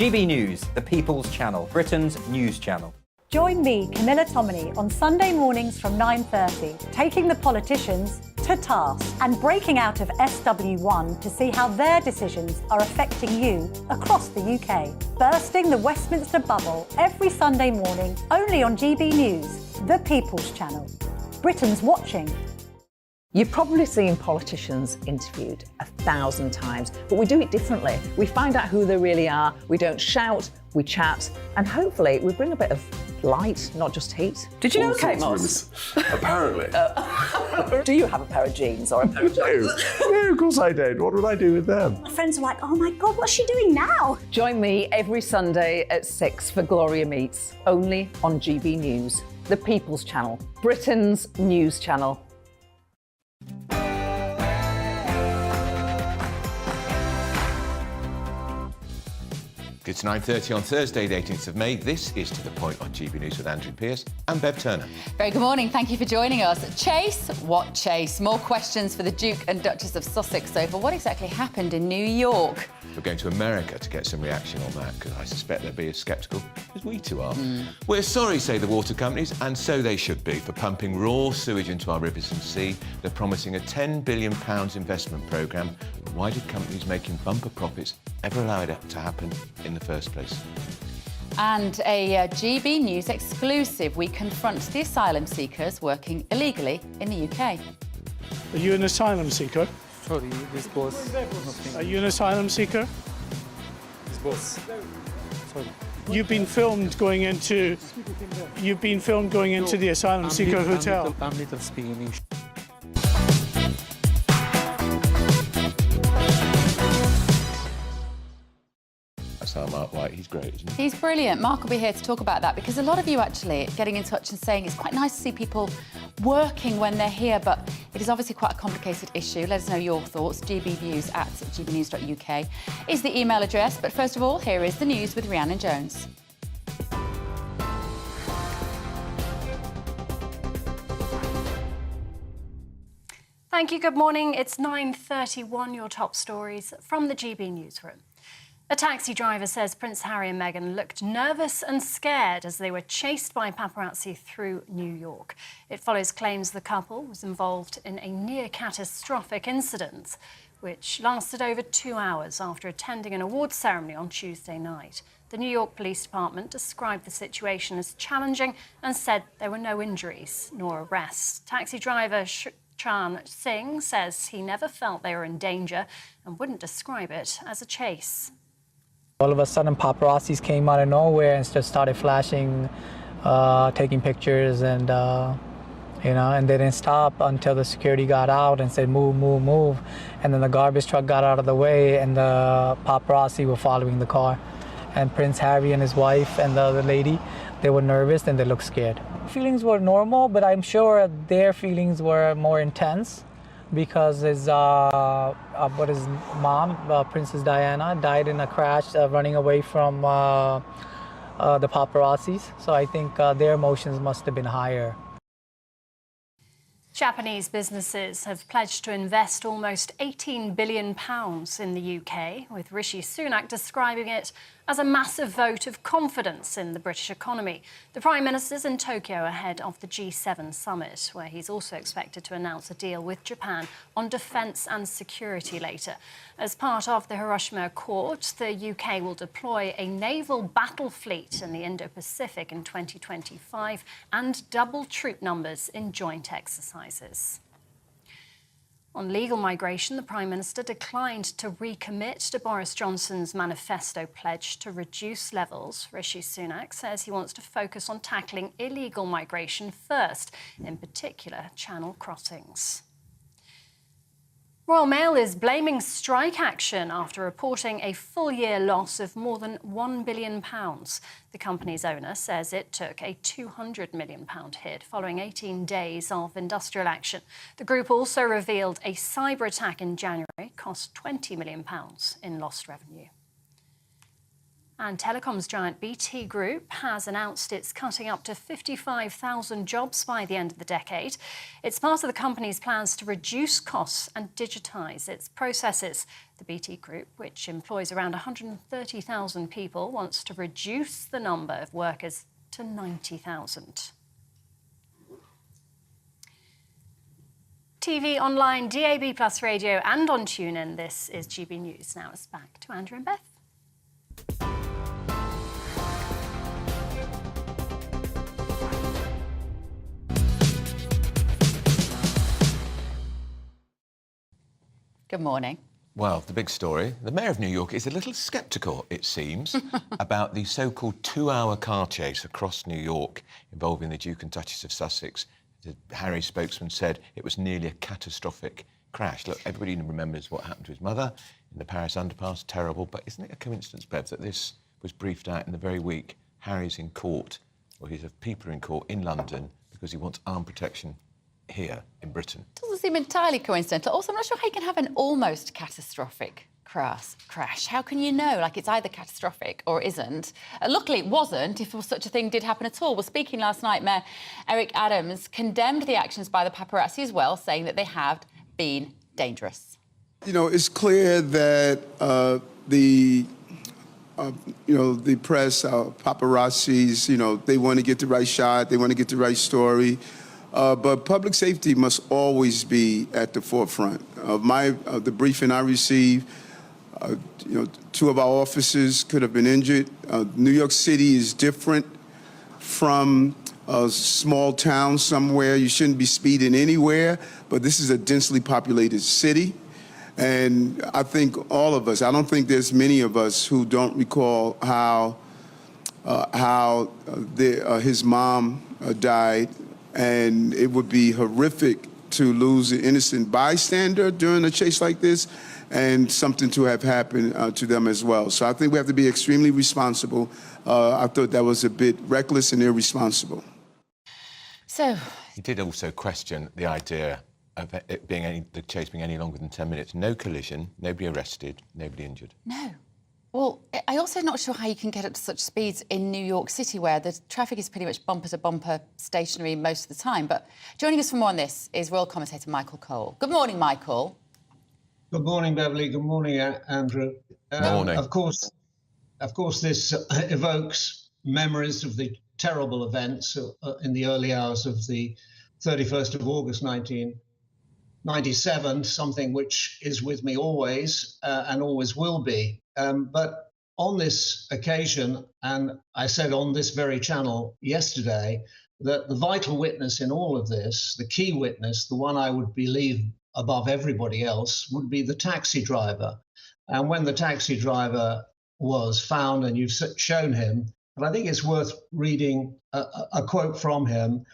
GB News, the People's Channel, Britain's news channel. Join me, Camilla Tominey, on Sunday mornings from 9:30, taking the politicians to task and breaking out of SW1 to see how their decisions are affecting you across the UK. Bursting the Westminster bubble every Sunday morning, only on GB News, the People's Channel. Britain's watching. You've probably seen politicians interviewed 1,000 times, but we do it differently. We find out who they really are, we don't shout, we chat, and hopefully we bring a bit of light, not just heat. Did you know Kate Moss? Apparently. Do you have a pair of jeans or a pair of jeans? No, of course I don't. What would I do with them? My friends are like, oh my God, what's she doing now? Join me every Sunday at 6 for Gloria Meets, only on GB News, the People's Channel, Britain's news channel. It's 9:30 on Thursday, the 18th of May. This is To The Point on GB News with Andrew Pearce and Bev Turner. Very good morning. Thank you for joining us. Chase? What chase? More questions for the Duke and Duchess of Sussex over what exactly happened in New York. We're going to America to get some reaction on that, because I suspect they'll be as sceptical as we two are. We're sorry, say the water companies, and so they should be, for pumping raw sewage into our rivers and sea. They're promising a £10 billion investment programme. Why did companies making bumper profits ever allow it to happen in the first place? And a GB News exclusive. We confront the asylum seekers working illegally in the UK. Are you an asylum seeker? Sorry, this was nothing. Are you an asylum seeker? This was. Sorry. You've been filmed going into. You've been filmed going into the asylum seeker hotel. I'm little speaking English. That's how Mark White, he's great, isn't he? He's brilliant. Mark will be here to talk about that, because a lot of you actually getting in touch and saying it's quite nice to see people working when they're here, but it is obviously quite a complicated issue. Let us know your thoughts. gbnews@gbnews.uk is the email address. But first of all, here is the news with Rhiannon Jones. Thank you, good morning. It's 9:31, your top stories from the GB newsroom. A taxi driver says Prince Harry and Meghan looked nervous and scared as they were chased by paparazzi through New York. It follows claims the couple was involved in a near-catastrophic incident, which lasted over 2 hours after attending an awards ceremony on Tuesday night. The New York Police Department described the situation as challenging and said there were no injuries nor arrests. Taxi driver Chan Singh says he never felt they were in danger and wouldn't describe it as a chase. All of a sudden, paparazzis came out of nowhere and just started flashing, taking pictures, and and they didn't stop until the security got out and said, "Move, move, move." And then the garbage truck got out of the way, and the paparazzi were following the car. And Prince Harry and his wife and the other lady, they were nervous and they looked scared. Feelings were normal, but I'm sure their feelings were more intense, because his mom, Princess Diana, died in a crash running away from the paparazzis. So I think their emotions must have been higher. Japanese businesses have pledged to invest almost £18 billion in the UK, with Rishi Sunak describing it as a massive vote of confidence in the British economy. The Prime Minister's in Tokyo ahead of the G7 summit, where he's also expected to announce a deal with Japan on defence and security later. As part of the Hiroshima Accord, the UK will deploy a naval battle fleet in the Indo-Pacific in 2025 and double troop numbers in joint exercises. On legal migration, the Prime Minister declined to recommit to Boris Johnson's manifesto pledge to reduce levels. Rishi Sunak says he wants to focus on tackling illegal migration first, in particular channel crossings. Royal Mail is blaming strike action after reporting a full-year loss of more than £1 billion. The company's owner says it took a £200 million hit following 18 days of industrial action. The group also revealed a cyber attack in January cost £20 million in lost revenue. And telecoms giant BT Group has announced it's cutting up to 55,000 jobs by the end of the decade. It's part of the company's plans to reduce costs and digitise its processes. The BT Group, which employs around 130,000 people, wants to reduce the number of workers to 90,000. TV, online, DAB+ radio and on TuneIn, this is GB News. Now it's back to Andrew and Beth. Good morning. Well, the big story. The Mayor of New York is a little sceptical, it seems, about the so-called 2-hour car chase across New York involving the Duke and Duchess of Sussex. The Harry spokesman said it was nearly a catastrophic crash. Look, everybody remembers what happened to his mother in the Paris underpass. Terrible. But isn't it a coincidence, Bev, that this was briefed out in the very week Harry's in court, or his people are in court in London because he wants armed protection here in Britain? Doesn't seem entirely coincidental. Also, I'm not sure how you can have an almost catastrophic crash. How can you know? Like, it's either catastrophic or isn't. Luckily, it wasn't, if such a thing did happen at all. Well, speaking last night, Mayor Eric Adams condemned the actions by the paparazzi as well, saying that they have been dangerous. You know, it's clear that the press, paparazzis, they want to get the right shot, they want to get the right story. But public safety must always be at the forefront of the briefing I received. 2 of our officers could have been injured. New York City is different from a small town somewhere. You shouldn't be speeding anywhere, but this is a densely populated city. And I think all of us, I don't think there's many of us who don't recall how his mom died. And it would be horrific to lose an innocent bystander during a chase like this, and something to have happened to them as well. So I think we have to be extremely responsible. I thought that was a bit reckless and irresponsible. So he did also question the idea of it being the chase being any longer than 10 minutes. No collision, nobody arrested, nobody injured. No. Well, I'm also not sure how you can get up to such speeds in New York City, where the traffic is pretty much bumper to bumper stationary most of the time. But joining us for more on this is Royal commentator Michael Cole. Good morning, Michael. Good morning, Beverley. Good morning, Andrew. Good morning. Of course, this evokes memories of the terrible events in the early hours of the 31st of August, 1997, something which is with me always and always will be. But on this occasion, and I said on this very channel yesterday, that the vital witness in all of this, the key witness, the one I would believe above everybody else, would be the taxi driver. And when the taxi driver was found, and you've shown him, but I think it's worth reading a quote from him.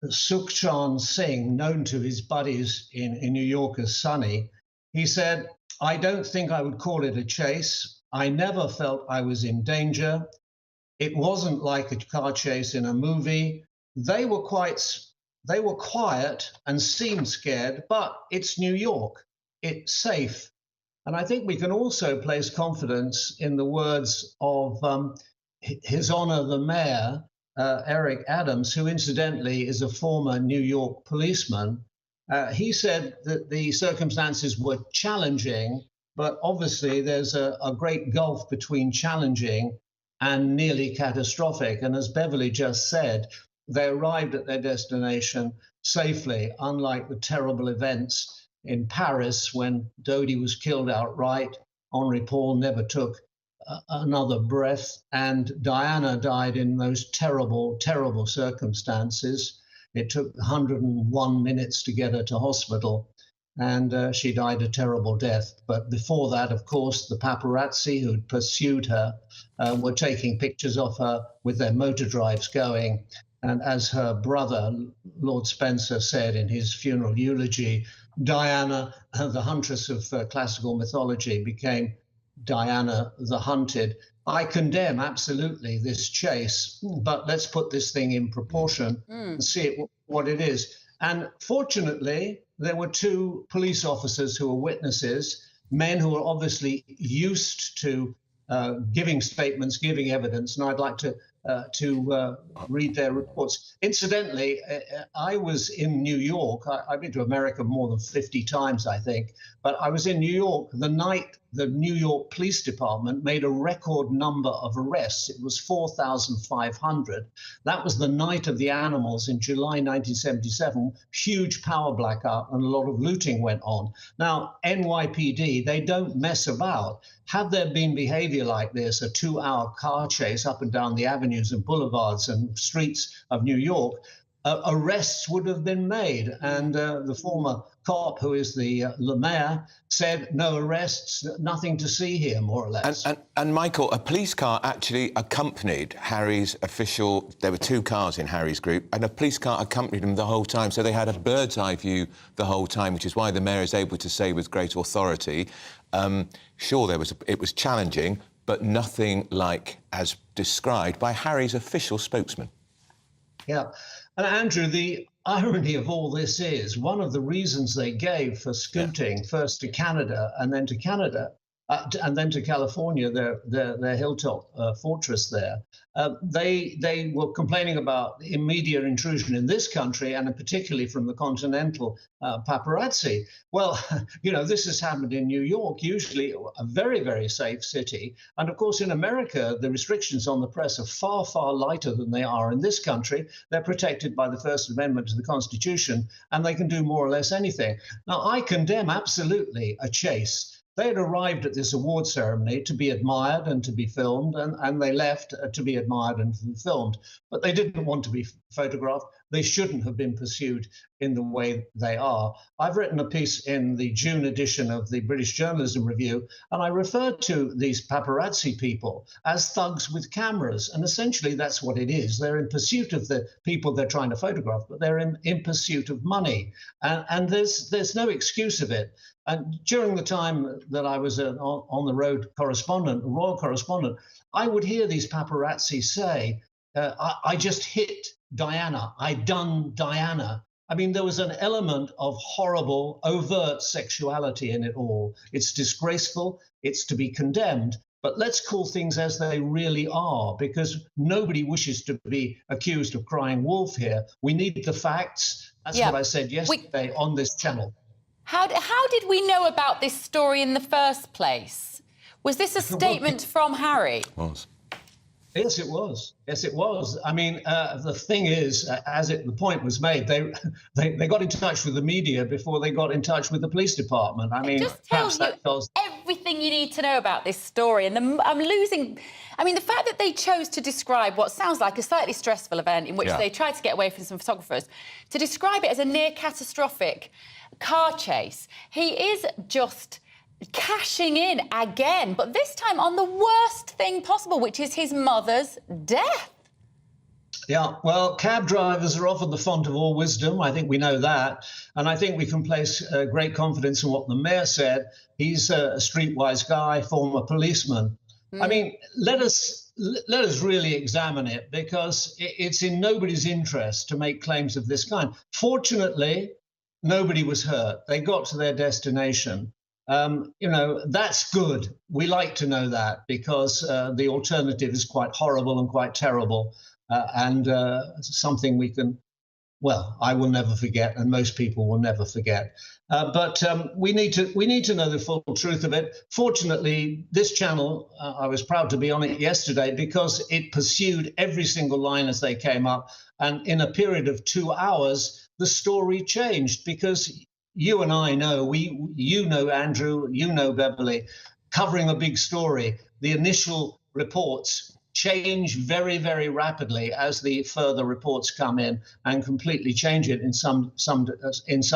Sukhchan Singh, known to his buddies in New York as Sonny, he said, "I don't think I would call it a chase. I never felt I was in danger. It wasn't like a car chase in a movie. They were quiet and seemed scared, but it's New York. It's safe." And I think we can also place confidence in the words of His Honor the Mayor, Eric Adams, who incidentally is a former New York policeman. He said that the circumstances were challenging, but obviously there's a great gulf between challenging and nearly catastrophic. And as Beverley just said, they arrived at their destination safely, unlike the terrible events in Paris when Dodi was killed outright. Henri Paul never took another breath, and Diana died in those terrible, terrible circumstances. It took 101 minutes to get her to hospital, and she died a terrible death. But before that, of course, the paparazzi who'd pursued her were taking pictures of her with their motor drives going. And as her brother, Lord Spencer, said in his funeral eulogy, Diana, the huntress of classical mythology, became Diana the Hunted. I condemn absolutely this chase, but let's put this thing in proportion and see what it is. And fortunately, there were 2 police officers who were witnesses, men who were obviously used to giving statements, giving evidence, and I'd like to read their reports. Incidentally, I was in New York. I've been to America more than 50 times, I think, but I was in New York the night the New York Police Department made a record number of arrests. It was 4,500. That was the night of the animals in July 1977. Huge power blackout and a lot of looting went on. Now, NYPD, they don't mess about. Had there been behavior like this, a 2-hour car chase up and down the avenues and boulevards and streets of New York, arrests would have been made. And the former cop, who is the mayor, said no arrests, nothing to see here, more or less. And Michael, a police car actually accompanied Harry's official... There were 2 cars in Harry's group, and a police car accompanied him the whole time, so they had a bird's-eye view the whole time, which is why the mayor is able to say with great authority, sure, it was challenging, but nothing like as described by Harry's official spokesman. Yeah. And Andrew, the irony of all this is one of the reasons they gave for scooting first to Canada and then to California, their hilltop fortress there. They were complaining about immediate intrusion in this country, and particularly from the continental paparazzi. Well, you know, this has happened in New York, usually a very, very safe city. And of course, in America, the restrictions on the press are far, far lighter than they are in this country. They're protected by the First Amendment to the Constitution, and they can do more or less anything. Now, I condemn absolutely a chase. They had arrived at this award ceremony to be admired and to be filmed, and they left to be admired and to be filmed. But they didn't want to be photographed. They shouldn't have been pursued in the way they are. I've written a piece in the June edition of the British Journalism Review, and I referred to these paparazzi people as thugs with cameras. And essentially, that's what it is. They're in pursuit of the people they're trying to photograph, but they're in pursuit of money. And there's no excuse of it. And during the time that I was on the road correspondent, royal correspondent, I would hear these paparazzi say, I just hit Diana, I done Diana. I mean, there was an element of horrible, overt sexuality in it all. It's disgraceful, it's to be condemned, but let's call things as they really are, because nobody wishes to be accused of crying wolf here. We need the facts. That's what I said yesterday on this channel. How did we know about this story in the first place? Was this a statement from Harry? It was. Yes, it was. Yes, it was. I mean, the thing is, the point was made, they got in touch with the media before they got in touch with the police department. I mean, just tells you everything you need to know about this story. And the fact that they chose to describe what sounds like a slightly stressful event in which they tried to get away from some photographers, to describe it as a near catastrophic car chase. He is just cashing in again, but this time on the worst thing possible, which is his mother's death. Yeah, well, cab drivers are often the font of all wisdom. I think we know that. And I think we can place great confidence in what the mayor said. He's a streetwise guy, former policeman. I mean, let us really examine it, because it's in nobody's interest to make claims of this kind. Fortunately, nobody was hurt. They got to their destination. You know, that's good. We like to know that, because the alternative is quite horrible and quite terrible, and something we can, well, I will never forget, and most people will never forget. But we need to know the full truth of it. Fortunately, this channel, I was proud to be on it yesterday, because it pursued every single line as they came up, and in a period of 2 hours, the story changed, because you and I know, you know, Andrew, you know, Beverley, covering a big story, the initial reports change very, very rapidly as the further reports come in and completely change it in some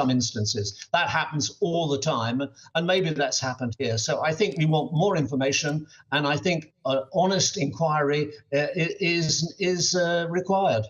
instances. That happens all the time, and maybe that's happened here. So I think we want more information, and I think honest inquiry is required.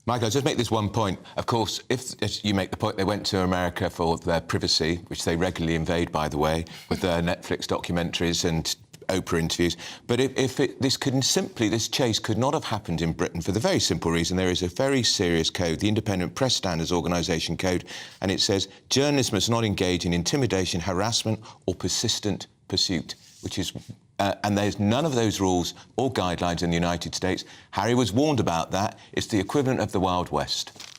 Michael, I'll just make this one point. Of course, if, as you make the point, they went to America for their privacy, which they regularly invade, by the way, with their Netflix documentaries and Oprah interviews. But this chase could not have happened in Britain for the very simple reason there is a very serious code, the Independent Press Standards Organisation Code, and it says journalists must not engage in intimidation, harassment or persistent pursuit, which is... and there's none of those rules or guidelines in the United States. Harry was warned about that. It's the equivalent of the Wild West.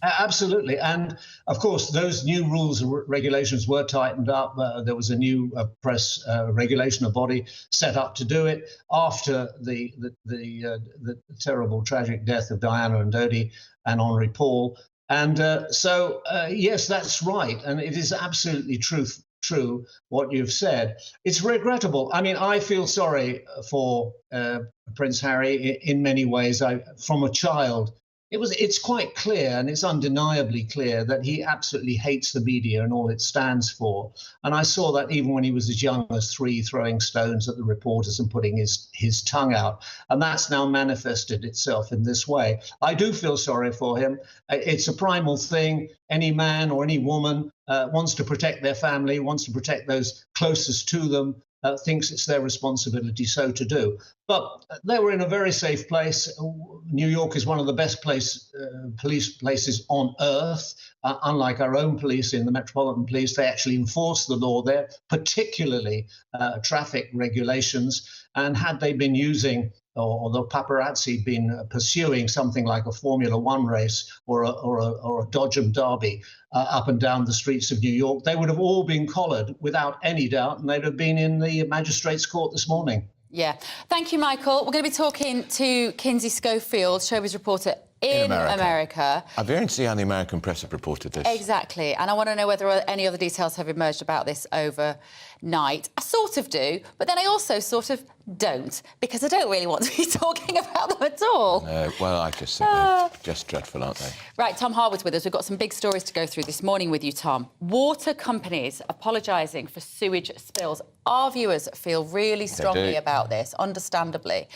Absolutely. And, of course, those new rules and regulations were tightened up. There was a new press regulation, a body set up to do it after the terrible, tragic death of Diana and Dodi and Henri Paul. And so, yes, that's right. And it is absolutely true what you've said. It's regrettable. I mean, I feel sorry for Prince Harry in many ways. From a child, it's quite clear, and it's undeniably clear, that he absolutely hates the media and all it stands for. And I saw that even when he was as young as 3, throwing stones at the reporters and putting his tongue out. And that's now manifested itself in this way. I do feel sorry for him. It's a primal thing. Any man or any woman wants to protect their family, wants to protect those closest to them, thinks it's their responsibility so to do. But they were in a very safe place. New York is one of the best police places on earth. Unlike our own police in the Metropolitan Police, they actually enforce the law there, particularly traffic regulations. And had they been using, or the paparazzi been pursuing something like a Formula One race or a Dodgem Derby up and down the streets of New York, they would have all been collared without any doubt, and they'd have been in the magistrate's court this morning. Yeah. Thank you, Michael. We're going to be talking to Kinsey Schofield, showbiz reporter in America. I've been to see how the American press have reported this. Exactly. And I want to know whether any other details have emerged about this overnight. I sort of do, but then I also sort of don't, because I don't really want to be talking about them at all. Well, I just think they're just dreadful, aren't they? Right, Tom Harwood's with us. We've got some big stories to go through this morning with you, Tom. Water companies apologising for sewage spills. Our viewers feel really strongly about this, understandably.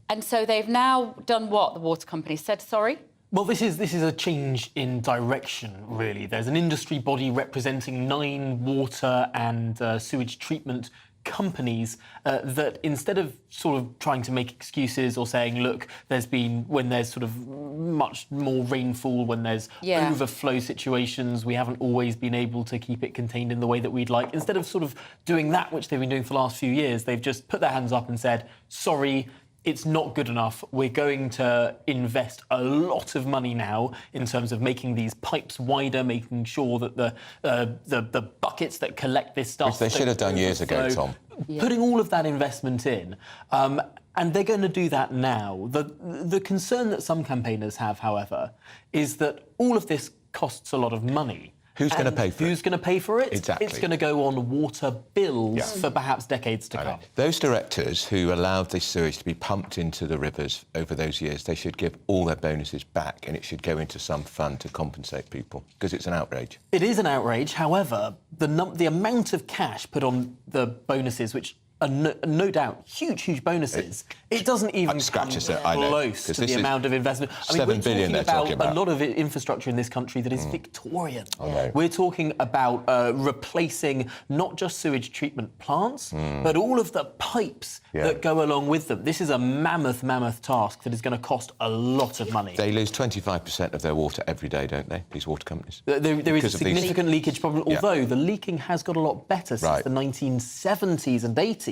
And so they've now done what? The water company said sorry? Well, this is a change in direction, really. There's an industry body representing 9 water and sewage treatment companies that, instead of sort of trying to make excuses or saying, look, when there's sort of much more rainfall, when there's overflow situations, we haven't always been able to keep it contained in the way that we'd like. Instead of sort of doing that, which they've been doing for the last few years, they've just put their hands up and said, sorry, it's not good enough. We're going to invest a lot of money now in terms of making these pipes wider, making sure that the buckets that collect this stuff... Which they should have done years ago, Tom. Putting all of that investment in, and they're going to do that now. The concern that some campaigners have, however, is that all of this costs a lot of money. Who's going to pay for it? Who's going to pay for it? Exactly. It's going to go on water bills for perhaps decades to come. Those directors who allowed this sewage to be pumped into the rivers over those years, they should give all their bonuses back, and it should go into some fund to compensate people, because it's an outrage. It is an outrage. However, the amount of cash put on the bonuses, which are no doubt huge bonuses, it doesn't even come close to the amount of investment. I mean, $7 billion they're talking about. A lot of infrastructure in this country that is Victorian. We're talking about replacing not just sewage treatment plants, but all of the pipes that go along with them. This is a mammoth task that is going to cost a lot of money. They lose 25% of their water every day, don't they, these water companies? There is a significant leakage problem, although the leaking has got a lot better since the 1970s and 80s.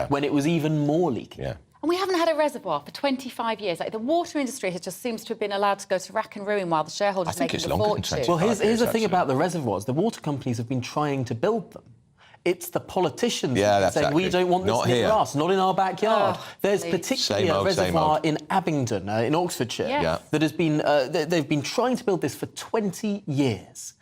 When it was even more leaky. And we haven't had a reservoir for 25 years. Like, the water industry just seems to have been allowed to go to rack and ruin while the shareholders make a fortune. Well, here's the thing about the reservoirs. The water companies have been trying to build them. It's the politicians saying, we don't want this near us, not in our backyard. There's particularly a reservoir in Abingdon, in Oxfordshire, that has been... they've been trying to build this for 20 years.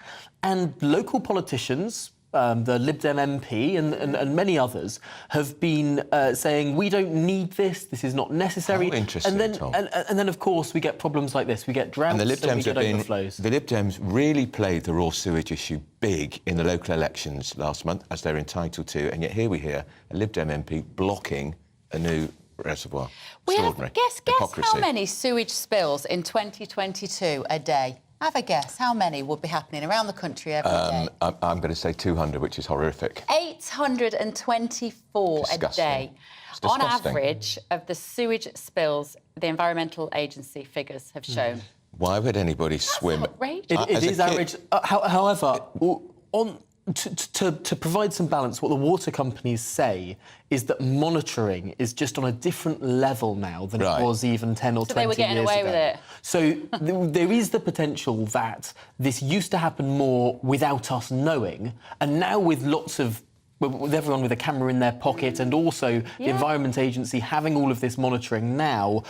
And local politicians... the Lib Dem MP and many others have been saying, we don't need this is not necessary. How interesting, Tom. And then, of course, we get problems like this. We get droughts and the Lib Dems overflows. The Lib Dems really played the raw sewage issue big in the local elections last month, as they're entitled to, and yet here we hear a Lib Dem MP blocking a new reservoir. Extraordinary. Guess how many sewage spills in 2022 a day? Have a guess. How many would be happening around the country every day? I'm going to say 200, which is horrific. 824 a day. On average, of the sewage spills the Environmental Agency figures have shown. Why would anybody swim? Outrageous. It is outrageous. However, to provide some balance, what the water companies say is that monitoring is just on a different level now than it was even 10 or 20 years ago. So they were getting away with it. So there is the potential that this used to happen more without us knowing, and now with lots of with everyone with a camera in their pocket and also the Environment Agency having all of this monitoring now,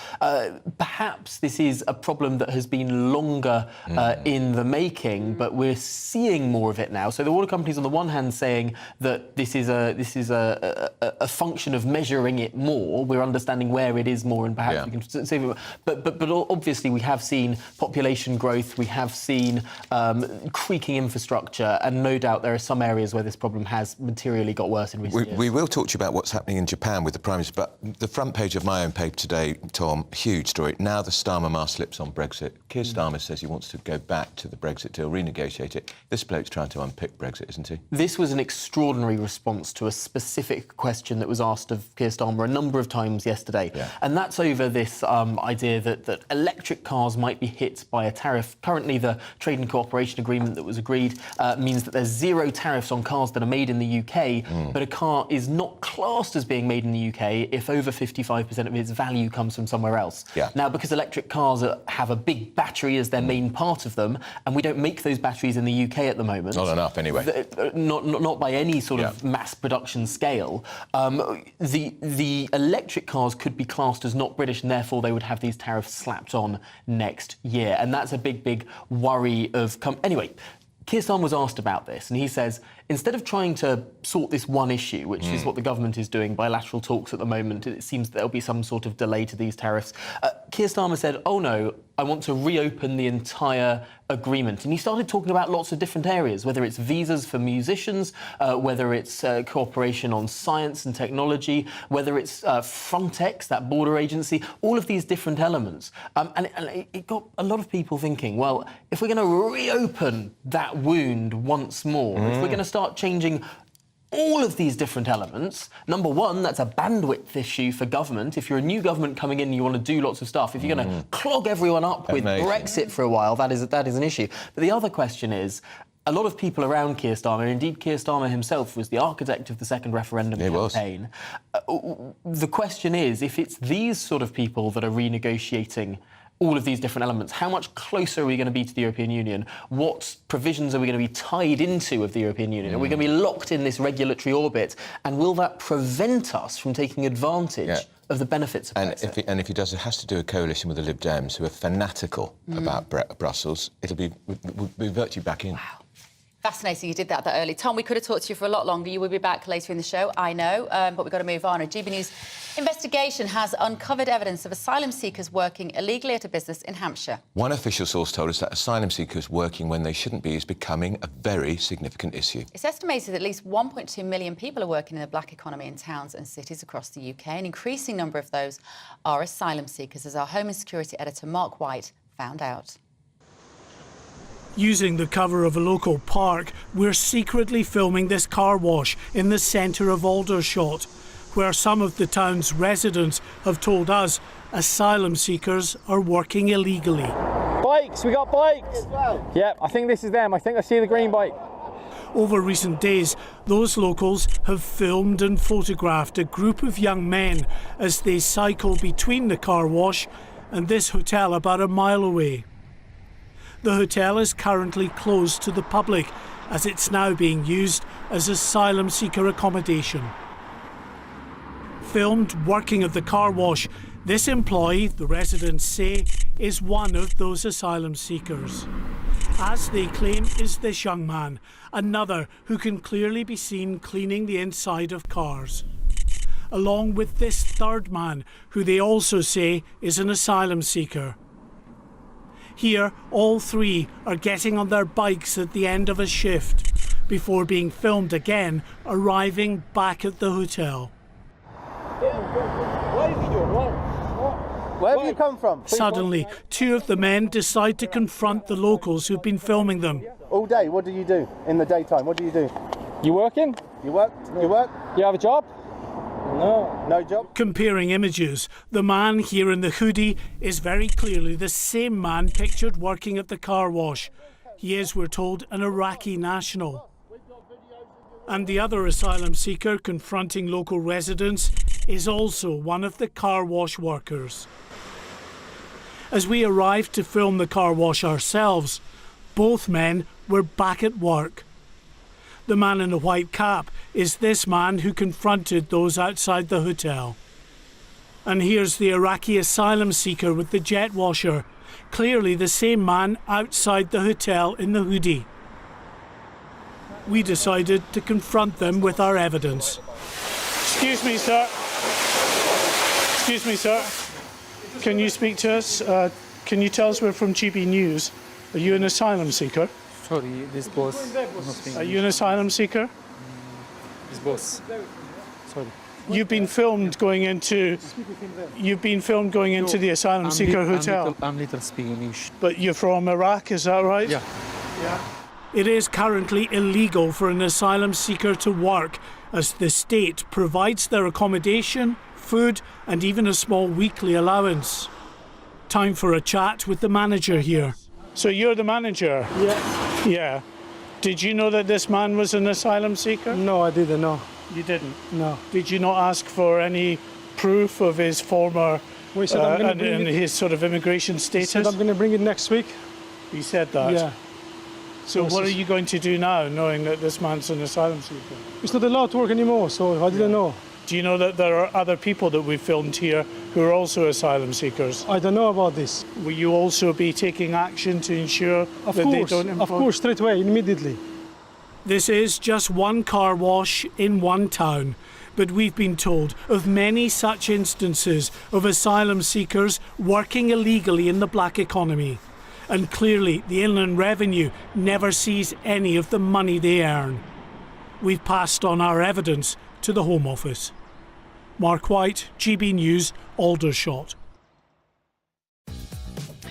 perhaps this is a problem that has been longer in the making, but we're seeing more of it now. So the water companies on the one hand saying that this is a function of measuring it more, we're understanding where it is more and perhaps we can save it. But obviously we have seen population growth, we have seen creaking infrastructure, and no doubt there are some areas where this problem has materially got worse in recent years. We will talk to you about what's happening in Japan with the Prime Minister, but the front page of my own paper today, Tom, huge story. Now the Starmer mask slips on Brexit. Keir Starmer says he wants to go back to the Brexit deal, renegotiate it. This bloke's trying to unpick Brexit, isn't he? This was an extraordinary response to a specific question that was asked of Keir Starmer a number of times yesterday. And that's over this idea that electric cars might be hit by a tariff. Currently, the trade and cooperation agreement that was agreed means that there's 0 tariffs on cars that are made in the UK, but a car is not classed as being made in the UK if over 55% of its value comes from somewhere else. Now, because electric cars have a big battery as their main part of them, and we don't make those batteries in the UK at the moment. Not enough, anyway. Not by any sort of mass production scale. The electric cars could be classed as not British, and therefore they would have these tariffs slapped on next year. And that's a big worry of... Anyway, Keir Starmer was asked about this, and he says, instead of trying to sort this one issue, which is what the government is doing, bilateral talks at the moment, it seems that there'll be some sort of delay to these tariffs. Keir Starmer said, oh no, I want to reopen the entire agreement. And he started talking about lots of different areas, whether it's visas for musicians, whether it's cooperation on science and technology, whether it's Frontex, that border agency, all of these different elements. And it got a lot of people thinking, well, if we're going to reopen that wound once more, if we're going to start changing all of these different elements, number one, that's a bandwidth issue for government. If you're a new government coming in and you want to do lots of stuff, if you're going to clog everyone up with Brexit for a while, that is an issue. But the other question is, a lot of people around Keir Starmer, indeed Keir Starmer himself was the architect of the second referendum campaign. The question is, if it's these sort of people that are renegotiating all of these different elements, how much closer are we going to be to the European Union? What provisions are we going to be tied into of the European Union? Are we going to be locked in this regulatory orbit? And will that prevent us from taking advantage of the benefits of Brexit? And if he does, it has to do a coalition with the Lib Dems, who are fanatical about Brussels. We'll revert you back in. Wow. Fascinating you did that early. Tom, we could have talked to you for a lot longer. You will be back later in the show, I know, but we've got to move on. A GBNews investigation has uncovered evidence of asylum seekers working illegally at a business in Hampshire. One official source told us that asylum seekers working when they shouldn't be is becoming a very significant issue. It's estimated that at least 1.2 million people are working in the black economy in towns and cities across the UK. An increasing number of those are asylum seekers, as our Home and Security editor Mark White found out. Using the cover of a local park, we're secretly filming this car wash in the centre of Aldershot, where some of the town's residents have told us asylum seekers are working illegally. Bikes, we got bikes! Yep, I think this is them. I think I see the green bike. Over recent days, those locals have filmed and photographed a group of young men as they cycle between the car wash and this hotel about a mile away. The hotel is currently closed to the public as it's now being used as asylum seeker accommodation. Filmed working at the car wash, this employee, the residents say, is one of those asylum seekers. As they claim is this young man, another who can clearly be seen cleaning the inside of cars. Along with this third man, who they also say is an asylum seeker. Here, all three are getting on their bikes at the end of a shift, before being filmed again, arriving back at the hotel. Where have you come from? Suddenly, two of the men decide to confront the locals who've been filming them. All day, what do you do in the daytime? What do you do? You working? You work? You work? You have a job? No. No job? Comparing images, the man here in the hoodie is very clearly the same man pictured working at the car wash. He is, we're told, an Iraqi national. And the other asylum seeker confronting local residents is also one of the car wash workers. As we arrived to film the car wash ourselves, both men were back at work. The man in the white cap is this man who confronted those outside the hotel. And here's the Iraqi asylum seeker with the jet washer, clearly the same man outside the hotel in the hoodie. We decided to confront them with our evidence. Excuse me, sir. Excuse me, sir. Can you speak to us? Can you tell us we're from GBNews? Are you an asylum seeker? Sorry, this boss. Are you an asylum seeker? This boss. Sorry. You've been filmed going into. The asylum seeker hotel. I'm little speaking English. But you're from Iraq, is that right? Yeah. It is currently illegal for an asylum seeker to work, as the state provides their accommodation, food, and even a small weekly allowance. Time for a chat with the manager here. So you're the manager? Yes. Yeah. Did you know that this man was an asylum seeker? No, I didn't know. You didn't? No. Did you not ask for any proof of his former We said I'm gonna bring and it. his sort of immigration status? Said I'm going to bring it next week. He said that? Yeah. So what are you going to do now, knowing that this man's an asylum seeker? It's not allowed to work anymore, so I didn't know. Do you know that there are other people that we've filmed here who are also asylum seekers? I don't know about this. Will you also be taking action to ensure Of that course, they don't employ? of course, straight away, immediately. This is just one car wash in one town, but we've been told of many such instances of asylum seekers working illegally in the black economy. And clearly the Inland Revenue never sees any of the money they earn. We've passed on our evidence to the Home Office. Mark White, GB News, Aldershot.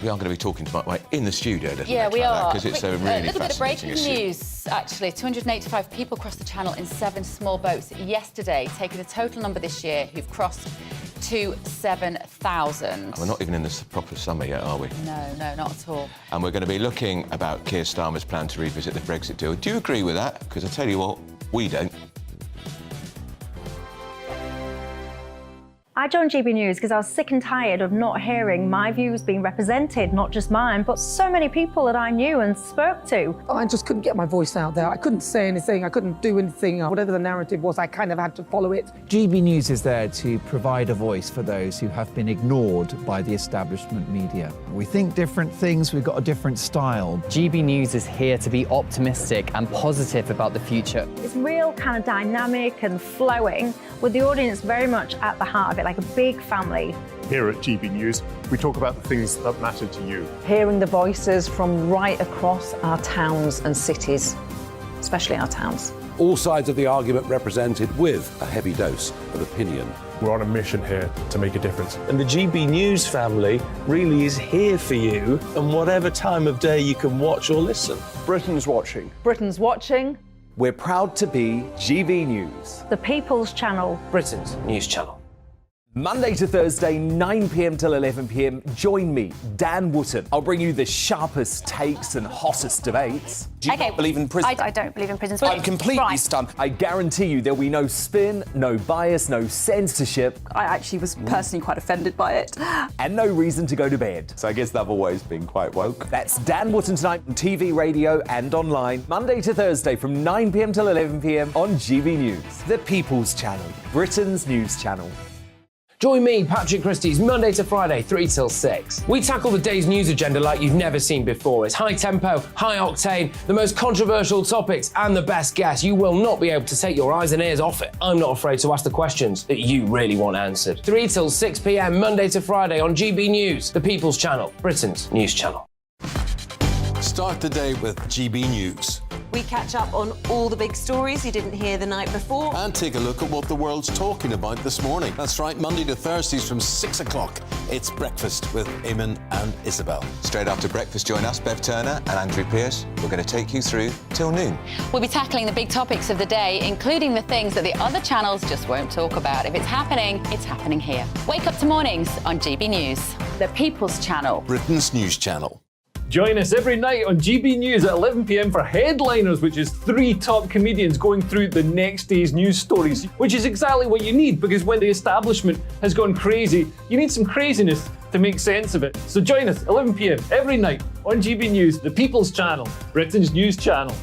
We are going to be talking to Mark White in the studio a little Yeah, bit we like are. because it's a really little bit of fascinating breaking issue. news, actually. 285 people crossed the Channel in 7 small boats yesterday, taking the total number this year who've crossed to 7,000. And we're not even in the proper summer yet, are we? No, not at all. And we're going to be looking about Keir Starmer's plan to revisit the Brexit deal. Do you agree with that? Because I tell you what, we don't. I joined GB News because I was sick and tired of not hearing my views being represented, not just mine, but so many people that I knew and spoke to. I just couldn't get my voice out there. I couldn't say anything. I couldn't do anything. Whatever the narrative was, I kind of had to follow it. GB News is there to provide a voice for those who have been ignored by the establishment media. We think different things, we've got a different style. GB News is here to be optimistic and positive about the future. It's real kind of dynamic and flowing, with the audience very much at the heart of it, like a big family. Here at GB News, we talk about the things that matter to you. Hearing the voices from right across our towns and cities, especially our towns. All sides of the argument represented with a heavy dose of opinion. We're on a mission here to make a difference. And the GB News family really is here for you, and whatever time of day you can watch or listen. Britain's watching. Britain's watching. We're proud to be GB News. The People's Channel. Britain's news channel. Monday to Thursday, 9 p.m. till 11 p.m. Join me, Dan Wootton. I'll bring you the sharpest takes and hottest debates. Do you not believe in prison? I don't believe in prisons. I'm completely stunned. I guarantee you there'll be no spin, no bias, no censorship. I actually was personally quite offended by it. And no reason to go to bed. So I guess they've always been quite woke. That's Dan Wootton tonight on TV, radio and online. Monday to Thursday from 9 p.m. till 11 p.m. on GB News. The People's Channel, Britain's news channel. Join me, Patrick Christie's, Monday to Friday, 3 till 6. We tackle the day's news agenda like you've never seen before. It's high tempo, high octane, the most controversial topics, and the best guests. You will not be able to take your eyes and ears off it. I'm not afraid to ask the questions that you really want answered. 3 till 6 p.m, Monday to Friday on GB News, the People's Channel, Britain's news channel. Start the day with GB News. We catch up on all the big stories you didn't hear the night before. And take a look at what the world's talking about this morning. That's right, Monday to Thursdays from 6 o'clock. It's Breakfast with Eamon and Isabel. Straight after breakfast, join us, Bev Turner and Andrew Pearce. We're going to take you through till noon. We'll be tackling the big topics of the day, including the things that the other channels just won't talk about. If it's happening here. Wake up to mornings on GB News, the People's Channel. Britain's news channel. Join us every night on GB News at 11 p.m. for Headliners, which is 3 top comedians going through the next day's news stories, which is exactly what you need, because when the establishment has gone crazy, you need some craziness to make sense of it. So join us 11 p.m. every night on GB News, the People's Channel, Britain's news channel.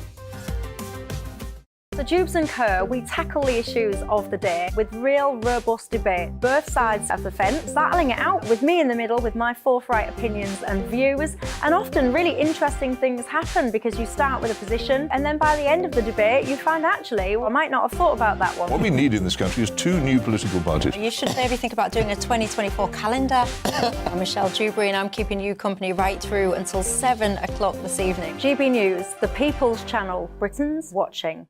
So Jubes and Kerr, we tackle the issues of the day with real robust debate, both sides of the fence, battling it out with me in the middle with my forthright opinions and views. And often really interesting things happen because you start with a position and then by the end of the debate you find actually, I might not have thought about that one. What we need in this country is 2 new political parties. You should maybe think about doing a 2024 calendar. I'm Michelle Dewberry and I'm keeping you company right through until 7 o'clock this evening. GB News, the People's Channel, Britain's watching.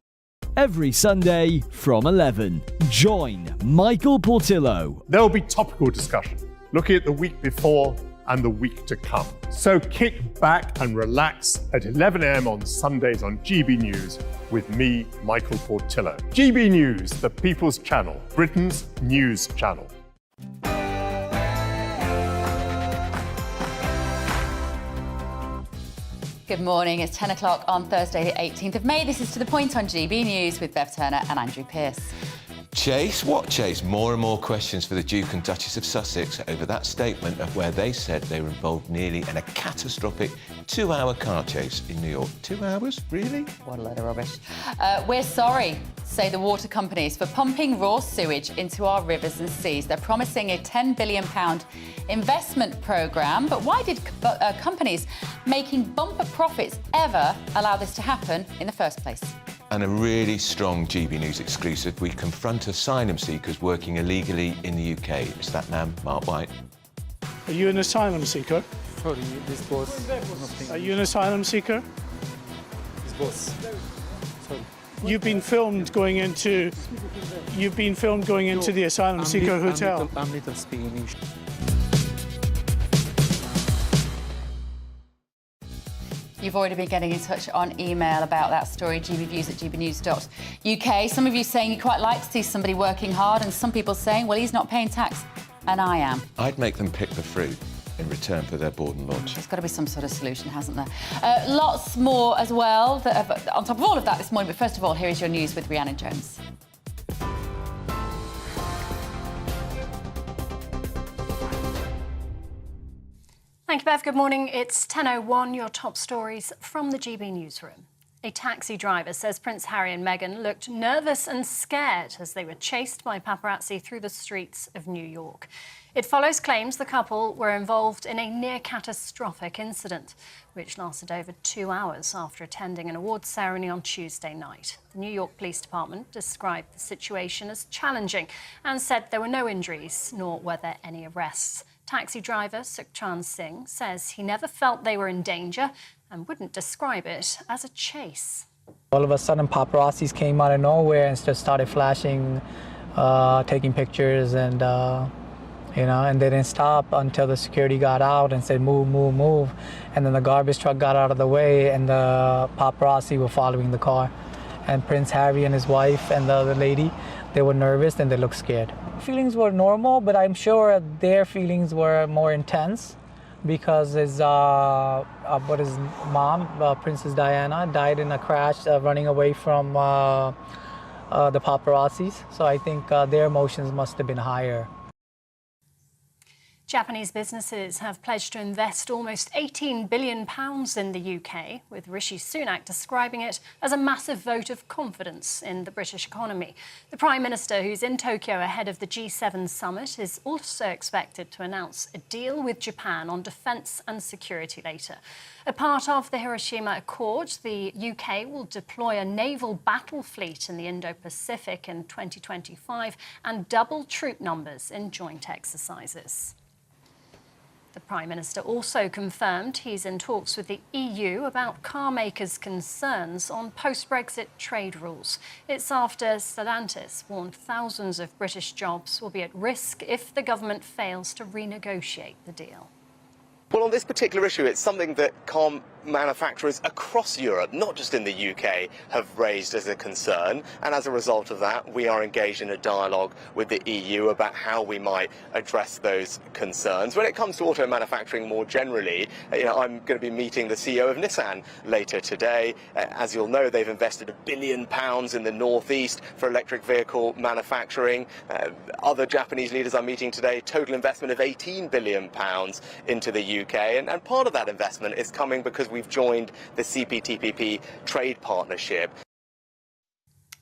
Every Sunday from 11, join Michael Portillo. There will be topical discussion, looking at the week before and the week to come. So kick back and relax at 11 a.m. on Sundays on GB News with me, Michael Portillo. GB News, the People's Channel, Britain's news channel. Good morning, it's 10 o'clock on Thursday the 18th of May. This is To The Point on GB News with Bev Turner and Andrew Pearce. Chase? What chase? More and more questions for the Duke and Duchess of Sussex over that statement of where they said they were involved nearly in a catastrophic 2-hour car chase in New York. 2 hours? Really? What a load of rubbish. We're sorry, say the water companies, for pumping raw sewage into our rivers and seas. They're promising a £10 billion investment programme, but why did companies making bumper profits ever allow this to happen in the first place? And a really strong GB News exclusive. We confront asylum seekers working illegally in the UK. It's that man, Mark White. Are you an asylum seeker? Sorry, this was... Are you an asylum seeker? This was... Sorry. You've been filmed going into the asylum seeker hotel. I'm little speaking English. You've already been getting in touch on email about that story, gbviews@gbnews.uk. Some of you saying you quite like to see somebody working hard, and some people saying, well, he's not paying tax, and I am. I'd make them pick the fruit in return for their board and lodge. There's got to be some sort of solution, hasn't there? Lots more as well on top of all of that this morning, but first of all, here is your news with Rhiannon Jones. Thank you, Bev. Good morning. It's 10:01. Your top stories from the GB newsroom. A taxi driver says Prince Harry and Meghan looked nervous and scared as they were chased by paparazzi through the streets of New York. It follows claims the couple were involved in a near-catastrophic incident, which lasted over 2 hours after attending an awards ceremony on Tuesday night. The New York Police Department described the situation as challenging and said there were no injuries, nor were there any arrests. Taxi driver Sukhchan Singh says he never felt they were in danger and wouldn't describe it as a chase. All of a sudden, paparazzis came out of nowhere and just started flashing, taking pictures, and and they didn't stop until the security got out and said, move, move, move. And then the garbage truck got out of the way and the paparazzi were following the car. And Prince Harry and his wife and the other lady, they were nervous and they looked scared. Feelings were normal, but I'm sure their feelings were more intense because his mom, Princess Diana, died in a crash running away from the paparazzis. So I think their emotions must have been higher. Japanese businesses have pledged to invest almost £18 billion in the UK, with Rishi Sunak describing it as a massive vote of confidence in the British economy. The Prime Minister, who's in Tokyo ahead of the G7 summit, is also expected to announce a deal with Japan on defence and security later. A part of the Hiroshima Accord, the UK will deploy a naval battle fleet in the Indo-Pacific in 2025 and double troop numbers in joint exercises. The Prime Minister also confirmed he's in talks with the EU about car makers' concerns on post-Brexit trade rules. It's after Stellantis warned thousands of British jobs will be at risk if the government fails to renegotiate the deal. Well, on this particular issue, it's something that car manufacturers across Europe, not just in the UK, have raised as a concern. And as a result of that, we are engaged in a dialogue with the EU about how we might address those concerns. When it comes to auto manufacturing more generally, I'm going to be meeting the CEO of Nissan later today. As you'll know, they've invested £1 billion in the northeast for electric vehicle manufacturing. Other Japanese leaders I'm meeting today, total investment of £18 billion into the UK. And part of that investment is coming because we've joined the CPTPP trade partnership.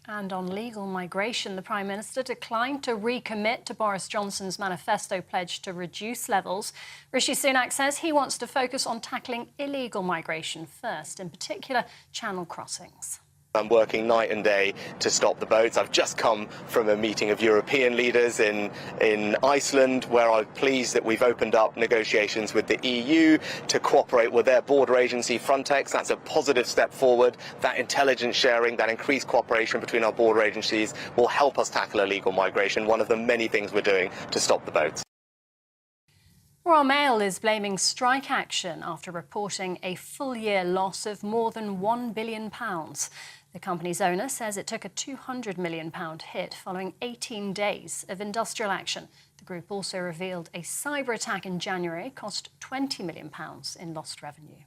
And on legal migration, the Prime Minister declined to recommit to Boris Johnson's manifesto pledge to reduce levels. Rishi Sunak says he wants to focus on tackling illegal migration first, in particular channel crossings. I'm working night and day to stop the boats. I've just come from a meeting of European leaders in Iceland, where I'm pleased that we've opened up negotiations with the EU to cooperate with their border agency, Frontex. That's a positive step forward. That intelligence sharing, that increased cooperation between our border agencies will help us tackle illegal migration, one of the many things we're doing to stop the boats. Royal Mail is blaming strike action after reporting a full-year loss of more than £1 billion. The company's owner says it took a £200 million hit following 18 days of industrial action. The group also revealed a cyber attack in January cost £20 million in lost revenue.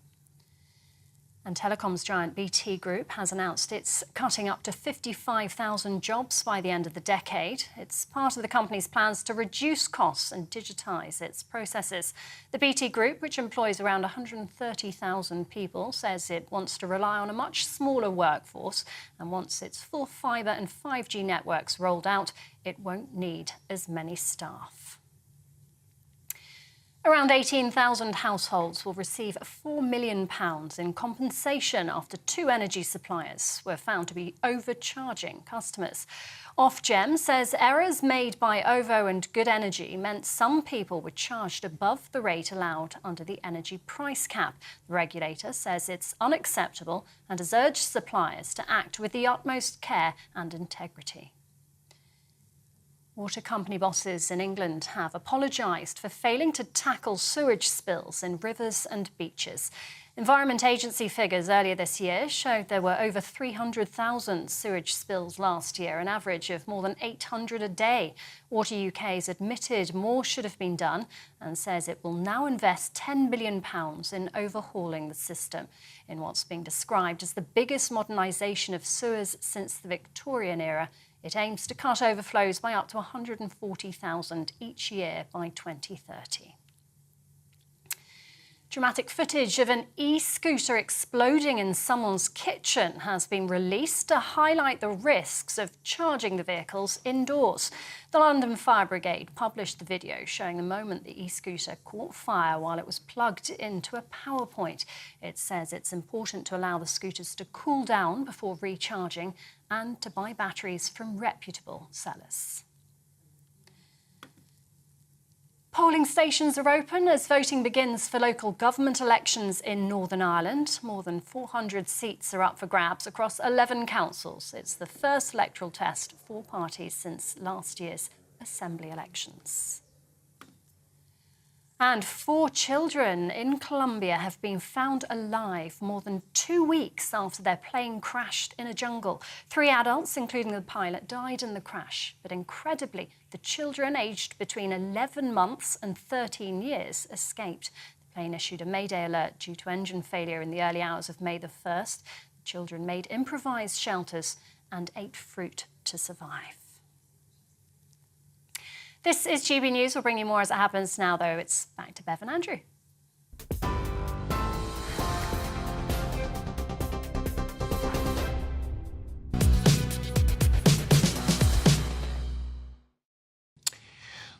And telecoms giant BT Group has announced it's cutting up to 55,000 jobs by the end of the decade. It's part of the company's plans to reduce costs and digitise its processes. The BT Group, which employs around 130,000 people, says it wants to rely on a much smaller workforce, and once its full fibre and 5G networks rolled out, it won't need as many staff. Around 18,000 households will receive £4 million in compensation after 2 energy suppliers were found to be overcharging customers. Ofgem says errors made by OVO and Good Energy meant some people were charged above the rate allowed under the energy price cap. The regulator says it's unacceptable and has urged suppliers to act with the utmost care and integrity. Water company bosses in England have apologised for failing to tackle sewage spills in rivers and beaches. Environment Agency figures earlier this year showed there were over 300,000 sewage spills last year, an average of more than 800 a day. Water UK has admitted more should have been done and says it will now invest £10 billion in overhauling the system in what's being described as the biggest modernisation of sewers since the Victorian era. It aims to cut overflows by up to 140,000 each year by 2030. Dramatic footage of an e-scooter exploding in someone's kitchen has been released to highlight the risks of charging the vehicles indoors. The London Fire Brigade published the video showing the moment the e-scooter caught fire while it was plugged into a power point. It says it's important to allow the scooters to cool down before recharging and to buy batteries from reputable sellers. Polling stations are open as voting begins for local government elections in Northern Ireland. More than 400 seats are up for grabs across 11 councils. It's the first electoral test for parties since last year's Assembly elections. And 4 children in Colombia have been found alive more than 2 weeks after their plane crashed in a jungle. 3 adults, including the pilot, died in the crash. But incredibly, the children aged between 11 months and 13 years escaped. The plane issued a Mayday alert due to engine failure in the early hours of May the 1st. The children made improvised shelters and ate fruit to survive. This is GB News. We'll bring you more as it happens. Now, though, it's back to Bev and Andrew.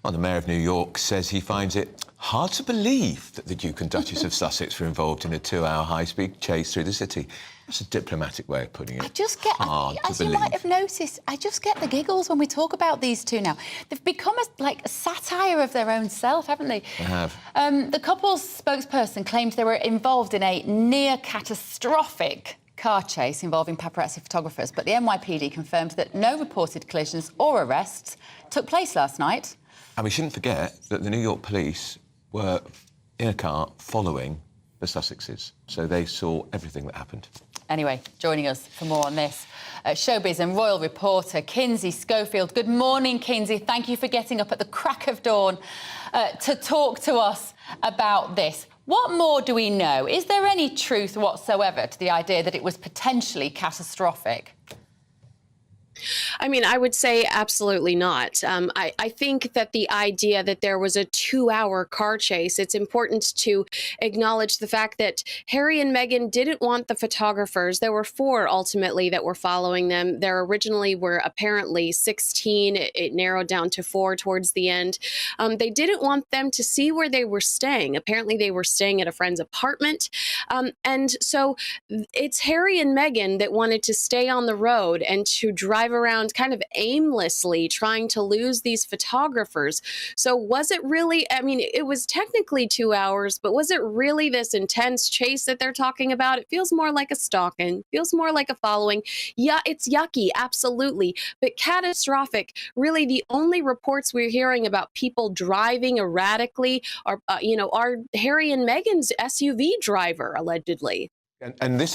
Well, the Mayor of New York says he finds it hard to believe that the Duke and Duchess of Sussex were involved in a 2-hour high-speed chase through the city. That's a diplomatic way of putting it. I just get, as you might have noticed, I just get the giggles when we talk about these two now. They've become a satire of their own self, haven't they? They have. The couple's spokesperson claimed they were involved in a near-catastrophic car chase involving paparazzi photographers, but the NYPD confirmed that no reported collisions or arrests took place last night. And we shouldn't forget that the New York police were in a car following the Sussexes. So they saw everything that happened. Anyway, joining us for more on this, showbiz and royal reporter Kinsey Schofield. Good morning, Kinsey. Thank you for getting up at the crack of dawn to talk to us about this. What more do we know? Is there any truth whatsoever to the idea that it was potentially catastrophic? I mean, I would say absolutely not. I think that the idea that there was a 2-hour car chase, it's important to acknowledge the fact that Harry and Meghan didn't want the photographers. There were 4 ultimately that were following them. There originally were apparently 16. It narrowed down to 4 towards the end. They didn't want them to see where they were staying. Apparently they were staying at a friend's apartment. And so it's Harry and Meghan that wanted to stay on the road and to drive around kind of aimlessly trying to lose these photographers. So was it really, I mean, it was technically 2 hours, but was it really this intense chase that they're talking about? It feels more like a stalking, feels more like a following. Yeah, it's yucky, absolutely. But catastrophic, really the only reports we're hearing about people driving erratically are, are Harry and Meghan's SUV driver, allegedly. And they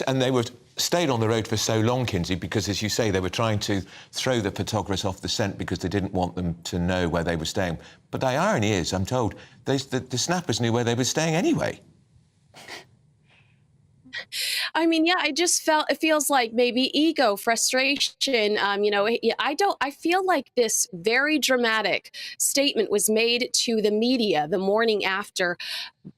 stayed on the road for so long, Kinsey, because, as you say, they were trying to throw the photographers off the scent because they didn't want them to know where they were staying. But the irony is, I'm told, the snappers knew where they were staying anyway. I mean, yeah, it feels like maybe ego, frustration. I feel like this very dramatic statement was made to the media the morning after,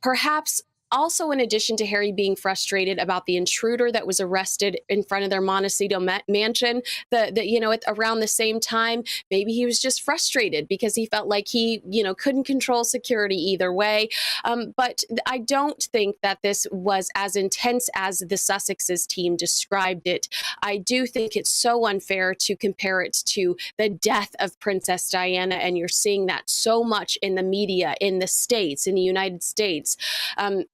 perhaps also in addition to Harry being frustrated about the intruder that was arrested in front of their Montecito mansion, around the same time, maybe he was just frustrated because he felt like he, couldn't control security either way. But I don't think that this was as intense as the Sussexes team described it. I do think it's so unfair to compare it to the death of Princess Diana, and you're seeing that so much in the media in the States, in the United States.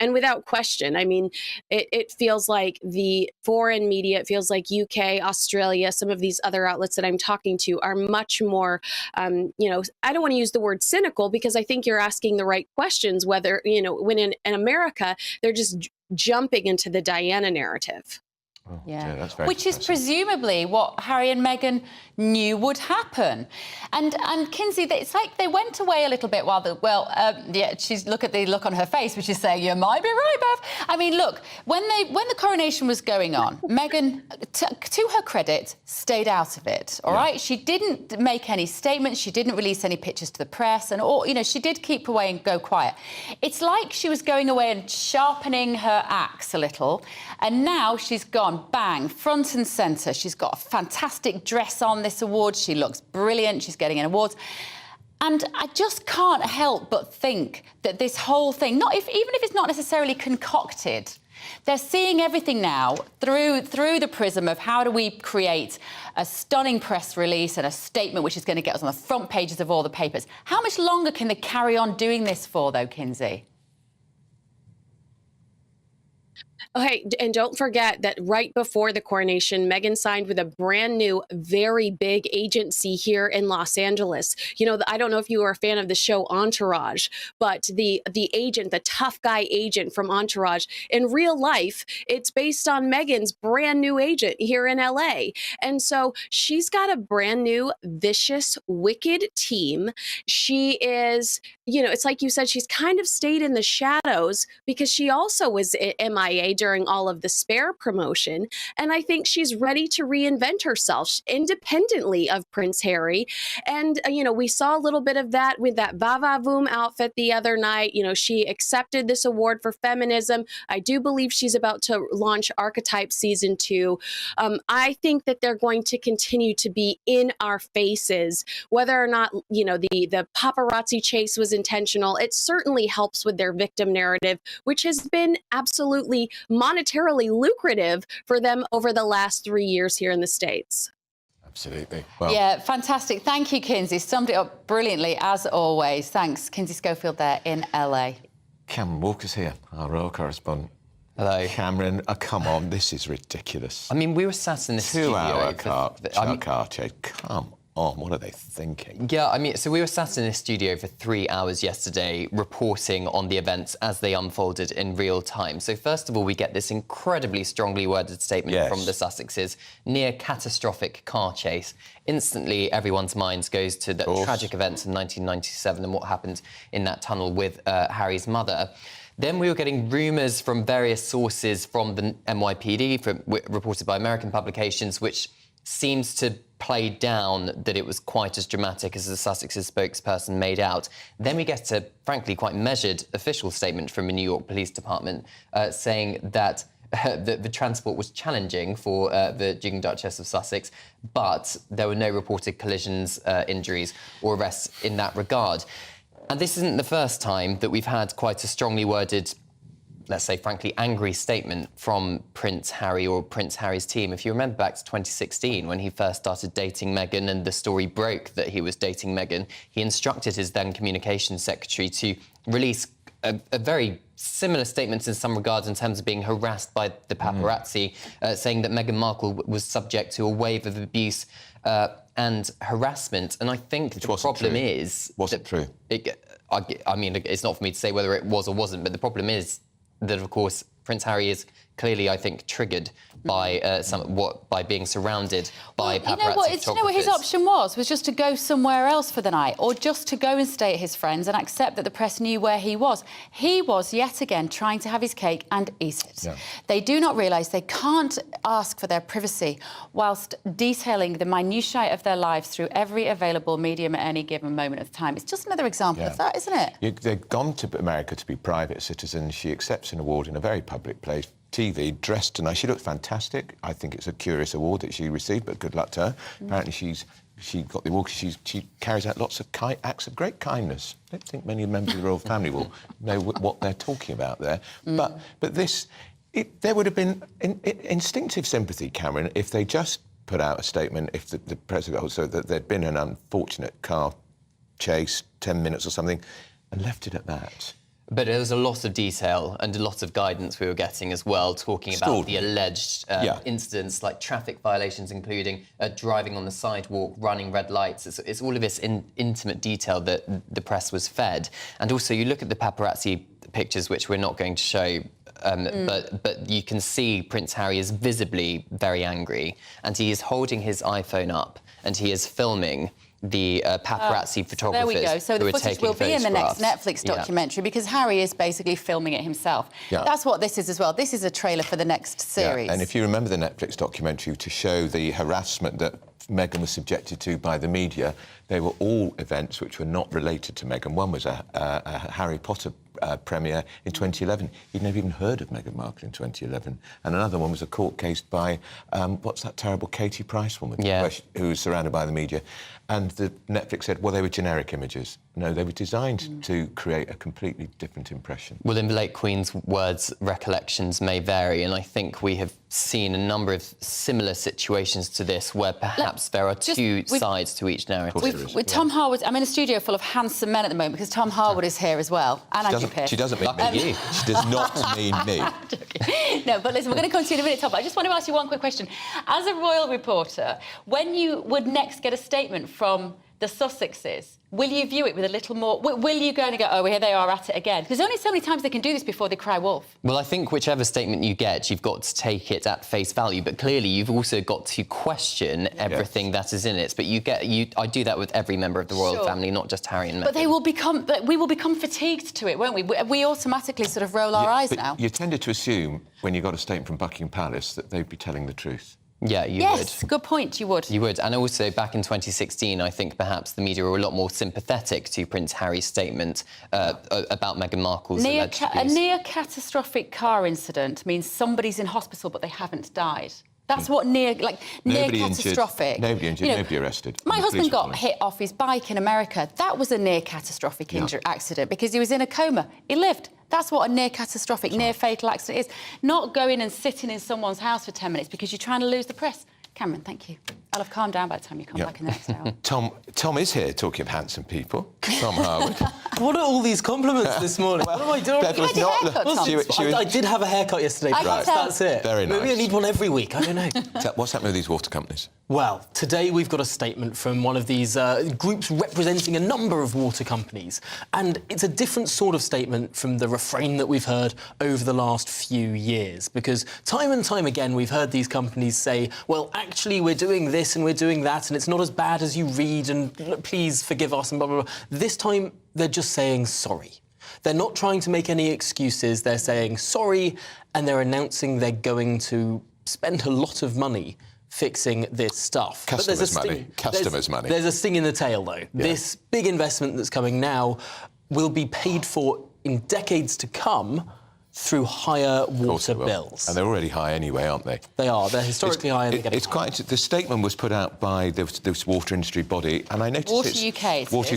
And without question, I mean, it feels like the foreign media, it feels like UK, Australia, some of these other outlets that I'm talking to are much more, I don't want to use the word cynical because I think you're asking the right questions, whether, when in America, they're just jumping into the Diana narrative. Oh, yeah, that's very Which is presumably what Harry and Meghan knew would happen. And Kinsey, it's like they went away a little bit while look at the look on her face, which is saying, you might be right, Bev. I mean, look, when the coronation was going on, Meghan, to her credit, stayed out of it, all right? She didn't make any statements, she didn't release any pictures to the press, and she did keep away and go quiet. It's like she was going away and sharpening her axe a little, and now she's gone bang, front and centre. She's got a fantastic dress on this award. She looks brilliant. She's getting an award. And I just can't help but think that this whole thing, even if it's not necessarily concocted, they're seeing everything now through the prism of how do we create a stunning press release and a statement which is going to get us on the front pages of all the papers. How much longer can they carry on doing this for, though, Kinsey? Okay, and don't forget that right before the coronation, Meghan signed with a brand new, very big agency here in Los Angeles. I don't know if you are a fan of the show Entourage, but the agent, the tough guy agent from Entourage, in real life, it's based on Meghan's brand new agent here in LA. And so she's got a brand new, vicious, wicked team. She is, it's like you said, she's kind of stayed in the shadows because she also was MIA during all of the Spare promotion. And I think she's ready to reinvent herself independently of Prince Harry. And, we saw a little bit of that with that Va-Va-Voom outfit the other night. She accepted this award for feminism. I do believe she's about to launch Archetype Season 2. I think that they're going to continue to be in our faces, whether or not, the paparazzi chase was intentional. It certainly helps with their victim narrative, which has been absolutely monetarily lucrative for them over the last 3 years here in the States. Absolutely. Well, yeah, fantastic. Thank you, Kinsey. Summed it up brilliantly, as always. Thanks, Kinsey Schofield there in LA. Cameron Walker's here, our royal correspondent. Hello. Cameron, come on, this is ridiculous. I mean, we were sat in this studio. 2 hour car chase, come on? What are they thinking? Yeah, I mean, so we were sat in this studio for 3 hours yesterday reporting on the events as they unfolded in real time. So first of all, we get this incredibly strongly worded statement from the Sussexes, near catastrophic car chase. Instantly, everyone's minds goes to the tragic events in 1997 and what happened in that tunnel with Harry's mother. Then we were getting rumours from various sources from the NYPD, reported by American publications, which seems to play down that it was quite as dramatic as the Sussexes spokesperson made out. Then we get a, frankly, quite measured official statement from the New York Police Department saying that the transport was challenging for the Duke and Duchess of Sussex, but there were no reported collisions, injuries or arrests in that regard. And this isn't the first time that we've had quite a strongly worded, let's say, frankly, angry statement from Prince Harry or Prince Harry's team. If you remember back to 2016, when he first started dating Meghan and the story broke that he was dating Meghan, he instructed his then communications secretary to release a very similar statement in some regards in terms of being harassed by the paparazzi, saying that Meghan Markle was subject to a wave of abuse and harassment. And I think the problem is... Wasn't true. I mean, it's not for me to say whether it was or wasn't, but the problem is that, of course, Prince Harry is clearly, I think, triggered by by being surrounded by paparazzi photographers. You know what his option was just to go somewhere else for the night, or just to go and stay at his friends and accept that the press knew where he was. He was, yet again, trying to have his cake and eat it. Yeah. They do not realise they can't ask for their privacy whilst detailing the minutiae of their lives through every available medium at any given moment of time. It's just another example of that, isn't it? They've gone to America to be private citizens. She accepts an award in a very public place. TV, dressed tonight. She looked fantastic. I think it's a curious award that she received, but good luck to her. Apparently she got the award because she carries out lots of acts of great kindness. I don't think many members of the royal family will know what they're talking about there. But this... there would have been instinctive sympathy, Cameron, if they just put out a statement, if the president also that there'd been an unfortunate car chase, 10 minutes or something, and left it at that. But there was a lot of detail and a lot of guidance we were getting as well, talking about the alleged incidents, like traffic violations, including driving on the sidewalk, running red lights. It's all of this intimate detail that the press was fed. And also, you look at the paparazzi pictures, which we're not going to show, but you can see Prince Harry is visibly very angry, and he is holding his iPhone up, and he is filming the paparazzi photographers. There we go. So the footage will be in the next Netflix documentary because Harry is basically filming it himself. Yeah. That's what this is as well. This is a trailer for the next series. Yeah. And if you remember the Netflix documentary, to show the harassment that Meghan was subjected to by the media, they were all events which were not related to Meghan. One was a Harry Potter premiere in 2011. He'd never even heard of Meghan Markle in 2011. And another one was a court case by, what's that terrible Katie Price woman? Yeah. Who was surrounded by the media. And the Netflix said, well, they were generic images. No, they were designed to create a completely different impression. Well, in the late Queen's words, recollections may vary, and I think we have seen a number of similar situations to this where perhaps there are two sides to each narrative. With Tom Harwood, I'm in a studio full of handsome men at the moment because Tom Harwood is here as well, and Andrew Pierce. She doesn't mean me. She does not mean me. No, but listen, we're going to continue in a minute, Tom. But I just want to ask you one quick question. As a royal reporter, when you would next get a statement from the Sussexes, will you view it with a little more... Will you go and go, oh, here they are at it again? Because there's only so many times they can do this before they cry wolf. Well, I think whichever statement you get, you've got to take it at face value. But clearly, you've also got to question everything that is in it. But I do that with every member of the royal family, not just Harry and Meghan. But we will become fatigued to it, won't we? We automatically sort of roll our eyes now. You tended to assume, when you got a statement from Buckingham Palace, that they'd be telling the truth. Yeah, you would. Yes, good point, you would. You would. And also, back in 2016, I think perhaps the media were a lot more sympathetic to Prince Harry's statement about Meghan Markle's alleged abuse. A near-catastrophic car incident means somebody's in hospital but they haven't died. That's what near-catastrophic... Nobody injured, nobody arrested. My husband got hit off his bike in America. That was a near-catastrophic accident because he was in a coma. He lived. That's what a near-catastrophic, near-fatal accident is. Not going and sitting in someone's house for 10 minutes because you're trying to lose the press. Cameron, thank you. I'll have calmed down by the time you come back in the next hour. Tom is here talking of handsome people. Tom Harwood. What are all these compliments this morning? What am I doing? Bev was not. I did have a haircut yesterday. Right. That's it. Very nice. Maybe I need one every week. I don't know. What's happening with these water companies? Well, today we've got a statement from one of these groups representing a number of water companies. And it's a different sort of statement from the refrain that we've heard over the last few years. Because time and time again, we've heard these companies say, well, actually, we're doing this and we're doing that, and it's not as bad as you read, and please forgive us, and blah, blah, blah. This time, they're just saying sorry. They're not trying to make any excuses. They're saying sorry, and they're announcing they're going to spend a lot of money fixing this stuff. Customers' money. Customers' money. There's a sting in the tail, though. Yeah. This big investment that's coming now will be paid for in decades to come through higher water bills. And they're already high anyway, aren't they? They are. They're historically high. And it's quite. The statement was put out by this water industry body, and I noticed Water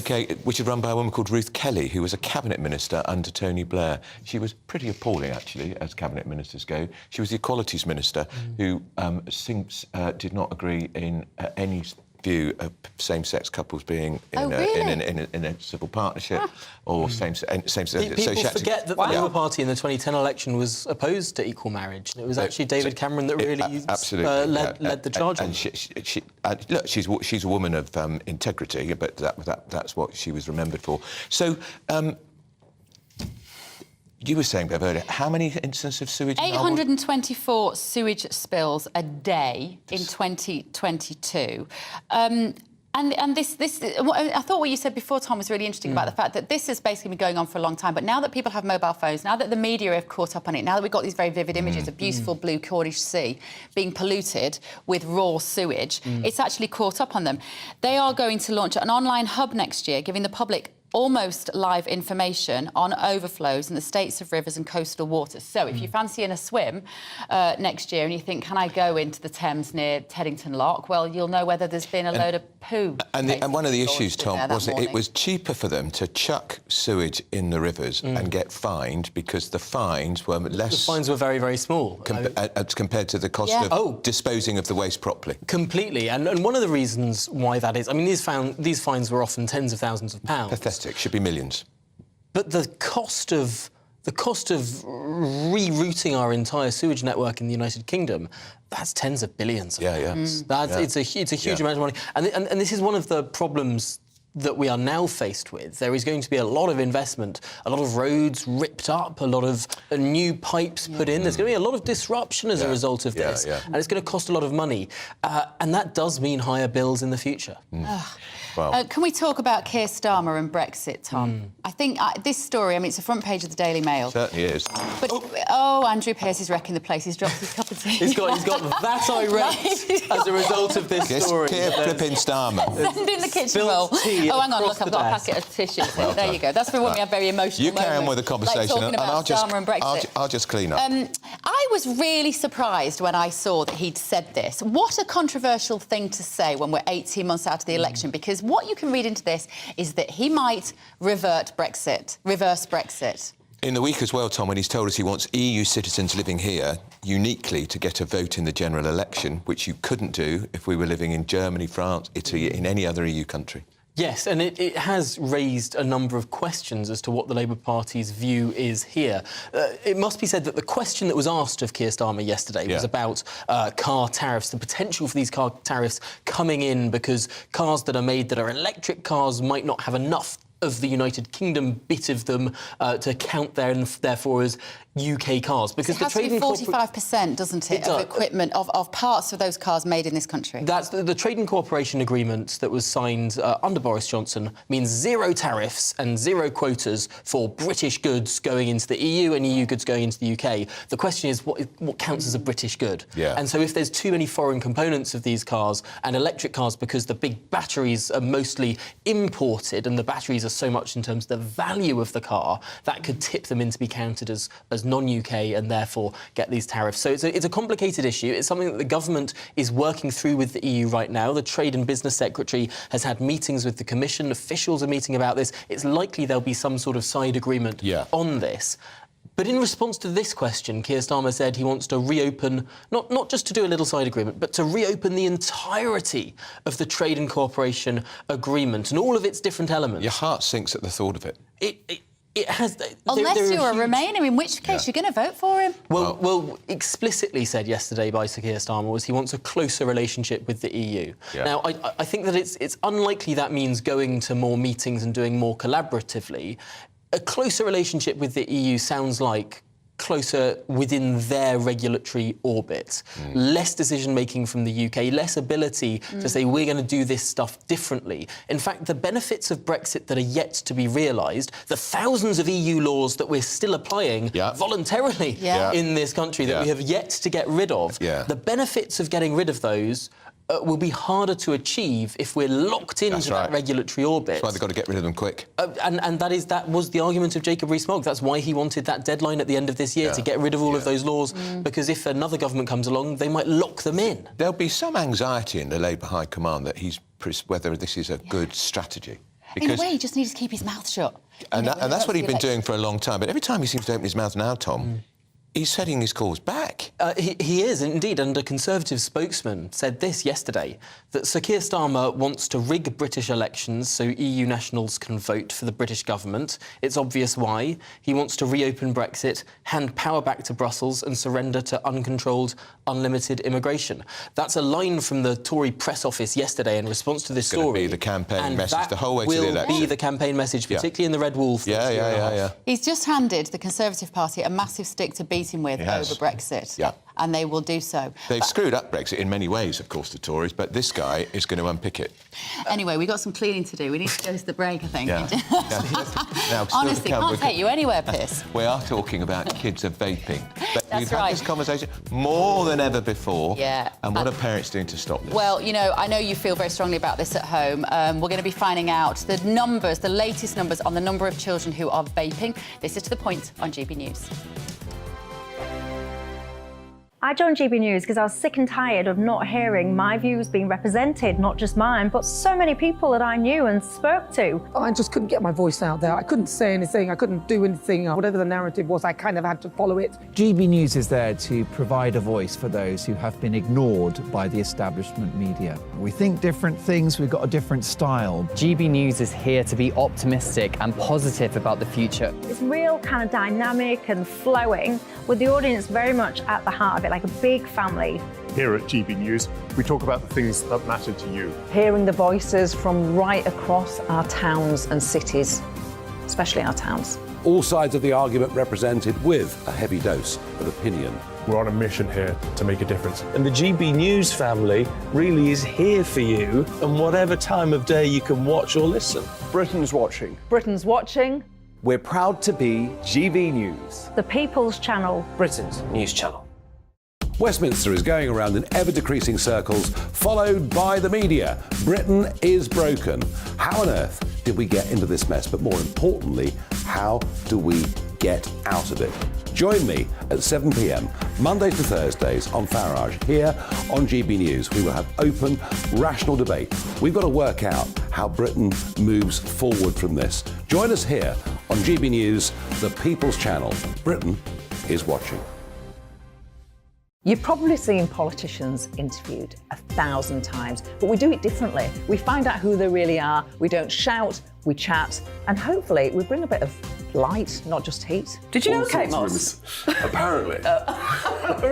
UK, which is run by a woman called Ruth Kelly, who was a cabinet minister under Tony Blair. She was pretty appalling, actually, as cabinet ministers go. She was the Equalities Minister, who did not agree in any view of same-sex couples being in a civil partnership or same-sex. People forget that the Labour Party in the 2010 election was opposed to equal marriage. It was actually David Cameron that really led the charge. And look, she's a woman of integrity, but that's what she was remembered for. So. You were saying, Bev, earlier, how many instances of sewage? 824 sewage spills a day in 2022. And this, I thought what you said before, Tom, was really interesting about the fact that this has basically been going on for a long time. But now that people have mobile phones, now that the media have caught up on it, now that we've got these very vivid images of beautiful blue Cornish sea being polluted with raw sewage, it's actually caught up on them. They are going to launch an online hub next year, giving the public almost live information on overflows in the states of rivers and coastal waters. So if you're fancying a swim next year and you think, can I go into the Thames near Teddington Lock? Well, you'll know whether there's been a load of poo. And one of the issues, Tom, was that it was cheaper for them to chuck sewage in the rivers and get fined because the fines were less... The fines were very, very small. Compared to the cost of disposing of the waste properly. Completely. And one of the reasons why that is... I mean, these fines were often tens of thousands of pounds. Pathetic. Should be millions. But the cost of rerouting our entire sewage network in the United Kingdom, that's tens of billions of pounds. It's a huge amount of money. And this is one of the problems that we are now faced with. There is going to be a lot of investment, a lot of roads ripped up, a lot of new pipes put in. There's going to be a lot of disruption as a result of this. And it's going to cost a lot of money. And that does mean higher bills in the future. Can we talk about Keir Starmer and Brexit, Tom? I think this story, I mean, it's the front page of the Daily Mail. Certainly is. But, Andrew Pearce is wrecking the place. He's dropped his cup of tea. He's got that irate as a result of this story. Keir flipping Starmer. Send in the kitchen roll. Oh, hang on, look, I've got a packet of tissues. There you go. That's when we have very emotional You carry on with the conversation, like and I'll just clean up. I was really surprised when I saw that he'd said this. What a controversial thing to say when we're 18 months out of the election, because what you can read into this is that he might reverse Brexit. In the week as well, Tom, when he's told us he wants EU citizens living here uniquely to get a vote in the general election, which you couldn't do if we were living in Germany, France, Italy, in any other EU country. Yes, and it has raised a number of questions as to what the Labour Party's view is here. It must be said that the question that was asked of Keir Starmer yesterday was about car tariffs, the potential for these car tariffs coming in because cars that are made that are electric cars might not have enough of the United Kingdom bit of them to count there and therefore as UK cars. Because it has to be 45%, doesn't it, of equipment, of parts of those cars made in this country? That's the Trade and Cooperation Agreement that was signed under Boris Johnson means zero tariffs and zero quotas for British goods going into the EU and EU goods going into the UK. The question is what counts as a British good? And so if there's too many foreign components of these cars and electric cars because the big batteries are mostly imported and the batteries are so much in terms of the value of the car, that could tip them into be counted as non-UK and therefore get these tariffs. So it's a complicated issue. It's something that the government is working through with the EU right now. The Trade and Business Secretary has had meetings with the Commission. Officials are meeting about this. It's likely there'll be some sort of side agreement on this. But in response to this question, Keir Starmer said he wants to reopen, not just to do a little side agreement, but to reopen the entirety of the trade and cooperation agreement and all of its different elements. Your heart sinks at the thought of it. It has... Unless you're a Remainer, in which case you're going to vote for him. Well, explicitly said yesterday by Sir Keir Starmer was he wants a closer relationship with the EU. Yeah. Now, I think that it's unlikely that means going to more meetings and doing more collaboratively. A closer relationship with the EU sounds like closer within their regulatory orbit. Less decision-making from the UK, less ability to say, we're going to do this stuff differently. In fact, the benefits of Brexit that are yet to be realised, the thousands of EU laws that we're still applying voluntarily in this country that we have yet to get rid of, the benefits of getting rid of those will be harder to achieve if we're locked into that regulatory orbit. That's why they've got to get rid of them quick. And that was the argument of Jacob Rees-Mogg. That's why he wanted that deadline at the end of this year to get rid of all of those laws, because if another government comes along, they might lock them in. There'll be some anxiety in the Labour High Command that whether this is a good strategy. In a way, he just needs to keep his mouth shut. And that's what he's been doing for a long time. But every time he seems to open his mouth now, Tom, he's setting his cause back. He is, indeed, and a Conservative spokesman said this yesterday, that Sir Keir Starmer wants to rig British elections so EU nationals can vote for the British government. It's obvious why. He wants to reopen Brexit, hand power back to Brussels and surrender to uncontrolled, unlimited immigration. That's a line from the Tory press office yesterday in response to this story. It's going to be the campaign message the whole way to the election. Will be the campaign message, particularly in the Red Wolf. He's just handed the Conservative Party a massive stick to beat him with over Brexit. Yeah. And they will do so. They've screwed up Brexit in many ways, of course, the Tories, but this guy is going to unpick it. Anyway, we've got some cleaning to do. We need to go to the break, I think. Now, honestly, can't take you anywhere, Piss. We are talking about kids are vaping. But That's we've right. had this conversation more than ever before. Yeah. And what are parents doing to stop this? Well, you know, I know you feel very strongly about this at home. We're going to be finding out the numbers, the latest numbers on the number of children who are vaping. This is To The Point on GB News. I joined GB News because I was sick and tired of not hearing my views being represented, not just mine, but so many people that I knew and spoke to. I just couldn't get my voice out there. I couldn't say anything. I couldn't do anything. Whatever the narrative was, I kind of had to follow it. GB News is there to provide a voice for those who have been ignored by the establishment media. We think different things, we've got a different style. GB News is here to be optimistic and positive about the future. It's real kind of dynamic and flowing, with the audience very much at the heart of it, like a big family. Here at GB News, we talk about the things that matter to you. Hearing the voices from right across our towns and cities, especially our towns. All sides of the argument represented with a heavy dose of opinion. We're on a mission here to make a difference. And the GB News family really is here for you, and whatever time of day you can watch or listen. Britain's watching. Britain's watching. We're proud to be GB News. The People's Channel. Britain's news channel. Westminster is going around in ever-decreasing circles, followed by the media. Britain is broken. How on earth did we get into this mess? But more importantly, how do we get out of it? Join me at 7 p.m, Mondays to Thursdays on Farage, here on GB News. We will have open, rational debate. We've got to work out how Britain moves forward from this. Join us here on GB News, the People's Channel. Britain is watching. You've probably seen politicians interviewed 1,000 times, but we do it differently. We find out who they really are, we don't shout, we chat, and hopefully we bring a bit of light, not just heat. Did you know Kate Moss? Apparently.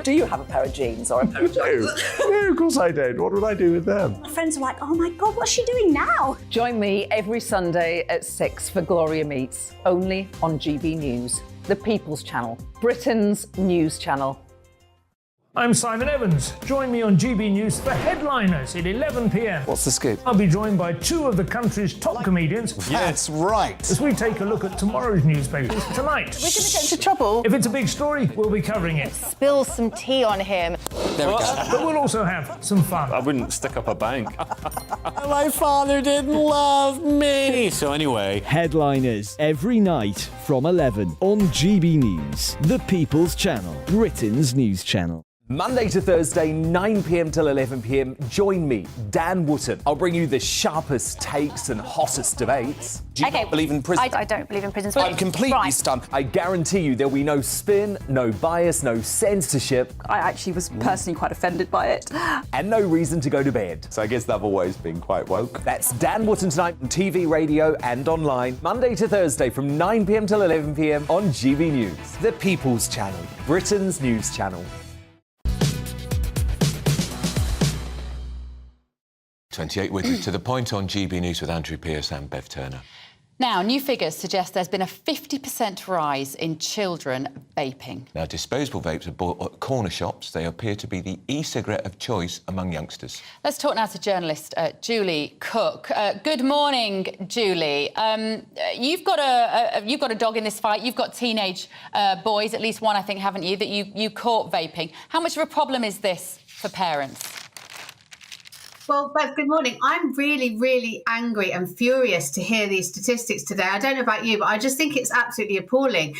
Do you have a pair of jeans or a pair of jeans? No, of course I don't. What would I do with them? My friends are like, oh my God, what's she doing now? Join me every Sunday at 6 for Gloria Meets, only on GB News, the People's Channel, Britain's news channel. I'm Simon Evans. Join me on GB News for Headliners at 11 p.m. What's the scoop? I'll be joined by two of the country's top comedians. That's right. As we take a look at tomorrow's newspapers tonight. We're going to get into trouble. If it's a big story, we'll be covering it. Spill some tea on him. There we go. But we'll also have some fun. I wouldn't stick up a bank. My father didn't love me. So anyway. Headliners every night from 11 on GB News, the People's Channel, Britain's news channel. Monday to Thursday, 9 p.m. till 11 p.m. Join me, Dan Wootton. I'll bring you the sharpest takes and hottest debates. Do you not believe in prison? I don't believe in prisons. I'm completely stunned. I guarantee you there'll be no spin, no bias, no censorship. I actually was personally quite offended by it. And no reason to go to bed. So I guess they've always been quite woke. That's Dan Wootton tonight on TV, radio and online. Monday to Thursday from 9 p.m. till 11 p.m. on GB News. The People's Channel, Britain's news channel. 28 with you to the point on GB News with Andrew Pearce and Bev Turner. Now, new figures suggest there's been a 50% rise in children vaping. Now, disposable vapes are bought at corner shops. They appear to be the e-cigarette of choice among youngsters. Let's talk now to journalist Julie Cook. Good morning, Julie. You've got a dog in this fight. You've got teenage boys, at least one, I think, haven't you, that you caught vaping. How much of a problem is this for parents? Well, Bev, good morning. I'm really, really angry and furious to hear these statistics today. I don't know about you, but I just think it's absolutely appalling.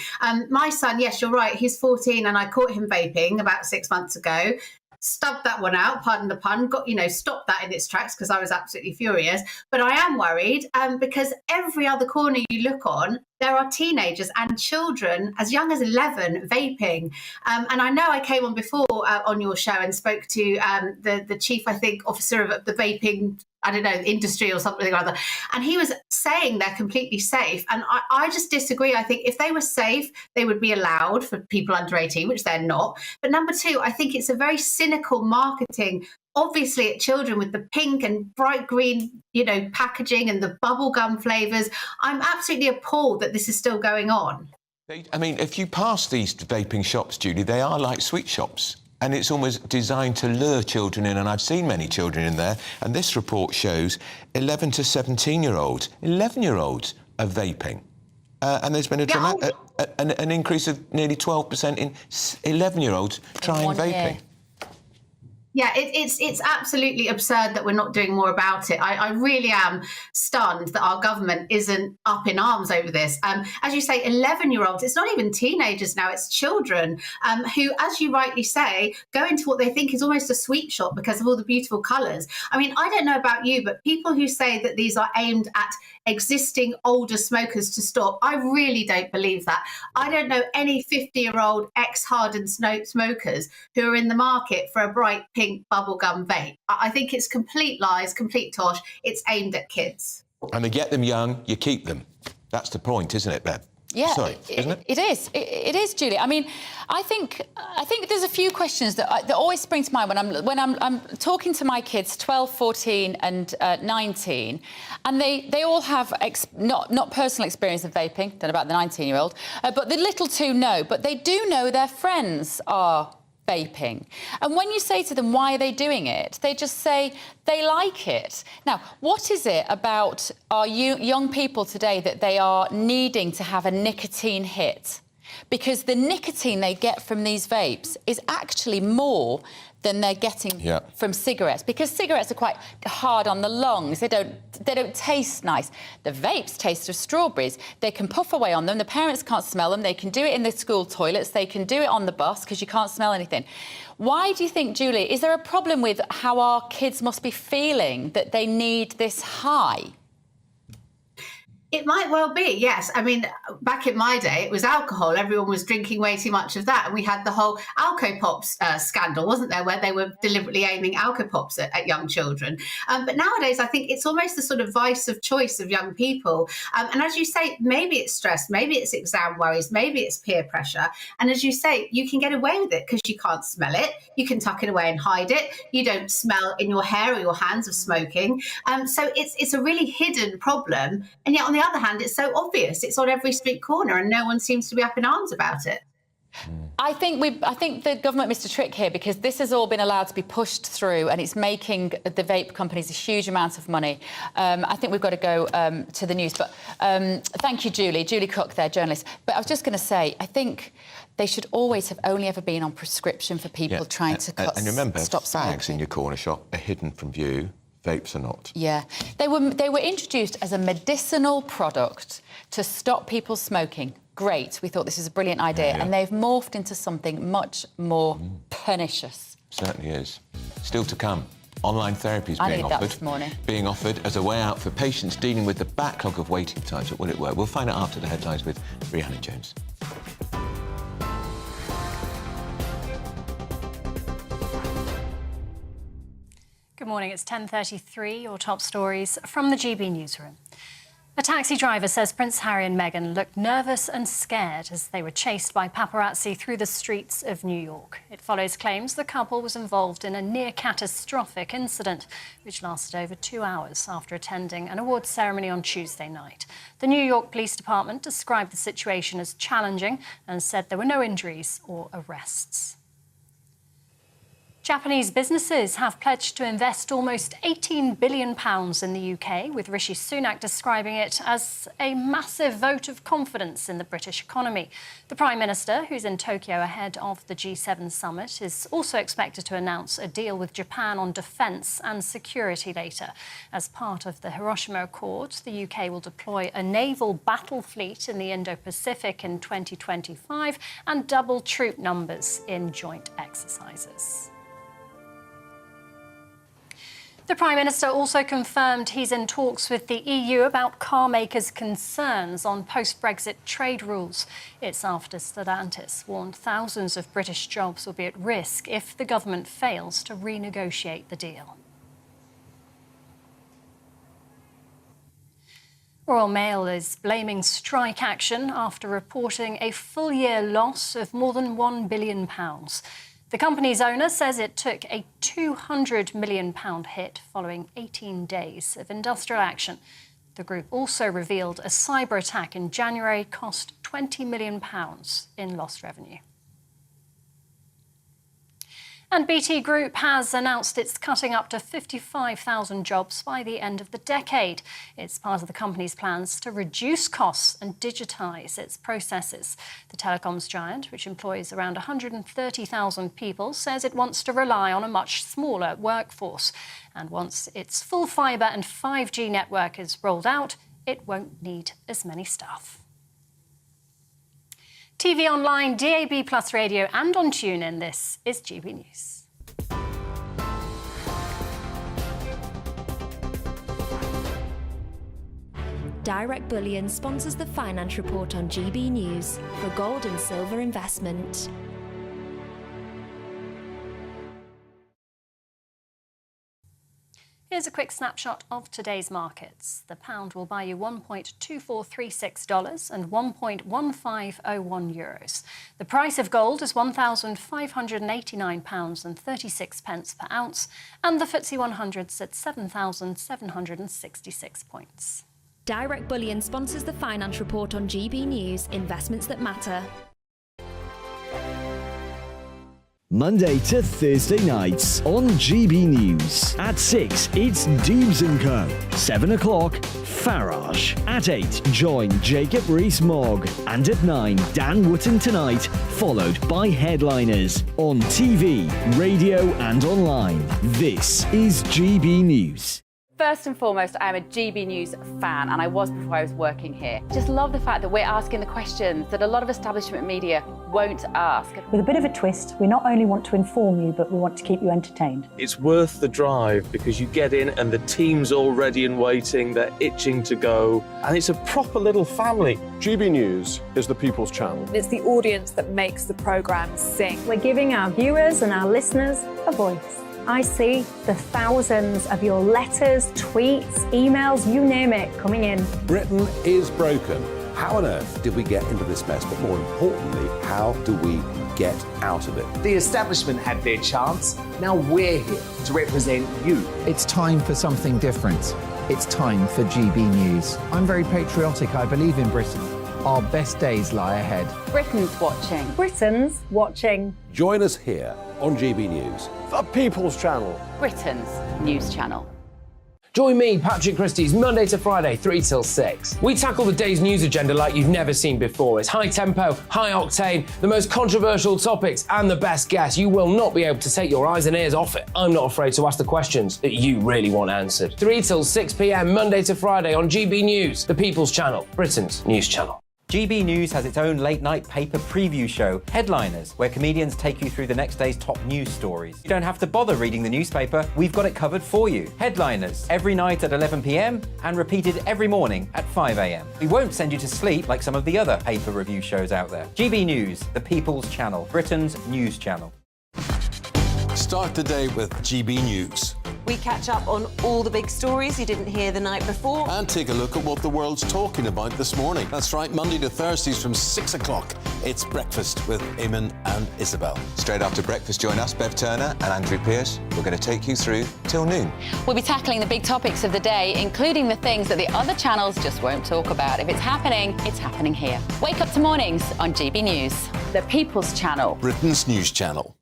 My son, yes, you're right, he's 14 and I caught him vaping about 6 months ago. Stubbed that one out, pardon the pun, stopped that in its tracks because I was absolutely furious. But I am worried because every other corner you look on, there are teenagers and children as young as 11 vaping. And I know I came on before on your show and spoke to the chief, I think, officer of the vaping, I don't know, industry or something like that. And he was saying they're completely safe. And I just disagree. I think if they were safe, they would be allowed for people under 18, which they're not. But number two, I think it's a very cynical marketing, obviously at children with the pink and bright green, packaging and the bubblegum flavours. I'm absolutely appalled that this is still going on. I mean, if you pass these vaping shops, Julie, they are like sweet shops. And it's almost designed to lure children in, and I've seen many children in there. And this report shows 11 to 17-year-olds, 11-year-olds are vaping. And there's been an increase of nearly 12% in 11-year-olds trying vaping. Yeah, it's absolutely absurd that we're not doing more about it. I really am stunned that our government isn't up in arms over this. As you say, 11-year-olds, it's not even teenagers now, it's children who, as you rightly say, go into what they think is almost a sweet shop because of all the beautiful colours. I mean, I don't know about you, but people who say that these are aimed at existing older smokers to stop, I really don't believe that. I don't know any 50-year-old ex-hardened smokers who are in the market for a bright pink bubblegum vape. I think it's complete lies, complete tosh. It's aimed at kids. And to get them young, you keep them. That's the point, isn't it, Bev? Yeah, Sorry, isn't it? It is. It is, Julie. I mean, I think there's a few questions that always spring to mind when I'm talking to my kids, 12, 14 and 19, and they all have not personal experience of vaping, don't know about the 19-year-old, but the little two know, but they do know their friends are vaping. And when you say to them, why are they doing it? They just say they like it. Now, what is it about our young people today that they are needing to have a nicotine hit? Because the nicotine they get from these vapes is actually more than they're getting from cigarettes, because cigarettes are quite hard on the lungs. They don't taste nice. The vapes taste of strawberries. They can puff away on them. The parents can't smell them. They can do it in the school toilets. They can do it on the bus because you can't smell anything. Why do you think, Julie, is there a problem with how our kids must be feeling that they need this high? It might well be, yes. I mean, back in my day, it was alcohol. Everyone was drinking way too much of that. And we had the whole Alco-Pops scandal, wasn't there, where they were deliberately aiming Alco-Pops at young children. But nowadays, I think it's almost the sort of vice of choice of young people. And as you say, maybe it's stress, maybe it's exam worries, maybe it's peer pressure. And as you say, you can get away with it because you can't smell it. You can tuck it away and hide it. You don't smell in your hair or your hands of smoking. So it's a really hidden problem. And yet, on the other hand, it's so obvious. It's on every street corner and no one seems to be up in arms about it. I think the government missed a trick here, because this has all been allowed to be pushed through and it's making the vape companies a huge amount of money. I think we've got to go to the news. But thank you, Julie. Julie Cook there, journalist. But I was just going to say, I think they should always have only ever been on prescription for people trying to cut. And remember, stop fags smoking. in your corner shop are hidden from view. Vapes are not. Yeah. They were introduced as a medicinal product to stop people smoking great. We thought this was a brilliant idea, and they've morphed into something much more pernicious. Certainly is. Still to come. Online therapy is I being needed that offered. this morning. Being offered as a way out for patients dealing with the backlog of waiting times. But will it work? We'll find out after the headlines with Rhiannon Jones. Good morning, it's 10:33. Your top stories from the GB newsroom. A taxi driver says Prince Harry and Meghan looked nervous and scared as they were chased by paparazzi through the streets of New York. It follows claims the couple was involved in a near-catastrophic incident, which lasted over 2 hours after attending an awards ceremony on Tuesday night. The New York Police Department described the situation as challenging and said there were no injuries or arrests. Japanese businesses have pledged to invest almost £18 billion in the UK, with Rishi Sunak describing it as a massive vote of confidence in the British economy. The Prime Minister, who's in Tokyo ahead of the G7 summit, is also expected to announce a deal with Japan on defence and security later. As part of the Hiroshima Accord, the UK will deploy a naval battle fleet in the Indo-Pacific in 2025 and double troop numbers in joint exercises. The Prime Minister also confirmed he's in talks with the EU about car makers' concerns on post-Brexit trade rules. It's after Stellantis warned thousands of British jobs will be at risk if the government fails to renegotiate the deal. Royal Mail is blaming strike action after reporting a full-year loss of more than £1 billion. The company's owner says it took a £200 million hit following 18 days of industrial action. The group also revealed a cyber attack in January cost £20 million in lost revenue. And BT Group has announced it's cutting up to 55,000 jobs by the end of the decade. It's part of the company's plans to reduce costs and digitise its processes. The telecoms giant, which employs around 130,000 people, says it wants to rely on a much smaller workforce. And once its full fibre and 5G network is rolled out, it won't need as many staff. TV online, DAB+ radio and on TuneIn, this is GB News. Direct Bullion sponsors the Finance Report on GB News for gold and silver investment. Here's a quick snapshot of today's markets. The pound will buy you $1.2436 and €1.1501. The price of gold is £1,589.36 per ounce, and the FTSE 100 is at 7,766 points. Direct Bullion sponsors the Finance Report on GB News, investments that matter. Monday to Thursday nights on GB News. At 6, it's Dubes & Co. 7 o'clock, Farage. At 8, join Jacob Rees-Mogg. And at 9, Dan Wootton Tonight, followed by Headliners. On TV, radio and online. This is GB News. First and foremost, I am a GB News fan, and I was before I was working here. Just love the fact that we're asking the questions that a lot of establishment media won't ask. With a bit of a twist, we not only want to inform you, but we want to keep you entertained. It's worth the drive because you get in and the team's all ready and waiting, they're itching to go, and it's a proper little family. GB News is the people's channel. It's the audience that makes the programme sing. We're giving our viewers and our listeners a voice. I see the thousands of your letters, tweets, emails, you name it, coming in. Britain is broken. How on earth did we get into this mess? But more importantly, how do we get out of it? The establishment had their chance. Now we're here to represent you. It's time for something different. It's time for GB News. I'm very patriotic. I believe in Britain. Our best days lie ahead. Britain's watching. Britain's watching. Join us here on GB News. The people's channel. Britain's news channel. Join me, Patrick Christie's, Monday to Friday, 3 till 6. We tackle the day's news agenda like you've never seen before. It's high tempo, high octane, the most controversial topics and the best guests. You will not be able to take your eyes and ears off it. I'm not afraid to ask the questions that you really want answered. 3 till 6 p.m, Monday to Friday on GB News, the people's channel, Britain's news channel. GB News has its own late-night paper preview show, Headliners, where comedians take you through the next day's top news stories. You don't have to bother reading the newspaper, we've got it covered for you. Headliners, every night at 11 p.m. and repeated every morning at 5 a.m. We won't send you to sleep like some of the other paper review shows out there. GB News, the People's Channel, Britain's news channel. Start the day with GB News. We catch up on all the big stories you didn't hear the night before. And take a look at what the world's talking about this morning. That's right, Monday to Thursdays from 6 o'clock. It's Breakfast with Eamon and Isabel. Straight after breakfast, join us, Bev Turner and Andrew Pearce. We're going to take you through till noon. We'll be tackling the big topics of the day, including the things that the other channels just won't talk about. If it's happening here. Wake up to mornings on GB News, the People's Channel. Britain's news channel.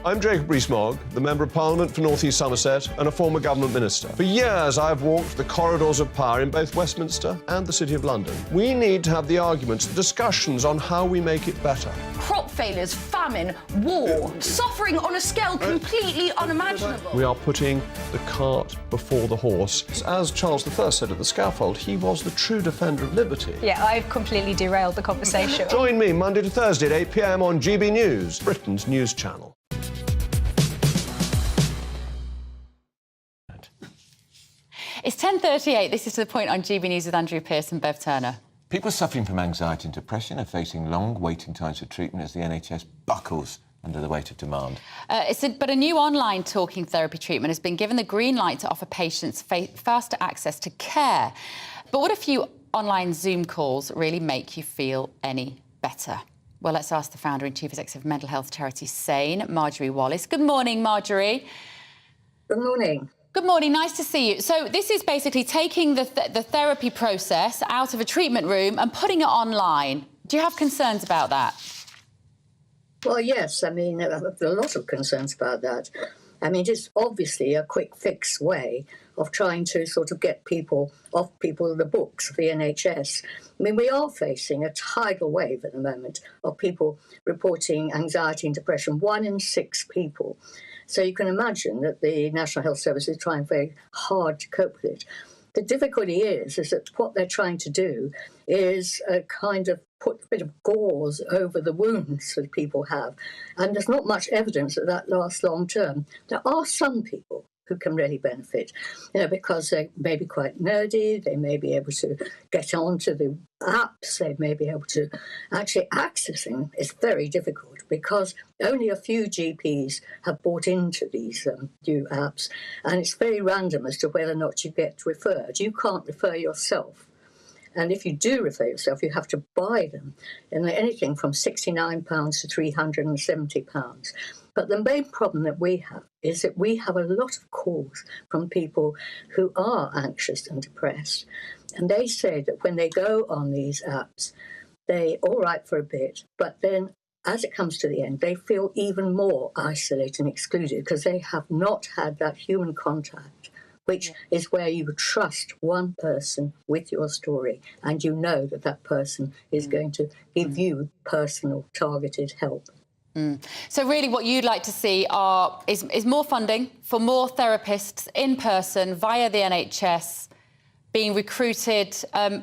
I'm Jacob Rees-Mogg, the Member of Parliament for North East Somerset and a former government minister. For years, I've walked the corridors of power in both Westminster and the City of London. We need to have the arguments, the discussions on how we make it better. Crop failures, famine, war, suffering on a scale completely unimaginable. We are putting the cart before the horse. As Charles I said at the scaffold, he was the true defender of liberty. Yeah, I've completely derailed the conversation. Join me Monday to Thursday at 8 p.m. on GB News, Britain's news channel. It's 10:38. This is To The Point on GB News with Andrew Pearce and Bev Turner. People suffering from anxiety and depression are facing long waiting times for treatment as the NHS buckles under the weight of demand. But a new online talking therapy treatment has been given the green light to offer patients faster access to care. But would a few online Zoom calls really make you feel any better? Well, let's ask the founder and chief executive of mental health charity SANE, Marjorie Wallace. Good morning, Marjorie. Good morning. Good morning, nice to see you. So this is basically taking the therapy process out of a treatment room and putting it online. Do you have concerns about that? Well, yes. I mean, there are a lot of concerns about that. I mean, it's obviously a quick fix way of trying to sort of get people off the books of the NHS. I mean, we are facing a tidal wave at the moment of people reporting anxiety and depression, 1 in 6 people. So you can imagine that the National Health Service is trying very hard to cope with it. The difficulty is that what they're trying to do is kind of put a bit of gauze over the wounds that people have. And there's not much evidence that lasts long term. There are some people who can really benefit, because they may be quite nerdy, they may be able to get onto the apps, they may be able to actually access them. It's very difficult because only a few GPs have bought into these new apps, and it's very random as to whether or not you get referred. You can't refer yourself. And if you do refer yourself, you have to buy them, and they're anything from £69 to £370. But the main problem that we have is that we have a lot of calls from people who are anxious and depressed. And they say that when they go on these apps, they're all right for a bit, but then as it comes to the end, they feel even more isolated and excluded because they have not had that human contact, which is where you trust one person with your story and you know that that person is going to give you personal, targeted help. So really what you'd like to see is more funding for more therapists in person via the NHS being recruited.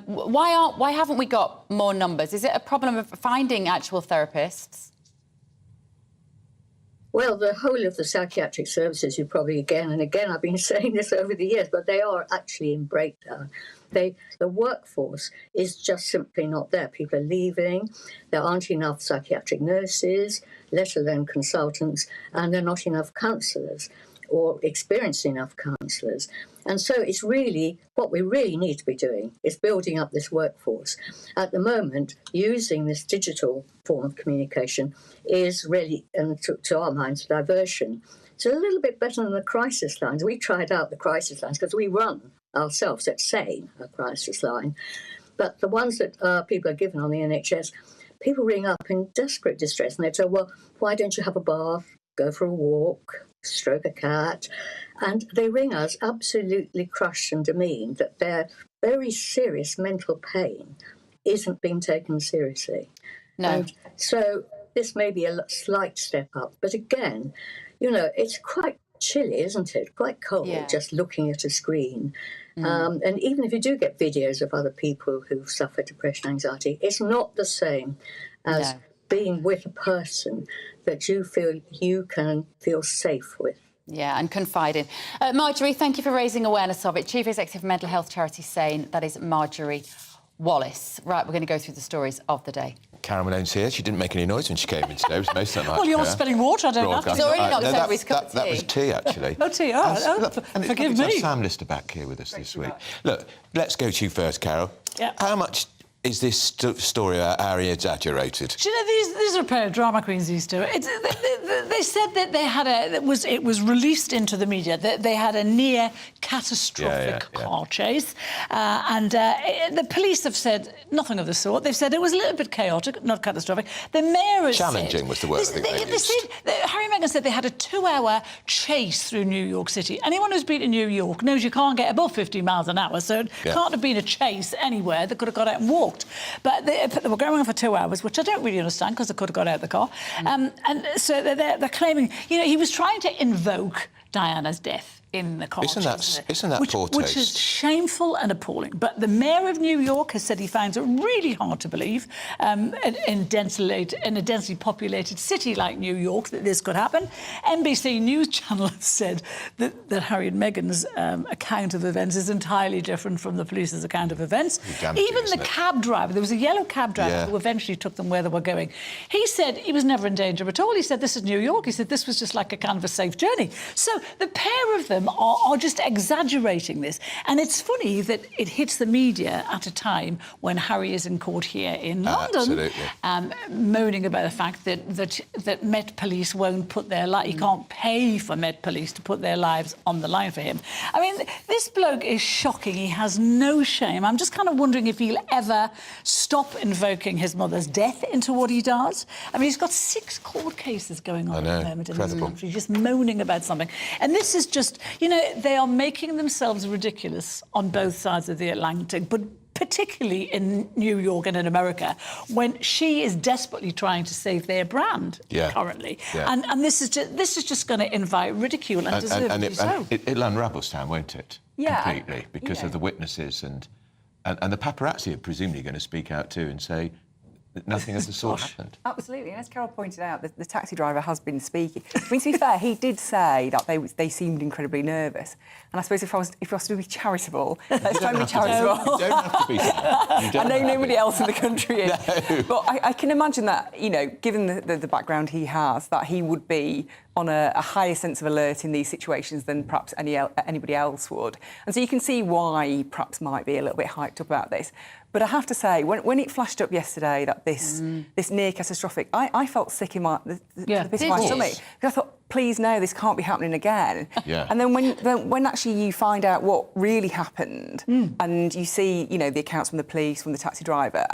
Why haven't we got more numbers? Is it a problem of finding actual therapists? Well, the whole of the psychiatric services, you probably again and again, I've been saying this over the years, but they are actually in breakdown. The workforce is just simply not there. People are leaving. There aren't enough psychiatric nurses, let alone consultants, and there are not enough counsellors or experienced enough counsellors. And so it's really, what we really need to be doing is building up this workforce. At the moment, using this digital form of communication is really, and to our minds, a diversion. It's a little bit better than the crisis lines. We tried out the crisis lines because we run ourselves at SANE, a crisis line. But the ones that people are given on the NHS, people ring up in desperate distress and they say, well, why don't you have a bath, go for a walk, stroke a cat? And they ring us absolutely crushed and demeaned that their very serious mental pain isn't being taken seriously. No. And so this may be a slight step up. But again, it's quite chilly, isn't it? Quite cold, just looking at a screen. And even if you do get videos of other people who've suffered depression, anxiety, it's not the same as being with a person that you feel you can feel safe with. Yeah, and confide in. Marjorie, thank you for raising awareness of it. Chief Executive of mental health charity Sane, that is Marjorie Wallace. Right, we're going to go through the stories of the day. Karen Malone's here. She didn't make any noise when she came in today. It was most of Well, you're spilling water, I don't know. He's already knocked over his cup of tea. That was tea, actually. Oh, tea. Forgive me. Sam Lister back here with us this week. Look, let's go to you first, Carol. Yeah. How much is this story Ari exaggerated? Do you know, these are a pair of drama queens, these two. They said that they had it was released into the media that they had a near catastrophic car chase, and the police have said nothing of the sort. They've said it was a little bit chaotic, not catastrophic. The mayor has challenging was the word they used. Harry and Meghan said they had a 2-hour chase through New York City. Anyone who's been to New York knows you can't get above 50 miles an hour, so it can't have been a chase anywhere. They could have got out and walked. But they were going on for 2 hours, which I don't really understand because they could have got out of the car. And so they're claiming, he was trying to invoke Diana's death in the car. Isn't that poor taste? Which is shameful and appalling. But the mayor of New York has said he finds it really hard to believe in a densely populated city like New York that this could happen. NBC News Channel has said that Harry and Meghan's account of events is entirely different from the police's account of events. Even the cab driver, there was a yellow cab driver who eventually took them where they were going. He said he was never in danger at all. He said, this is New York. He said this was just like a kind of a safe journey. So the pair of them are just exaggerating this. And it's funny that it hits the media at a time when Harry is in court here in London, moaning about the fact that Met Police won't put their life, he can't pay for Met Police to put their lives on the line for him. I mean, this bloke is shocking. He has no shame. I'm just kind of wondering if he'll ever stop invoking his mother's death into what he does. I mean, he's got 6 court cases going on at the moment in this country, just moaning about something. And this is just, they are making themselves ridiculous on both sides of the Atlantic, but particularly in New York and in America, when she is desperately trying to save their brand currently. Yeah. And this is just going to invite ridicule and deservedly so. It'll unravel, Stan, won't it? Yeah. Completely, because of the witnesses and the paparazzi are presumably going to speak out too and say that nothing of the sort happened. Absolutely, and as Carol pointed out, the taxi driver has been speaking. I mean, to be fair, he did say that they seemed incredibly nervous. And I suppose if I was to be charitable, let's try and be charitable. You don't have to be. I know nobody else in the country is. No. But I can imagine that, given the background he has, that he would be on a higher sense of alert in these situations than perhaps anybody else would. And so you can see why he perhaps might be a little bit hyped up about this. But I have to say, when it flashed up yesterday that this near catastrophic, I felt sick in the pit of my stomach. Because I thought, please no, this can't be happening again. Yeah. And then when actually you find out what really happened and you see, the accounts from the police, from the taxi driver,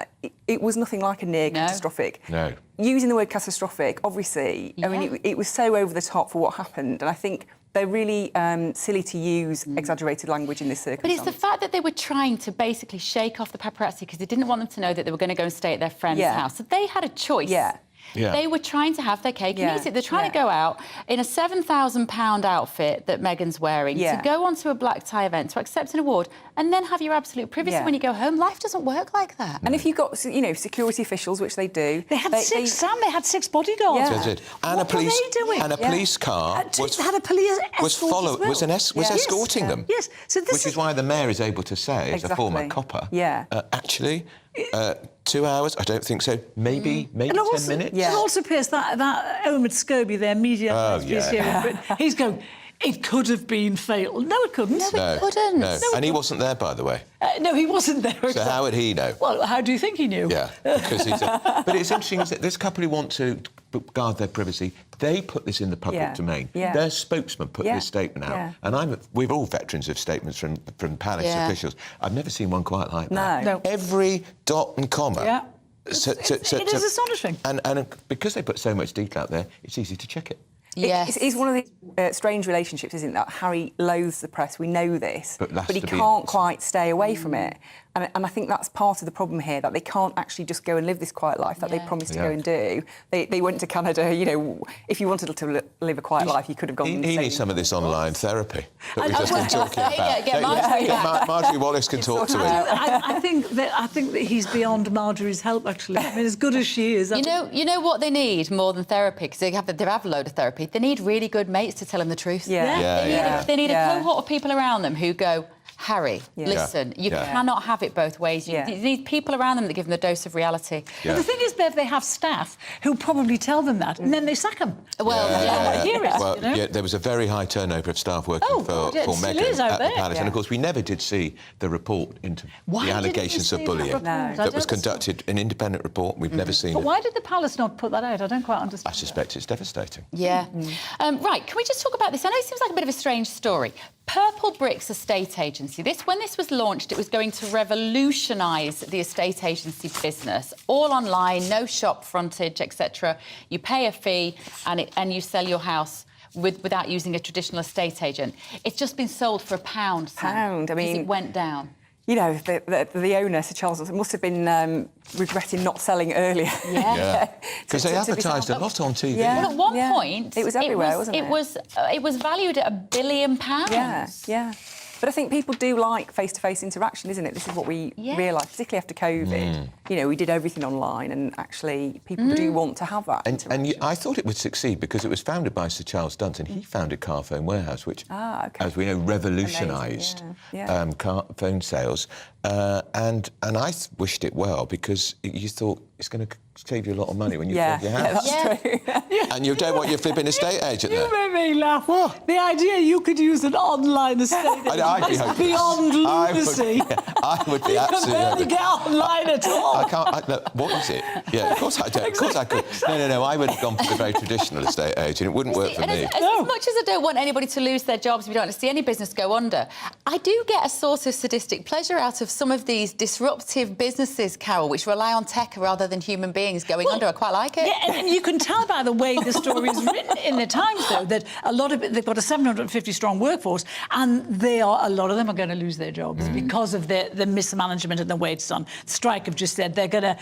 it was nothing like a near catastrophic. No. Using the word catastrophic, obviously, I mean, it was so over the top for what happened. And I think they're really silly to use exaggerated language in this circumstance. But it's the fact that they were trying to basically shake off the paparazzi because they didn't want them to know that they were going to go and stay at their friend's house. So they had a choice. Yeah. Yeah. They were trying to have their cake and eat it. They're trying to go out in a £7,000 outfit that Meghan's wearing, to go onto a black tie event, to accept an award, and then have your absolute privacy when you go home. Life doesn't work like that. And if you've got, security officials, which they do... They had six bodyguards. Yeah. They did. And what were they doing? And a police car was escorting them. Yes. So which is why the mayor is able to say, as a former copper, actually... 2 hours? I don't think so. Maybe 10 minutes? Yeah. It also appears that Omid Scobie, their media here, he's going, it could have been fatal. No, it couldn't. No, it couldn't. No. And he wasn't there, by the way. No, he wasn't there. So how would he know? Well, how do you think he knew? Yeah, because he's But it's interesting, is that this couple who want to guard their privacy, they put this in the public domain. Yeah. Their spokesman put this statement out. And we're all veterans of statements from palace officials. I've never seen one quite like that. No. Every dot and comma. Yeah. It is astonishing. And because they put so much detail out there, it's easy to check it. Yes. It's one of these strange relationships, isn't it? That Harry loathes the press, we know this, but he can't quite stay away from it. And I think that's part of the problem here, that they can't actually just go and live this quiet life that they promised to go and do. They went to Canada, you know, if you wanted to live a quiet life, you could have gone and He needs some of this online therapy that we've just been talking about. Marjorie Wallace can talk to him. I think that he's beyond Marjorie's help, actually. I mean, as good as she is. You know what they need more than therapy, because they have a load of therapy. They need really good mates to tell them the truth. They need a cohort of people around them who go, Harry, listen, you cannot have it both ways. You need people around them that give them a dose of reality. But the thing is, Bev, they have staff who probably tell them that, and then they sack them. There was a very high turnover of staff working for Meghan at the Palace. And, of course, we never did see the report into the allegations of bullying that was conducted, an independent report. We've never seen it. But why did the Palace not put that out? I don't quite understand. I suspect it's devastating. Yeah. Right, can we just talk about this? I know it seems like a bit of a strange story. Purple Bricks Estate Agency. When this was launched, it was going to revolutionise the estate agency business. All online, no shop frontage, etc. You pay a fee and you sell your house without using a traditional estate agent. It's just been sold for £1. I mean, it went down. You know, the owner, Sir Charles, must have been regretting not selling earlier. Because they advertised a lot on TV. Well, at one point... It was everywhere, wasn't it? It was valued at £1 billion. Yeah. But I think people do like face-to-face interaction, isn't it? This is what we realised, particularly after COVID. You know, we did everything online, and actually people do want to have that. And I thought it would succeed because it was founded by Sir Charles Dunton. He founded Car Phone Warehouse, which, as we know, revolutionised car phone sales. And I wished it well because you thought it's going to save you a lot of money when you flip your house. That's true. And you don't want your flipping estate agent there. You made me laugh. What? The idea you could use an online estate agent is beyond lunacy. I would be you absolutely... You can barely get online at all. I can't... what was it? Yeah, of course I don't. Of course I could. No, I would have gone for the very traditional estate agent. It wouldn't work for me. As much as I don't want anybody to lose their jobs, we don't want to see any business go under, I do get a sort of sadistic pleasure out of some of these disruptive businesses, Carol, which rely on tech rather than human beings going under. I quite like it. Yeah, and you can tell by the way the story is written in the Times, though, that a lot of it, they've got a 750-strong workforce, and a lot of them are going to lose their jobs because of the mismanagement and the way it's done. Strike have just said they're going to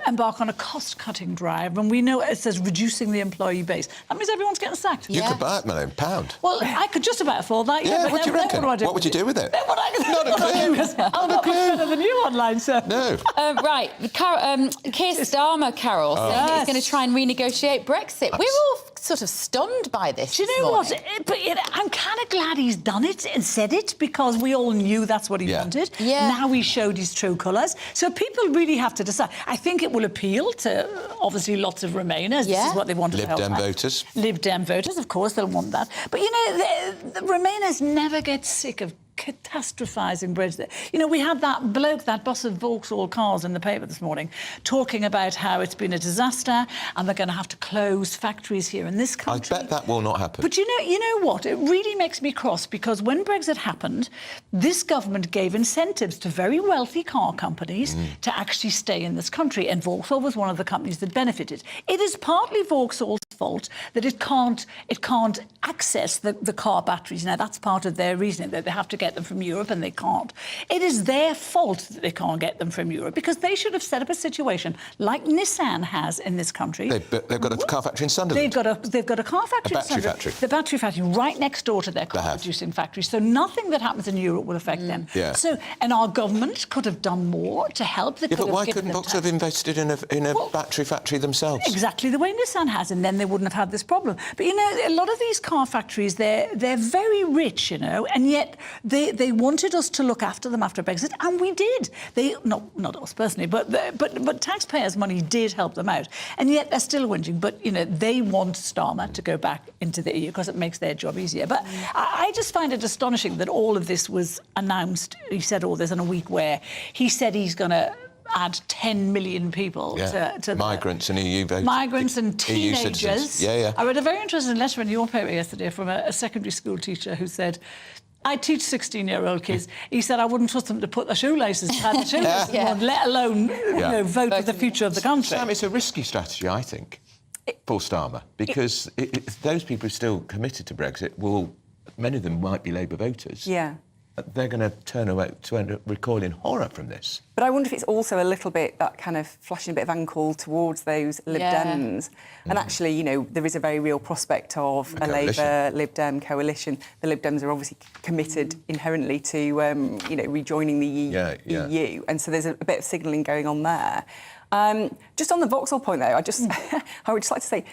embark on a cost-cutting drive, and we know it says reducing the employee base. That means everyone's getting sacked. You could buy it, man, £1. Well, I could just about afford that. Yeah, what do you reckon? What would you do with it? Not a clue. I'm not much better than you online, sir. No. Right, Keir Starmer, Carol, saying he's going to try and renegotiate Brexit. We're all sort of stunned by this. Do you know what? But I'm kind of glad he's done it and said it, because we all knew that's what he wanted. Now he showed his true colours. So people really have to decide. I think it will appeal to, obviously, lots of Remainers. This is what they want to help. Lib Dem voters. Lib Dem voters, of course, they'll want that. But, you know, the Remainers never get sick of catastrophising Brexit. You know, we had that bloke, that boss of Vauxhall Cars in the paper this morning, talking about how it's been a disaster and they're going to have to close factories here in this country. I bet that will not happen. But you know what? It really makes me cross, because when Brexit happened, this government gave incentives to very wealthy car companies to actually stay in this country, and Vauxhall was one of the companies that benefited. It is partly Vauxhall's fault that it can't access the car batteries. Now, that's part of their reasoning, that they have to get them from Europe, and they can't. It is their fault that they can't get them from Europe, because they should have set up a situation like Nissan has in this country. They've got a car factory in Sunderland. They've got a car factory in Sunderland. The battery factory right next door to their car-producing factory. So nothing that happens in Europe will affect them. So, and our government could have done more to help. But why couldn't Vauxhall have invested in a battery factory themselves? Exactly the way Nissan has, and then they wouldn't have had this problem. But, you know, a lot of these car factories, they're very rich, you know, and yet they wanted us to look after them after Brexit, and we did. Not us personally, but taxpayers' money did help them out, and yet they're still whinging. But, you know, they want Starmer to go back into the EU because it makes their job easier. But I just find it astonishing that all of this was announced. He said all this in a week where he said he's going to add 10 million people to migrants and EU voters. Migrants and teenagers. I read a very interesting letter in your paper yesterday from a secondary school teacher who said, I teach 16-year-old kids. He said I wouldn't trust them to put their shoelaces on, let alone vote for the future of the country. Sam, it's a risky strategy, I think, for Starmer, because those people who are still committed to Brexit many of them might be Labour voters. they're going to turn away to recoil in horror from this. But I wonder if it's also a little bit that kind of flashing a bit of ankle towards those Lib Dems. And actually, you know, there is a very real prospect of a Labour-Lib Dem coalition. The Lib Dems are obviously committed inherently to, you know, rejoining the EU. And so there's a bit of signalling going on there. Just on the Vauxhall point, though, I would just like to say,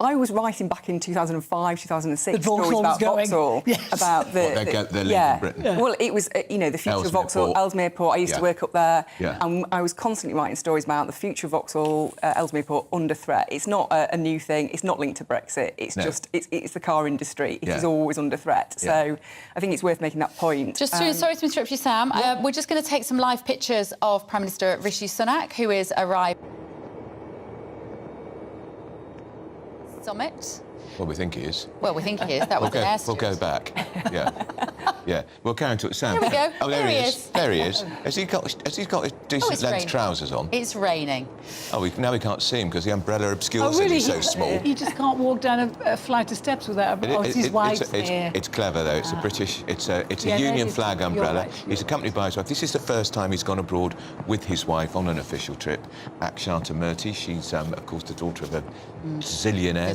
I was writing back in 2005, 2006 stories about Vauxhall, about they're leaving Britain. Well, it was, you know, the future of Vauxhall, Ellesmere Port. I used to work up there, and I was constantly writing stories about the future of Vauxhall, Ellesmere Port under threat. It's not a new thing. It's not linked to Brexit. It's just it's the car industry. It is always under threat. So I think it's worth making that point. Just sorry to interrupt you, Sam. We're just going to take some live pictures of Prime Minister Rishi Sunak, who is arriving. Summit. Well, we think he is. Well, we think he is. That was an We'll go back. Yeah. We'll carry on to it. Sam. Here we go. Oh, there he is. There he is. Has he got his decent length trousers on? It's raining. Oh, now we can't see him because the umbrella obscures him. He's so small. He just can't walk down a flight of steps without his wife's there. It's clever though. It's a British. It's a Union flag umbrella. Right. He's accompanied by his wife. This is the first time he's gone abroad with his wife on an official trip. Akshata Murthy. She's of course the daughter of a billionaire.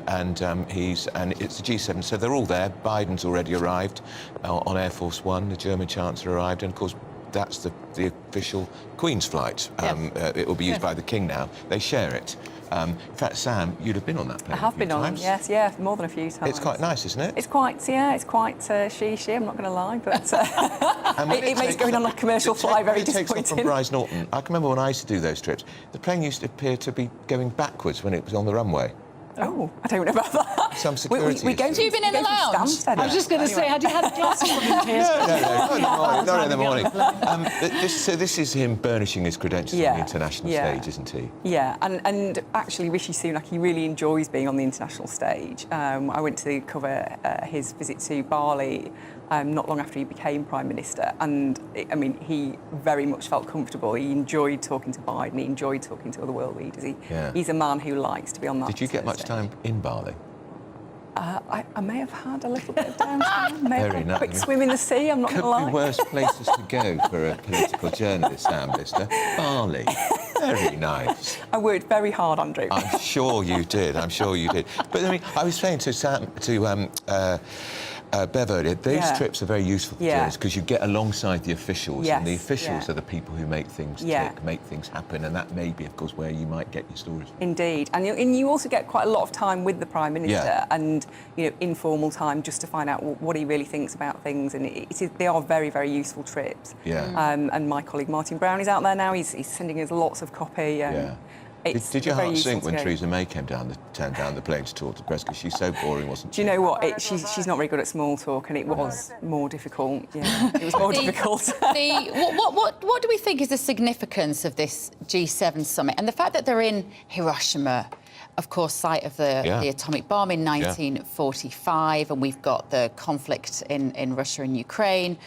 And it's the G7. So they're all there. Biden's already arrived on Air Force One. The German Chancellor arrived, and of course that's the official Queen's flight. It will be used by the King now. They share it. In fact, Sam, you'd have been on that plane. I have been on, yes, more than a few times. It's quite nice, isn't it? It's quite, she, I'm not going to lie, but it makes going on a commercial fly very disappointing. It takes off from Bryce Norton. I can remember when I used to do those trips, the plane used to appear to be going backwards when it was on the runway. Oh, I don't know about that. Some security. Have you been in the lounge? I was just going to say, had you had glasses on your face? Not in the morning. So this is him burnishing his credentials on the international stage, isn't he? Yeah, and actually Rishi Sunak, he really enjoys being on the international stage. I went to cover his visit to Bali not long after he became Prime Minister, and he very much felt comfortable. He enjoyed talking to Biden, he enjoyed talking to other world leaders. He's a man who likes to be on that Did you get much time in Bali? I may have had a little bit of downtime, may have Very had a quick swim in the sea, I'm not going to lie. Could be worse places to go for a political journalist, Sam Lister. Bali. Very nice. I worked very hard, Andrew. I'm sure you did. But I was saying to Sam, Beverley, these trips are very useful for journalists because you get alongside the officials, and the officials are the people who make things tick, make things happen, and that may be, of course, where you might get your stories from. Indeed, and you also get quite a lot of time with the Prime Minister, and informal time just to find out what he really thinks about things, and they are very, very useful trips. And my colleague Martin Brown is out there now. He's sending us lots of copy. Did your heart sink when Theresa May turned down the plane to talk to the press because she's so boring, wasn't she? Do you know what? She's not very good at small talk, and it was more difficult. Yeah, it was more difficult. What do we think is the significance of this G7 summit and the fact that they're in Hiroshima? Of course, site of the atomic bomb in 1945, and we've got the conflict in Russia and Ukraine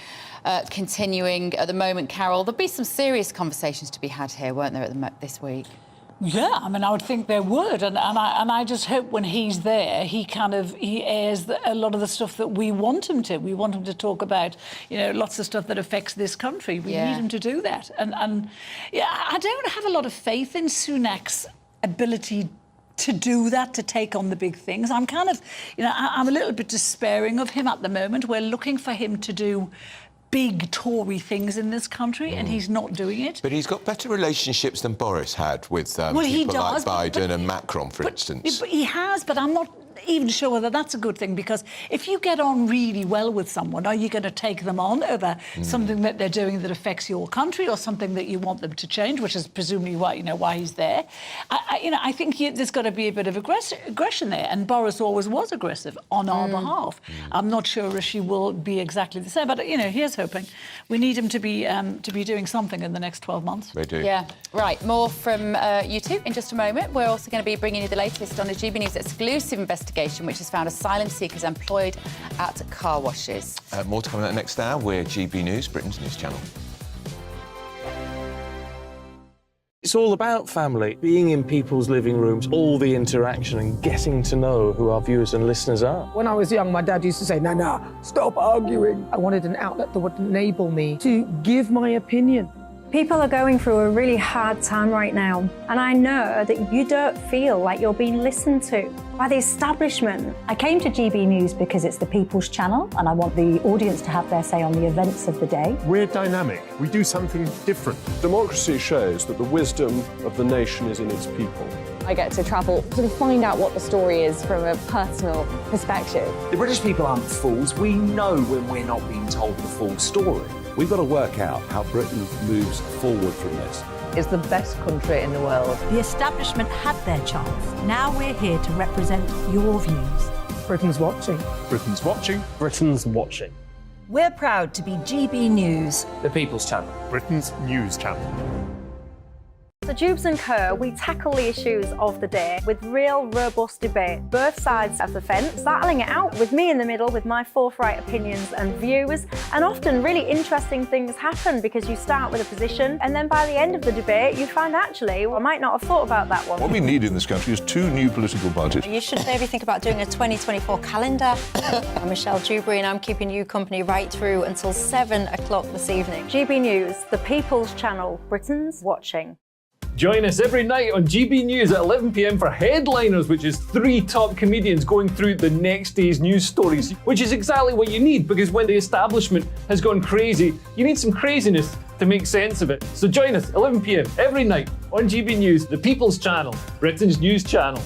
continuing at the moment. Carol, there'll be some serious conversations to be had here, weren't there, this week? Yeah, I would think there would, and I just hope when he's there, he airs a lot of the stuff that we want him to. We want him to talk about, lots of stuff that affects this country. We need him to do that, and I don't have a lot of faith in Sunak's ability to do that, to take on the big things. I'm I'm a little bit despairing of him at the moment. We're looking for him to do big Tory things in this country, and he's not doing it. But he's got better relationships than Boris had with people like Biden and Macron, for instance. But he has, but I'm not even sure whether that's a good thing, because if you get on really well with someone, are you going to take them on over something that they're doing that affects your country or something that you want them to change, which is presumably why he's there? I think there's got to be a bit of aggression there, and Boris always was aggressive on our behalf. I'm not sure Rishi will be exactly the same, but here's hoping. We need him to be doing something in the next 12 months. We do. Yeah, right. More from you two in just a moment. We're also going to be bringing you the latest on a GBNews exclusive investigation which has found asylum seekers employed at car washes. More to come in that next hour. We're GB News, Britain's news channel. It's all about family, being in people's living rooms, all the interaction and getting to know who our viewers and listeners are. When I was young, my dad used to say, no, stop arguing. I wanted an outlet that would enable me to give my opinion. People are going through a really hard time right now, and I know that you don't feel like you're being listened to by the establishment. I came to GB News because it's the People's Channel, and I want the audience to have their say on the events of the day. We're dynamic. We do something different. Democracy shows that the wisdom of the nation is in its people. I get to travel to find out what the story is from a personal perspective. The British people aren't fools. We know when we're not being told the full story. We've got to work out how Britain moves forward from this. It's the best country in the world. The establishment had their chance. Now we're here to represent your views. Britain's watching. Britain's watching. Britain's watching. We're proud to be GB News. The People's Channel. Britain's news channel. So Dubes and Co, we tackle the issues of the day with real robust debate, both sides of the fence, battling it out with me in the middle with my forthright opinions and views. And often really interesting things happen because you start with a position and then by the end of the debate you find actually, well, I might not have thought about that one. What we need in this country is 2 new political parties. You should maybe think about doing a 2024 calendar. I'm Michelle Dewberry and I'm keeping you company right through until 7 o'clock this evening. GB News, the People's Channel, Britain's watching. Join us every night on GB News at 11 p.m. for Headliners, which is 3 top comedians going through the next day's news stories, which is exactly what you need, because when the establishment has gone crazy, you need some craziness to make sense of it. So join us 11 p.m. every night on GB News, the People's Channel, Britain's news channel.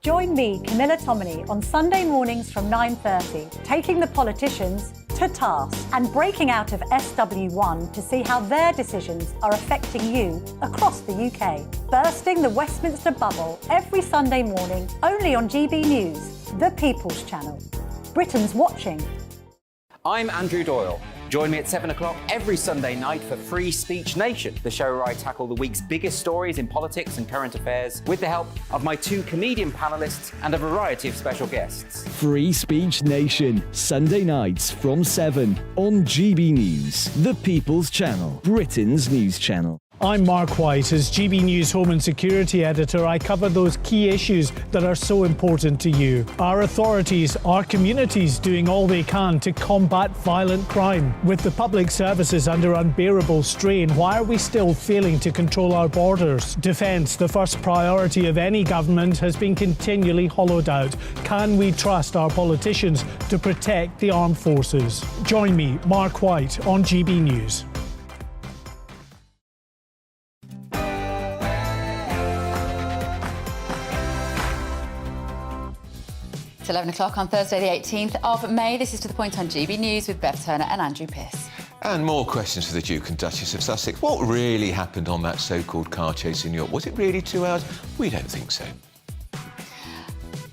Join me, Camilla Tominey, on Sunday mornings from 9:30, taking the politicians to task and breaking out of SW1 to see how their decisions are affecting you across the UK. Bursting the Westminster bubble every Sunday morning, only on GB News, the People's Channel. Britain's watching. I'm Andrew Doyle. Join me at 7 o'clock every Sunday night for Free Speech Nation, the show where I tackle the week's biggest stories in politics and current affairs with the help of my 2 comedian panellists and a variety of special guests. Free Speech Nation, Sunday nights from 7 on GB News, the People's Channel, Britain's news channel. I'm Mark White. As GB News Home and Security Editor, I cover those key issues that are so important to you. Our authorities, our communities doing all they can to combat violent crime. With the public services under unbearable strain, why are we still failing to control our borders? Defence, the first priority of any government, has been continually hollowed out. Can we trust our politicians to protect the armed forces? Join me, Mark White, on GB News. It's 11 o'clock on Thursday, the 18th of May. This is To The Point on GB News with Bev Turner and Andrew Pierce. And more questions for the Duke and Duchess of Sussex. What really happened on that so-called car chase in New York? Was it really 2 hours? We don't think so.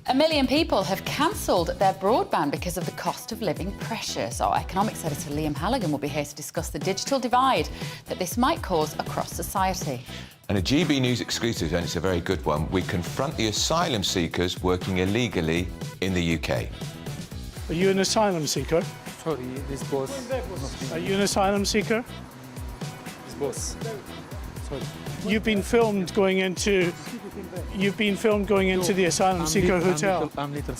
1 million people have cancelled their broadband because of the cost of living pressures. Our economics editor Liam Halligan will be here to discuss the digital divide that this might cause across society. And a GB News exclusive, and it's a very good one, we confront the asylum seekers working illegally in the UK. Are you an asylum seeker? Sorry, this boss. Are you an asylum seeker? This boss. Sorry. You've been filmed going into the asylum seeker hotel. I'm little.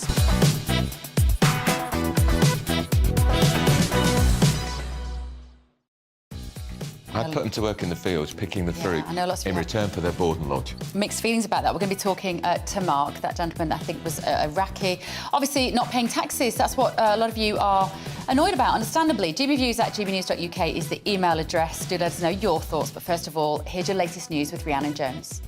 I put them to work in the fields, picking the fruit I know lots of in people return for their board and lodge. Mixed feelings about that. We're going to be talking to Mark. That gentleman, I think, was Iraqi. Obviously, not paying taxes. That's what a lot of you are annoyed about, understandably. gbviews@gbnews.uk is the email address. Do let us know your thoughts. But first of all, here's your latest news with Rhiannon Jones.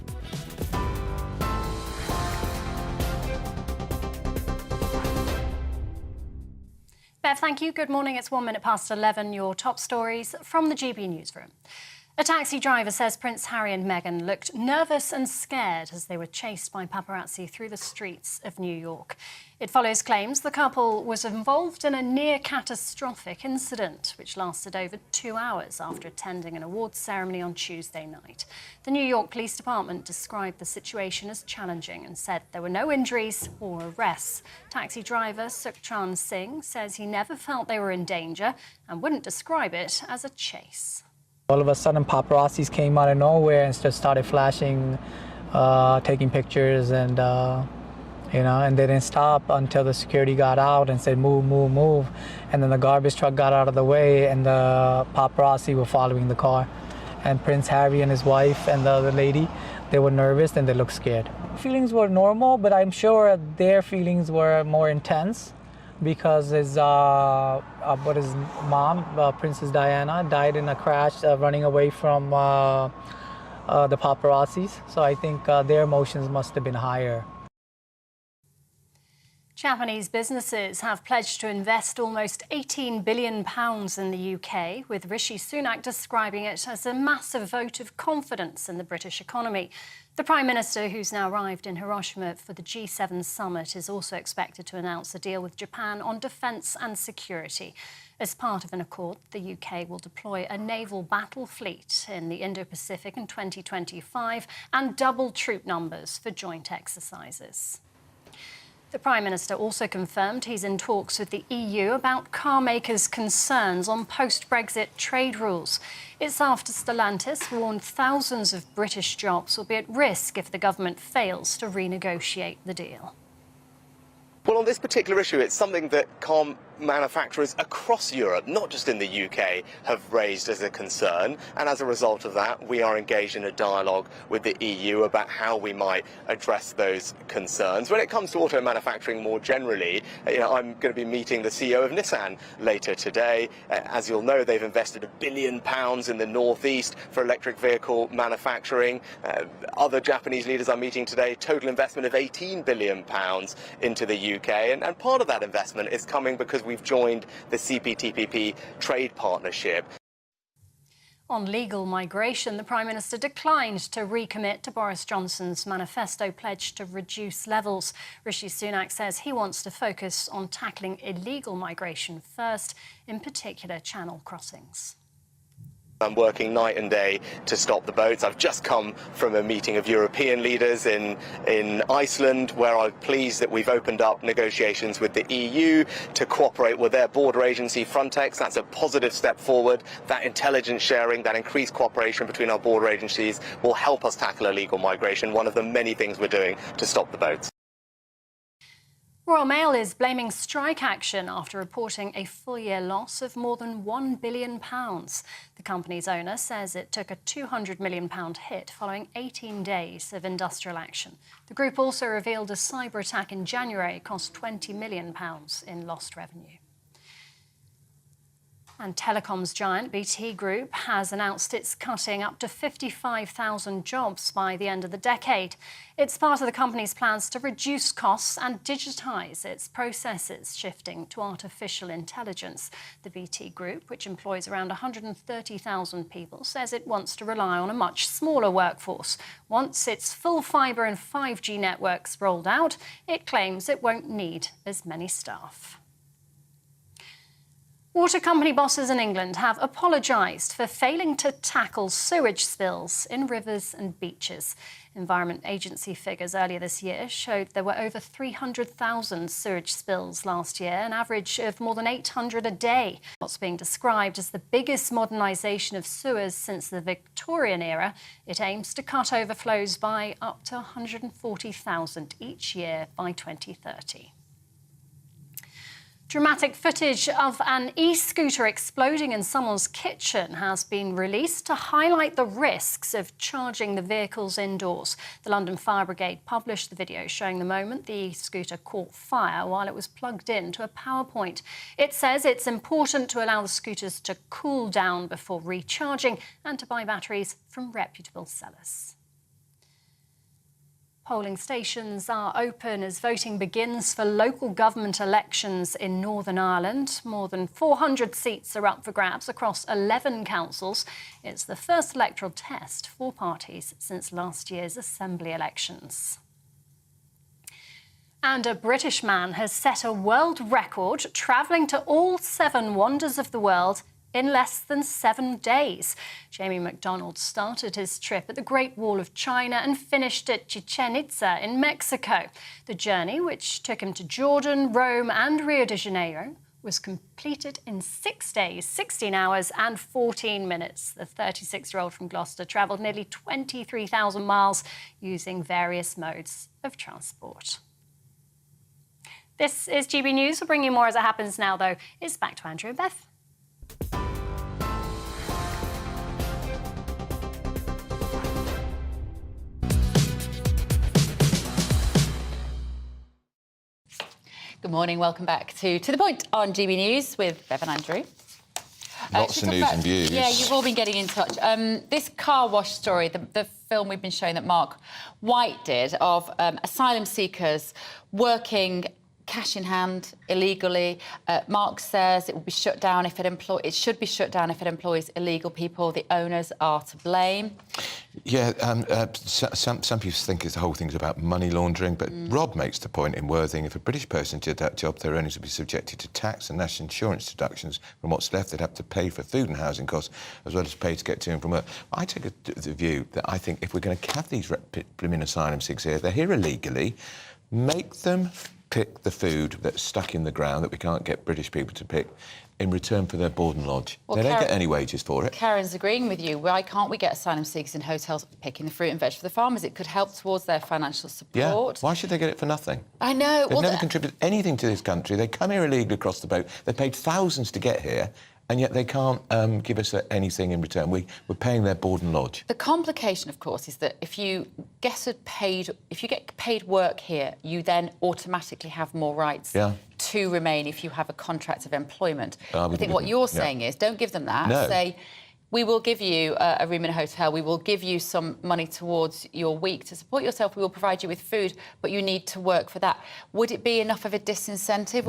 Bev, thank you. Good morning. It's 1 minute past 11. Your top stories from the GB newsroom. A taxi driver says Prince Harry and Meghan looked nervous and scared as they were chased by paparazzi through the streets of New York. It follows claims the couple was involved in a near-catastrophic incident, which lasted over 2 hours after attending an awards ceremony on Tuesday night. The New York Police Department described the situation as challenging and said there were no injuries or arrests. Taxi driver Sukhchan Singh says he never felt they were in danger and wouldn't describe it as a chase. All of a sudden, paparazzis came out of nowhere and just started flashing, taking pictures, and and they didn't stop until the security got out and said, "Move, move, move," and then the garbage truck got out of the way, and the paparazzi were following the car, and Prince Harry and his wife and the other lady, they were nervous and they looked scared. Feelings were normal, but I'm sure their feelings were more intense because his mom, Princess Diana, died in a crash running away from the paparazzis. So I think their emotions must have been higher. Japanese businesses have pledged to invest almost £18 billion in the UK, with Rishi Sunak describing it as a massive vote of confidence in the British economy. The Prime Minister, who's now arrived in Hiroshima for the G7 summit, is also expected to announce a deal with Japan on defence and security. As part of an accord, the UK will deploy a naval battle fleet in the Indo-Pacific in 2025 and double troop numbers for joint exercises. The Prime Minister also confirmed he's in talks with the EU about car makers' concerns on post-Brexit trade rules. It's after Stellantis warned thousands of British jobs will be at risk if the government fails to renegotiate the deal. Well, on this particular issue, it's something that car manufacturers across Europe, not just in the UK, have raised as a concern. And as a result of that, we are engaged in a dialogue with the EU about how we might address those concerns. When it comes to auto manufacturing more generally, I'm going to be meeting the CEO of Nissan later today. As you'll know, they've invested £1 billion in the northeast for electric vehicle manufacturing. Other Japanese leaders I'm meeting today, total investment of £18 billion into the UK. And part of that investment is coming because we've joined the CPTPP trade partnership. On legal migration, the Prime Minister declined to recommit to Boris Johnson's manifesto pledge to reduce levels. Rishi Sunak says he wants to focus on tackling illegal migration first, in particular channel crossings. I'm working night and day to stop the boats. I've just come from a meeting of European leaders in Iceland, where I'm pleased that we've opened up negotiations with the EU to cooperate with their border agency, Frontex. That's a positive step forward. That intelligence sharing, that increased cooperation between our border agencies will help us tackle illegal migration, one of the many things we're doing to stop the boats. Royal Mail is blaming strike action after reporting a full-year loss of more than £1 billion. The company's owner says it took a £200 million hit following 18 days of industrial action. The group also revealed a cyber attack in January cost £20 million in lost revenue. And telecoms giant BT Group has announced it's cutting up to 55,000 jobs by the end of the decade. It's part of the company's plans to reduce costs and digitise its processes, shifting to artificial intelligence. The BT Group, which employs around 130,000 people, says it wants to rely on a much smaller workforce. Once its full fibre and 5G networks rolled out, it claims it won't need as many staff. Water company bosses in England have apologised for failing to tackle sewage spills in rivers and beaches. Environment Agency figures earlier this year showed there were over 300,000 sewage spills last year, an average of more than 800 a day. What's being described as the biggest modernisation of sewers since the Victorian era, it aims to cut overflows by up to 140,000 each year by 2030. Dramatic footage of an e-scooter exploding in someone's kitchen has been released to highlight the risks of charging the vehicles indoors. The London Fire Brigade published the video showing the moment the e-scooter caught fire while it was plugged into a power point. It says it's important to allow the scooters to cool down before recharging and to buy batteries from reputable sellers. Polling stations are open as voting begins for local government elections in Northern Ireland. More than 400 seats are up for grabs across 11 councils. It's the first electoral test for parties since last year's Assembly elections. And a British man has set a world record travelling to all 7 wonders of the world in less than 7 days. Jamie MacDonald started his trip at the Great Wall of China and finished at Chichen Itza in Mexico. The journey, which took him to Jordan, Rome and Rio de Janeiro, was completed in 6 days, 16 hours and 14 minutes. The 36-year-old from Gloucester travelled nearly 23,000 miles using various modes of transport. This is GB News. We'll bring you more as it happens now, though. It's back to Andrew and Beth. Good morning, welcome back to The Point on GB News with Bev and Andrew. Lots of news and views. Yeah, you've all been getting in touch. This car wash story, the film we've been showing that Mark White did of asylum seekers working cash in hand illegally. Mark says it will be shut down if it should be shut down if it employs illegal people. The owners are to blame. Yeah, some people think the whole thing's about money laundering, but Rob makes the point in Worthing, if a British person did that job, their earnings would be subjected to tax and national insurance deductions. From what's left, they'd have to pay for food and housing costs, as well as pay to get to and from work. I take the view that I think if we're going to have these blooming asylum seekers here, they're here illegally, make them pick the food that's stuck in the ground that we can't get British people to pick in return for their board and lodge. Well, they don't get any wages for it. Karen's agreeing with you. Why can't we get asylum seekers in hotels picking the fruit and veg for the farmers? It could help towards their financial support. Yeah. Why should they get it for nothing? I know. They've never contributed anything to this country. They come here illegally across the boat. They paid thousands to get here, and yet they can't give us anything in return. We're paying their board and lodge. The complication, of course, is that if you get paid work here, you then automatically have more rights to remain if you have a contract of employment. I think what you're saying is, don't give them that. No. Say, we will give you a room in a hotel, we will give you some money towards your week to support yourself, we will provide you with food, but you need to work for that. Would it be enough of a disincentive?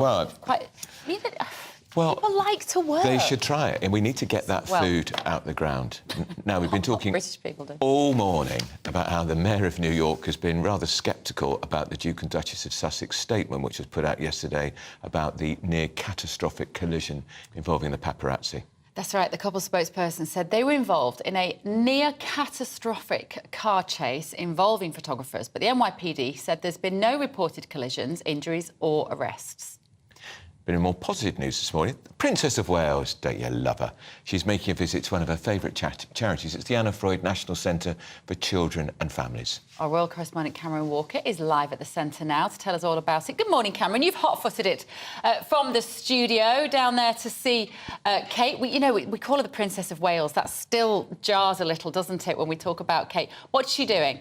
Well, people like to work. They should try it, and we need to get that food out the ground. Now, we've been talking British people do. all morning about how the Mayor of New York has been rather sceptical about the Duke and Duchess of Sussex statement, which was put out yesterday about the near-catastrophic collision involving the paparazzi. That's right. The couple spokesperson said they were involved in a near-catastrophic car chase involving photographers, but the NYPD said there's been no reported collisions, injuries or arrests. Been in more positive news this morning. The Princess of Wales, don't you love her? She's making a visit to one of her favourite charities. It's the Anna Freud National Centre for Children and Families. Our royal correspondent Cameron Walker is live at the centre now to tell us all about it. Good morning, Cameron. You've hot-footed it from the studio down there to see Kate. We call her the Princess of Wales. That still jars a little, doesn't it, when we talk about Kate? What's she doing?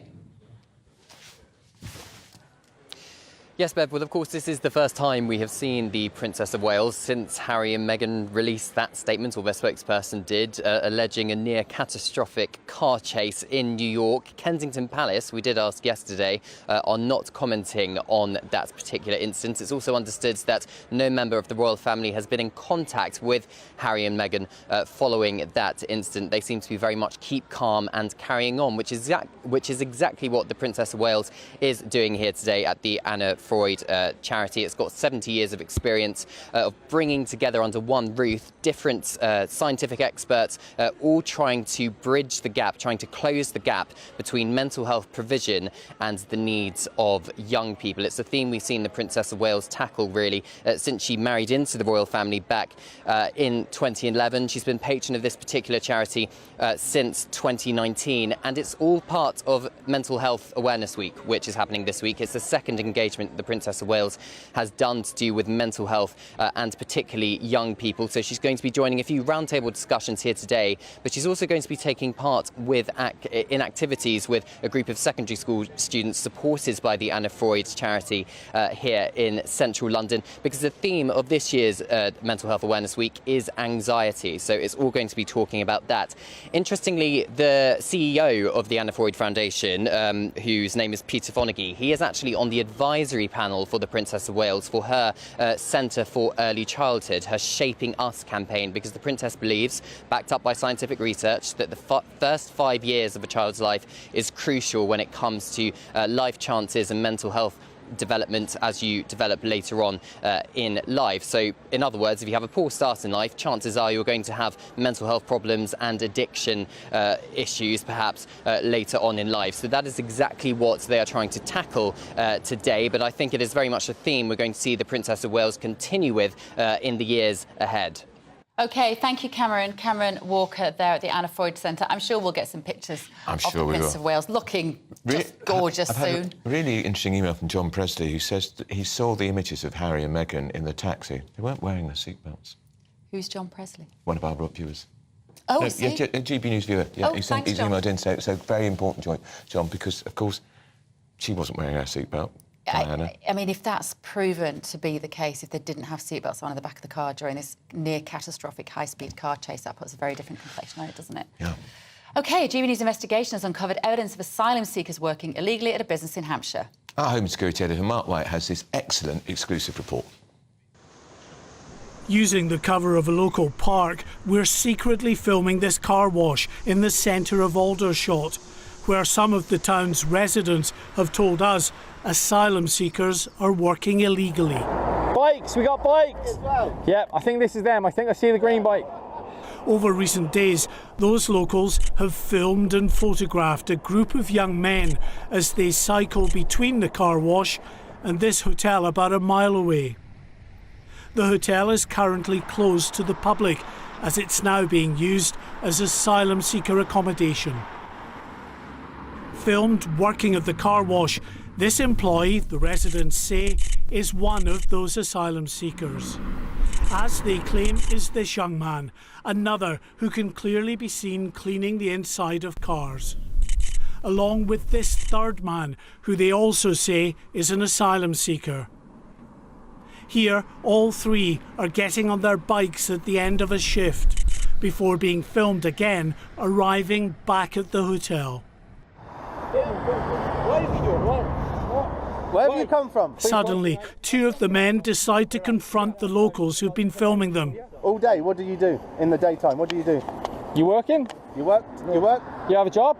Yes, Bev. Well, of course, this is the first time we have seen the Princess of Wales since Harry and Meghan released that statement, or their spokesperson did, alleging a near-catastrophic car chase in New York. Kensington Palace, we did ask yesterday, are not commenting on that particular incident. It's also understood that no member of the royal family has been in contact with Harry and Meghan following that incident. They seem to be very much keep calm and carrying on, which is exactly what the Princess of Wales is doing here today at the Anna Freud charity. It's got 70 years of experience of bringing together under one roof different scientific experts, all trying to bridge the gap, trying to close the gap between mental health provision and the needs of young people. It's a theme we've seen the Princess of Wales tackle, really, since she married into the royal family back in 2011. She's been patron of this particular charity since 2019, and it's all part of Mental Health Awareness Week, which is happening this week. It's the second engagement the Princess of Wales has done to do with mental health and particularly young people. So she's going to be joining a few roundtable discussions here today, but she's also going to be taking part in activities with a group of secondary school students supported by the Anna Freud charity here in central London, because the theme of this year's Mental Health Awareness Week is anxiety. So it's all going to be talking about that. Interestingly, the CEO of the Anna Freud Foundation, whose name is Peter Fonagy, he is actually on the advisory panel for the Princess of Wales for her Centre for Early Childhood, her Shaping Us campaign, because the Princess believes, backed up by scientific research, that the first 5 years of a child's life is crucial when it comes to life chances and mental health development as you develop later on in life. So in other words, if you have a poor start in life, chances are you're going to have mental health problems and addiction issues perhaps later on in life. So that is exactly what they are trying to tackle today, but I think it is very much a theme we're going to see the Princess of Wales continue with in the years ahead. OK, thank you, Cameron. Cameron Walker there at the Anna Freud Centre. I'm sure we'll get some pictures of the Princess of Wales looking just gorgeous I've soon. had a really interesting email from John Presley, who says that he saw the images of Harry and Meghan in the taxi. They weren't wearing their seatbelts. Who's John Presley? One of our viewers. Oh, no, is he? yeah, a GB News viewer. Yeah, Oh, he's thanks, John. emailed in, so very important, John, because, of course, she wasn't wearing her seatbelt. I mean, if that's proven to be the case, if they didn't have seatbelts on in the back of the car during this near-catastrophic high-speed car chase, that puts a very different complexion on it, doesn't it? Yeah. OK, GB News investigation has uncovered evidence of asylum seekers working illegally at a business in Hampshire. Our Home Security editor, Mark White, has this excellent exclusive report. Using the cover of a local park, we're secretly filming this car wash in the centre of Aldershot, where some of the town's residents have told us asylum seekers are working illegally. Bikes, we got bikes! Yep, I think this is them. I think I see the green bike. Over recent days, those locals have filmed and photographed a group of young men as they cycle between the car wash and this hotel about a mile away. The hotel is currently closed to the public as it's now being used as asylum seeker accommodation. Filmed working at the car wash, this employee, the residents say, is one of those asylum seekers. As they claim is this young man, another who can clearly be seen cleaning the inside of cars. Along with this third man, who they also say is an asylum seeker. Here, all three are getting on their bikes at the end of a shift, before being filmed again, arriving back at the hotel. Where have you come from? Suddenly, two of the men decide to confront the locals who've been filming them. All day, what do you do in the daytime? What do you do? You working? You work? You work? You have a job?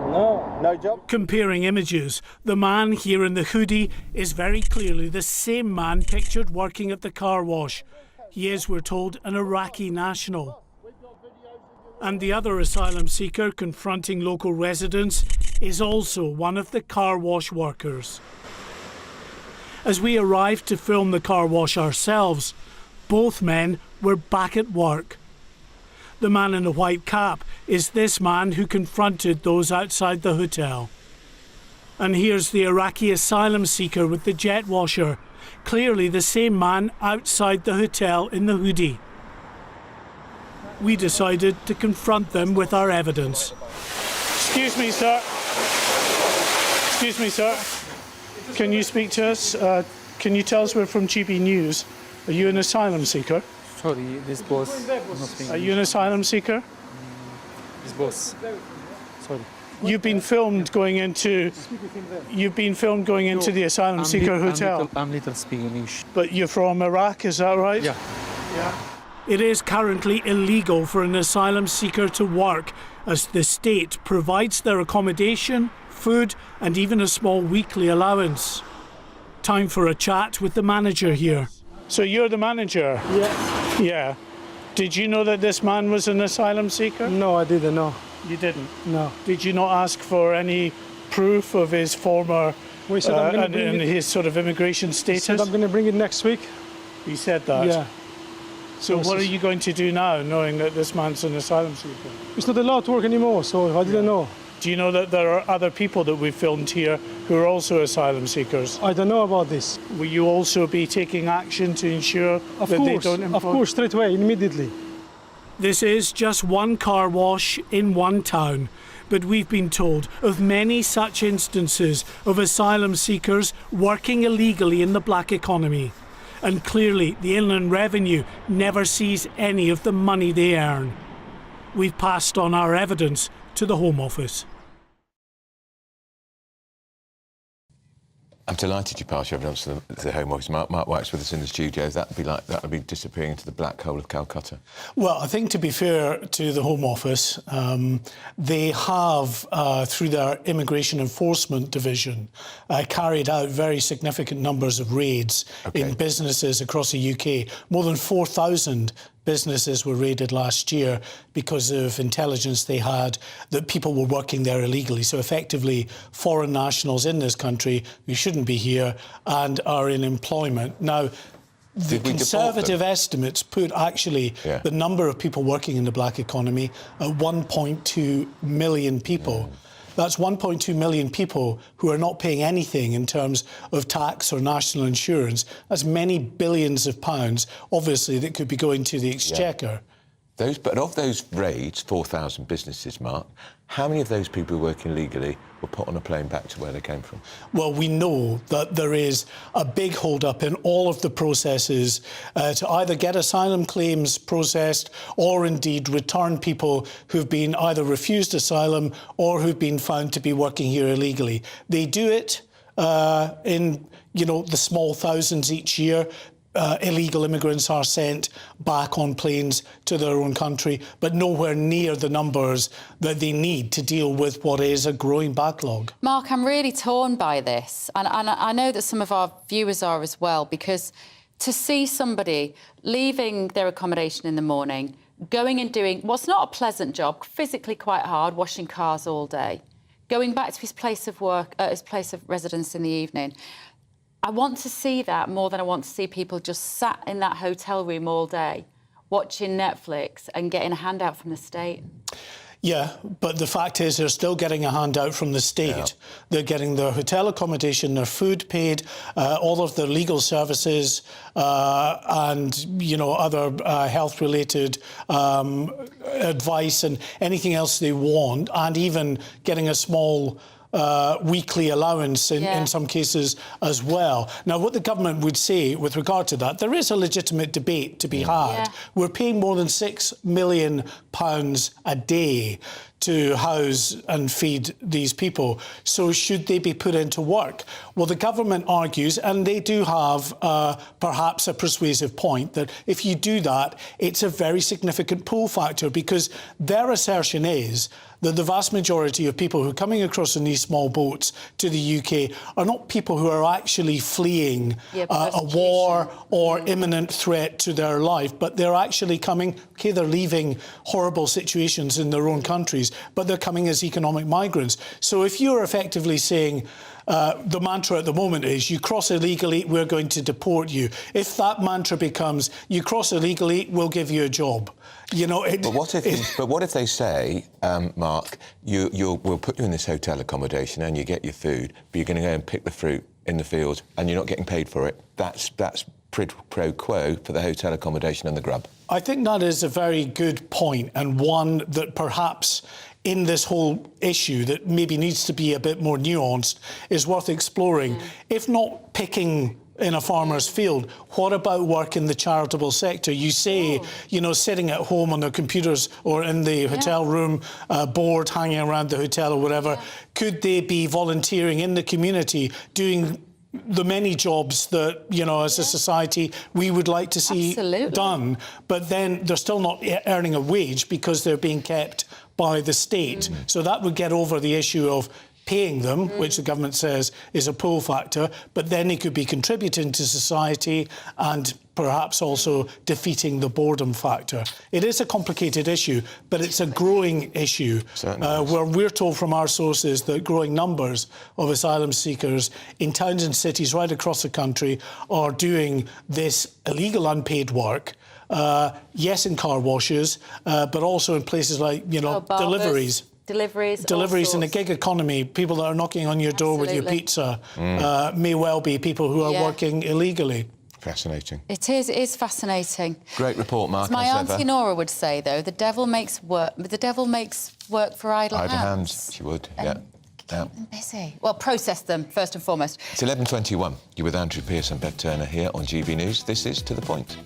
No. No job? Comparing images, the man here in the hoodie is very clearly the same man pictured working at the car wash. He is, we're told, an Iraqi national. And the other asylum seeker confronting local residents is also one of the car wash workers. As we arrived to film the car wash ourselves, both men were back at work. The man in the white cap is this man who confronted those outside the hotel. And here's the Iraqi asylum seeker with the jet washer, clearly the same man outside the hotel in the hoodie. We decided to confront them with our evidence. Excuse me, sir. Excuse me, sir. Can you speak to us? Can you tell us we're from GB News? Are you an asylum seeker? Sorry, this boss not speaking. Are you an asylum seeker? This boss. Sorry. You've been filmed going into. You've been filmed going into the asylum seeker hotel. I'm little speaking English. But you're from Iraq, is that right? Yeah. Yeah. It is currently illegal for an asylum seeker to work, as the state provides their accommodation, food, and even a small weekly allowance. Time for a chat with the manager here. So you're the manager? Yeah. Yeah. Did you know that this man was an asylum seeker? No, I didn't know. You didn't? No. Did you not ask for any proof of his former and his sort of immigration status? He said I'm going to bring it next week. He said that? Yeah. So what are you going to do now, knowing that this man's an asylum seeker? He's not allowed to work anymore, so I didn't know. Do you know that there are other people that we've filmed here who are also asylum seekers? I don't know about this. Will you also be taking action to ensure that they don't employ? Of course, straight away, immediately. This is just one car wash in one town, but we've been told of many such instances of asylum seekers working illegally in the black economy. And clearly, the Inland Revenue never sees any of the money they earn. We've passed on our evidence to the Home Office. I'm delighted you passed your evidence to the Home Office. Mark White's with us in the studio. That would be disappearing into the black hole of Calcutta. Well, I think to be fair to the Home Office, they have, through their Immigration Enforcement Division, carried out very significant numbers of raids in businesses across the UK. More than 4,000 businesses were raided last year because of intelligence they had that people were working there illegally. So effectively, foreign nationals in this country who shouldn't be here and are in employment. Now, the Conservative estimates put actually the number of people working in the black economy at 1.2 million people. That's 1.2 million people who are not paying anything in terms of tax or national insurance. That's many billions of pounds, obviously, that could be going to the Exchequer. But of those raids, 4,000 businesses, Mark, how many of those people working legally were put on a plane back to where they came from? Well, we know that there is a big hold-up in all of the processes to either get asylum claims processed or indeed return people who've been either refused asylum or who've been found to be working here illegally. They do it in, the small thousands each year. Illegal immigrants are sent back on planes to their own country, but nowhere near the numbers that they need to deal with what is a growing backlog. Mark, I'm really torn by this, and I know that some of our viewers are as well, because to see somebody leaving their accommodation in the morning, going and doing what's not a pleasant job, physically quite hard, washing cars all day, going back to his place of work, his place of residence in the evening. I want to see that more than I want to see people just sat in that hotel room all day, watching Netflix and getting a handout from the state. Yeah, but the fact is they're still getting a handout from the state. Yeah. They're getting their hotel accommodation, their food paid, all of their legal services and, other health-related advice and anything else they want, and even getting a small weekly allowance in some cases as well. Now, what the government would say with regard to that, there is a legitimate debate to be had. We're paying more than £6 million a day to house and feed these people. So should they be put into work? Well, the government argues, and they do have perhaps a persuasive point, that if you do that, it's a very significant pull factor, because their assertion is that the vast majority of people who are coming across in these small boats to the UK are not people who are actually fleeing a war or imminent threat to their life, but they're actually coming, they're leaving horrible situations in their own countries, but they're coming as economic migrants. So if you're effectively saying, the mantra at the moment is, you cross illegally, we're going to deport you. If that mantra becomes, you cross illegally, we'll give you a job. But what if they say, Mark, we'll put you in this hotel accommodation and you get your food, but you're going to go and pick the fruit in the field and you're not getting paid for it? That's pro quo for the hotel accommodation and the grub. I think that is a very good point, and one that perhaps in this whole issue that maybe needs to be a bit more nuanced is worth exploring. If not picking in a farmer's field, what about work in the charitable sector? You say, sitting at home on their computers or in the hotel room, bored, hanging around the hotel or whatever, could they be volunteering in the community, doing the many jobs that, as a society, we would like to see done, but then they're still not earning a wage because they're being kept by the state. So that would get over the issue of paying them, which the government says is a pull factor, but then they could be contributing to society and perhaps also defeating the boredom factor. It is a complicated issue, but it's a growing issue where we're told from our sources that growing numbers of asylum seekers in towns and cities right across the country are doing this illegal unpaid work. Yes, in car washes, but also in places like, deliveries. Deliveries in the gig economy, people that are knocking on your door with your pizza may well be people who are working illegally. Fascinating. It is fascinating. Great report, Mark. As my auntie Nora would say, though, the devil makes work for idle hands. Idle hands, she would, Keep them busy. Well, process them, first and foremost. It's 11:21. You're with Andrew Pearce and Bev Turner here on GB News. This is To The Point.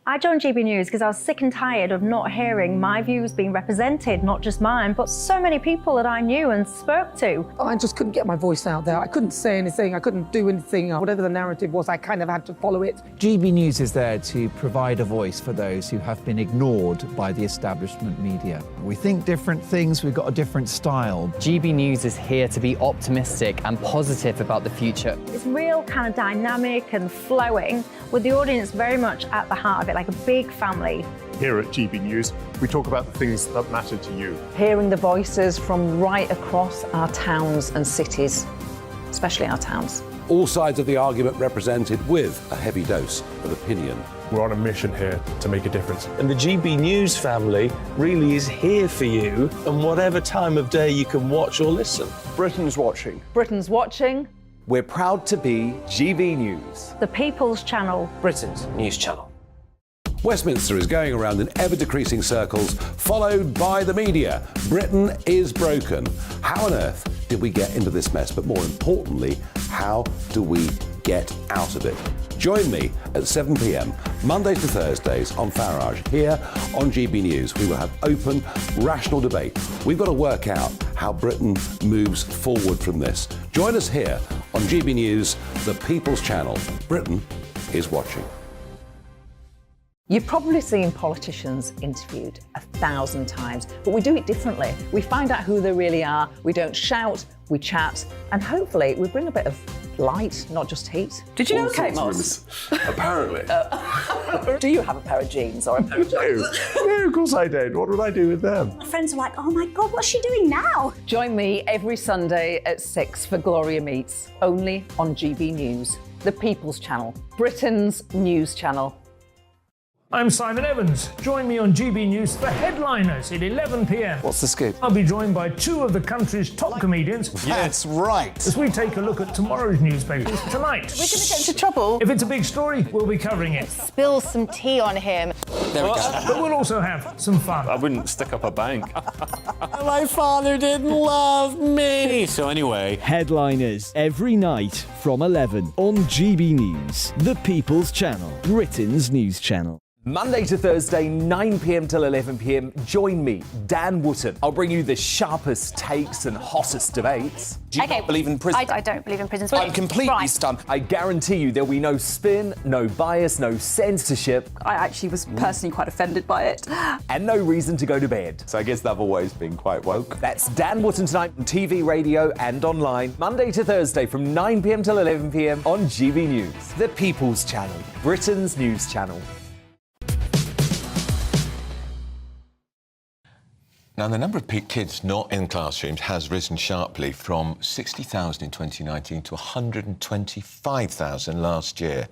I I joined GB News because I was sick and tired of not hearing my views being represented, not just mine, but so many people that I knew and spoke to. I just couldn't get my voice out there. I couldn't say anything. I couldn't do anything. Whatever the narrative was, I kind of had to follow it. GB News is there to provide a voice for those who have been ignored by the establishment media. We think different things, we've got a different style. GB News is here to be optimistic and positive about the future. It's real kind of dynamic and flowing, with the audience very much at the heart of it, like a big family. Here at GB News, we talk about the things that matter to you. Hearing the voices from right across our towns and cities, especially our towns. All sides of the argument represented with a heavy dose of opinion. We're on a mission here to make a difference. And the GB News family really is here for you, and whatever time of day you can watch or listen. Britain's watching. Britain's watching. We're proud to be GB News. The People's Channel. Britain's news channel. Westminster is going around in ever-decreasing circles, followed by the media. Britain is broken. How on earth did we get into this mess? But more importantly, how do we get out of it? Join me at 7 p.m, Mondays to Thursdays on Farage, here on GB News. We will have open, rational debate. We've got to work out how Britain moves forward from this. Join us here on GB News, the People's Channel. Britain is watching. You've probably seen politicians interviewed 1,000 times, but we do it differently. We find out who they really are, we don't shout, we chat, and hopefully we bring a bit of light, not just heat. Did you know Kate Moss? Apparently. Do you have a pair of jeans or a pair of jeans? No, of course I don't. What would I do with them? My friends are like, oh my God, what's she doing now? Join me every Sunday at 6 for Gloria Meets, only on GB News, the People's Channel, Britain's news channel. I'm Simon Evans. Join me on GB News for Headliners at 11 p.m. What's the scoop? I'll be joined by two of the country's top comedians. That's right. As we take a look at tomorrow's newspapers tonight. We're going to get into trouble. If it's a big story, we'll be covering it. Spill some tea on him. There we go. But we'll also have some fun. I wouldn't stick up a bank. My father didn't love me. So anyway. Headliners every night from 11 on GB News, the People's Channel, Britain's news channel. Monday to Thursday, 9 p.m. till 11 p.m. Join me, Dan Wootton. I'll bring you the sharpest takes and hottest debates. Do you not believe in prison? I don't believe in prisons. I'm completely stunned. I guarantee you there'll be no spin, no bias, no censorship. I actually was personally quite offended by it. And no reason to go to bed. So I guess they've always been quite woke. That's Dan Wootton tonight on TV, radio and online. Monday to Thursday from 9 p.m. till 11 p.m. on GB News. The People's Channel, Britain's news channel. Now, the number of kids not in classrooms has risen sharply from 60,000 in 2019 to 125,000 last year.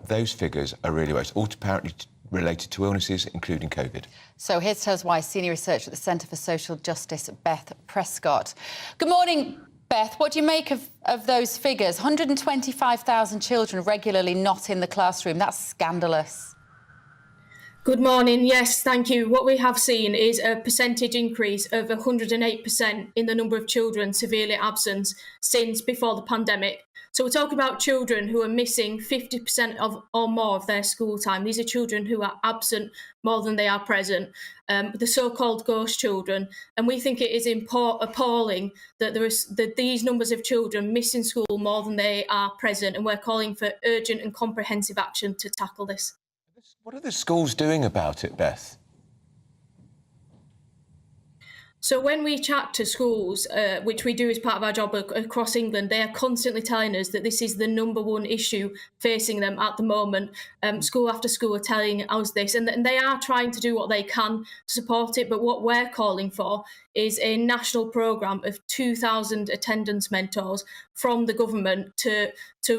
Those figures are really worse, all apparently related to illnesses, including COVID. So here to tell us why, senior researcher at the Centre for Social Justice, Beth Prescott. Good morning, Beth. What do you make of those figures? 125,000 children regularly not in the classroom. That's scandalous. Good morning. Yes, thank you. What we have seen is a percentage increase of 108% in the number of children severely absent since before the pandemic. So we're talking about children who are missing 50% of or more of their school time. These are children who are absent more than they are present, the so-called ghost children. And we think it is appalling that that these numbers of children missing school more than they are present, and we're calling for urgent and comprehensive action to tackle this. What are the schools doing about it, Beth? So when we chat to schools, which we do as part of our job across England, they are constantly telling us that this is the number one issue facing them at the moment. School after school are telling us this, and they are trying to do what they can to support it. But what we're calling for is a national programme of 2,000 attendance mentors from the government to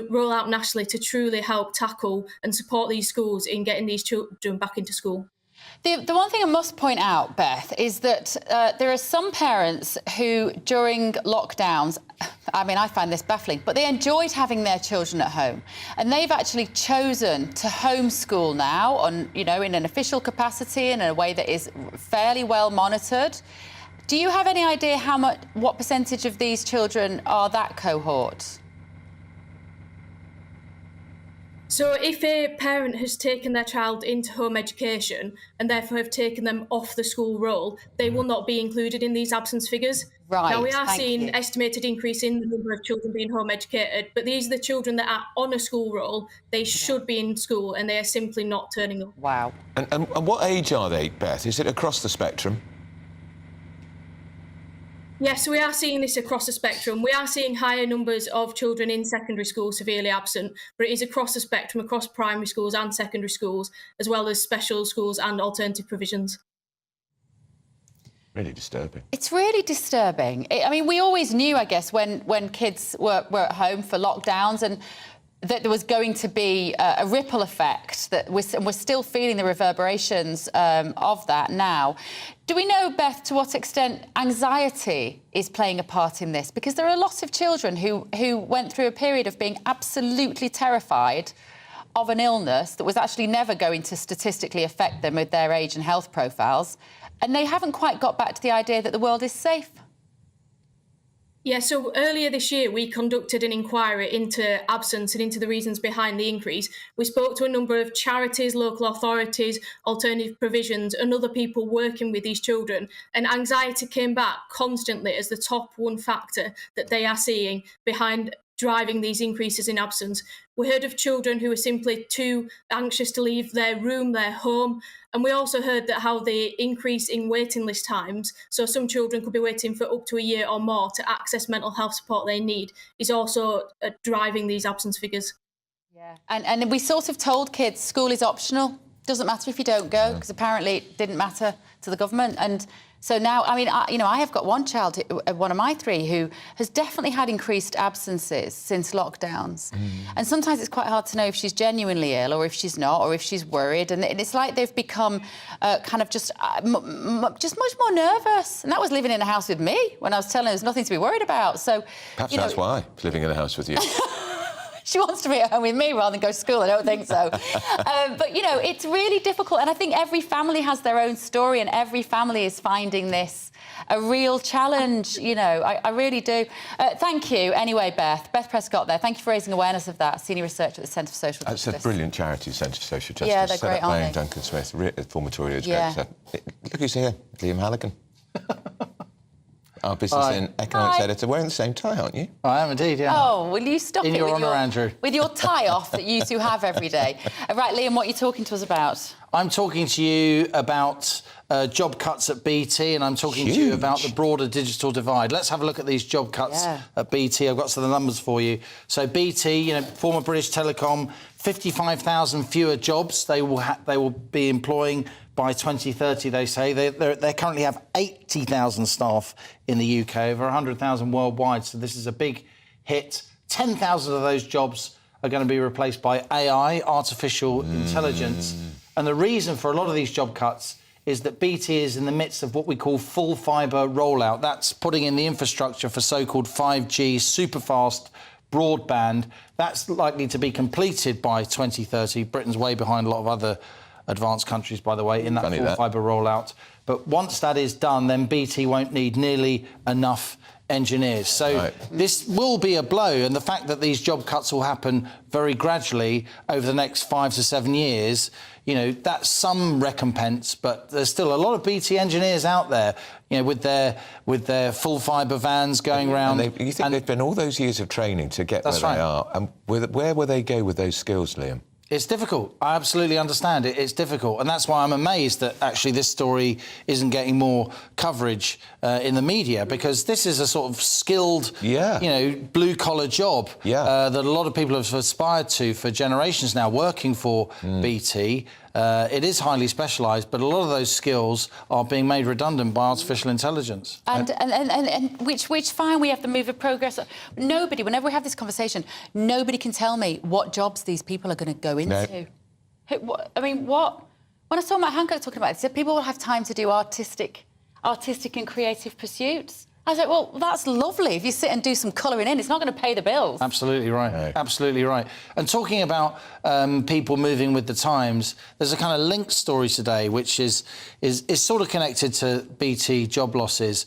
roll out nationally to truly help tackle and support these schools in getting these children back into school. The one thing I must point out, Beth, is that there are some parents who, during lockdowns, I mean, I find this baffling, but they enjoyed having their children at home. And they've actually chosen to homeschool now on, in an official capacity and in a way that is fairly well monitored. Do you have any idea what percentage of these children are that cohort? So if a parent has taken their child into home education and therefore have taken them off the school roll, they will not be included in these absence figures. Right, Now, we are thank seeing you. estimated increase in the number of children being home educated, but these are the children that are on a school roll. They should be in school and they are simply not turning up. Wow. And what age are they, Beth? Is it across the spectrum? Yes, we are seeing this across the spectrum. We are seeing higher numbers of children in secondary school severely absent, but it is across the spectrum, across primary schools and secondary schools, as well as special schools and alternative provisions. Really disturbing. It's really disturbing. I mean, we always knew, I guess, when kids were at home for lockdowns and that there was going to be a ripple effect, that we're still feeling the reverberations of that now. Do we know, Beth, to what extent anxiety is playing a part in this? Because there are lots of children who went through a period of being absolutely terrified of an illness that was actually never going to statistically affect them with their age and health profiles, and they haven't quite got back to the idea that the world is safe. Yeah, so earlier this year, we conducted an inquiry into absence and into the reasons behind the increase. We spoke to a number of charities, local authorities, alternative provisions, and other people working with these children. And anxiety came back constantly as the top one factor that they are seeing behind driving these increases in absence. We heard of children who are simply too anxious to leave their room, their home. And we also heard that how the increase in waiting list times, so some children could be waiting for up to a year or more to access mental health support they need, is also driving these absence figures. Yeah, and we sort of told kids school is optional. Doesn't matter if you don't go, because apparently it didn't matter to the government. And so now, I mean, I have got one child, one of my three, who has definitely had increased absences since lockdowns. And sometimes it's quite hard to know if she's genuinely ill or if she's not, or if she's worried. And it's like they've become kind of just much more nervous. And that was living in a house with me when I was telling her there's nothing to be worried about. So Perhaps that's why, living in a house with you. She wants to be at home with me rather than go to school. I don't think so. But, you know, it's really difficult. And I think every family has their own story and every family is finding this a real challenge. You know, I really do. Thank you. Anyway, Beth Prescott there. Thank you for raising awareness of that. Senior researcher at the Centre for Social Justice. It's a brilliant charity, Centre for Social Justice. Yeah, they're great, set up by aren't they? Duncan Smith, former Tory educator. Yeah. Look who's here, Liam Halligan. Our business and economics editor. Wearing the same tie, aren't you? I am indeed, yeah. Oh, will you stop In it your with honour, Andrew. with your tie off that you two have every day? Right, Liam, what are you talking to us about? I'm talking to you about job cuts at BT, and I'm talking to you about the broader digital divide. Let's have a look at these job cuts at BT. I've got some of the numbers for you. So BT, you know, former British Telecom, 55,000 fewer jobs they will be employing by 2030, they say. They currently have 80,000 staff in the UK, over 100,000 worldwide, so this is a big hit. 10,000 of those jobs are going to be replaced by AI, artificial intelligence. And the reason for a lot of these job cuts is that BT is in the midst of what we call full fibre rollout. That's putting in the infrastructure for so-called 5G, super-fast broadband. That's likely to be completed by 2030. Britain's way behind a lot of other advanced countries, by the way, in that full fibre rollout. But once that is done, then BT won't need nearly enough engineers. So this will be a blow, and the fact that these job cuts will happen very gradually over the next 5 to 7 years, you know, that's some recompense, but there's still a lot of BT engineers out there, you know, with their full fibre vans going around. And you think they've been all those years of training to get where they are, and where will they go with those skills, Liam? It's difficult. I absolutely understand it. It's difficult. And that's why I'm amazed that actually this story isn't getting more coverage in the media, because this is a sort of skilled, you know, blue-collar job that a lot of people have aspired to for generations now, working for BT. It is highly specialised, but a lot of those skills are being made redundant by artificial intelligence. And which fine, we have the move of progress. Nobody, whenever we have this conversation, nobody can tell me what jobs these people are going to go into. I mean, what? When I saw Matt Hancock talking about it, he said people will have time to do artistic and creative pursuits. I was like, well, that's lovely. If you sit and do some colouring in, it's not going to pay the bills. Absolutely right. No. Absolutely right. And talking about people moving with the times, there's a kind of linked story today, which is sort of connected to BT job losses.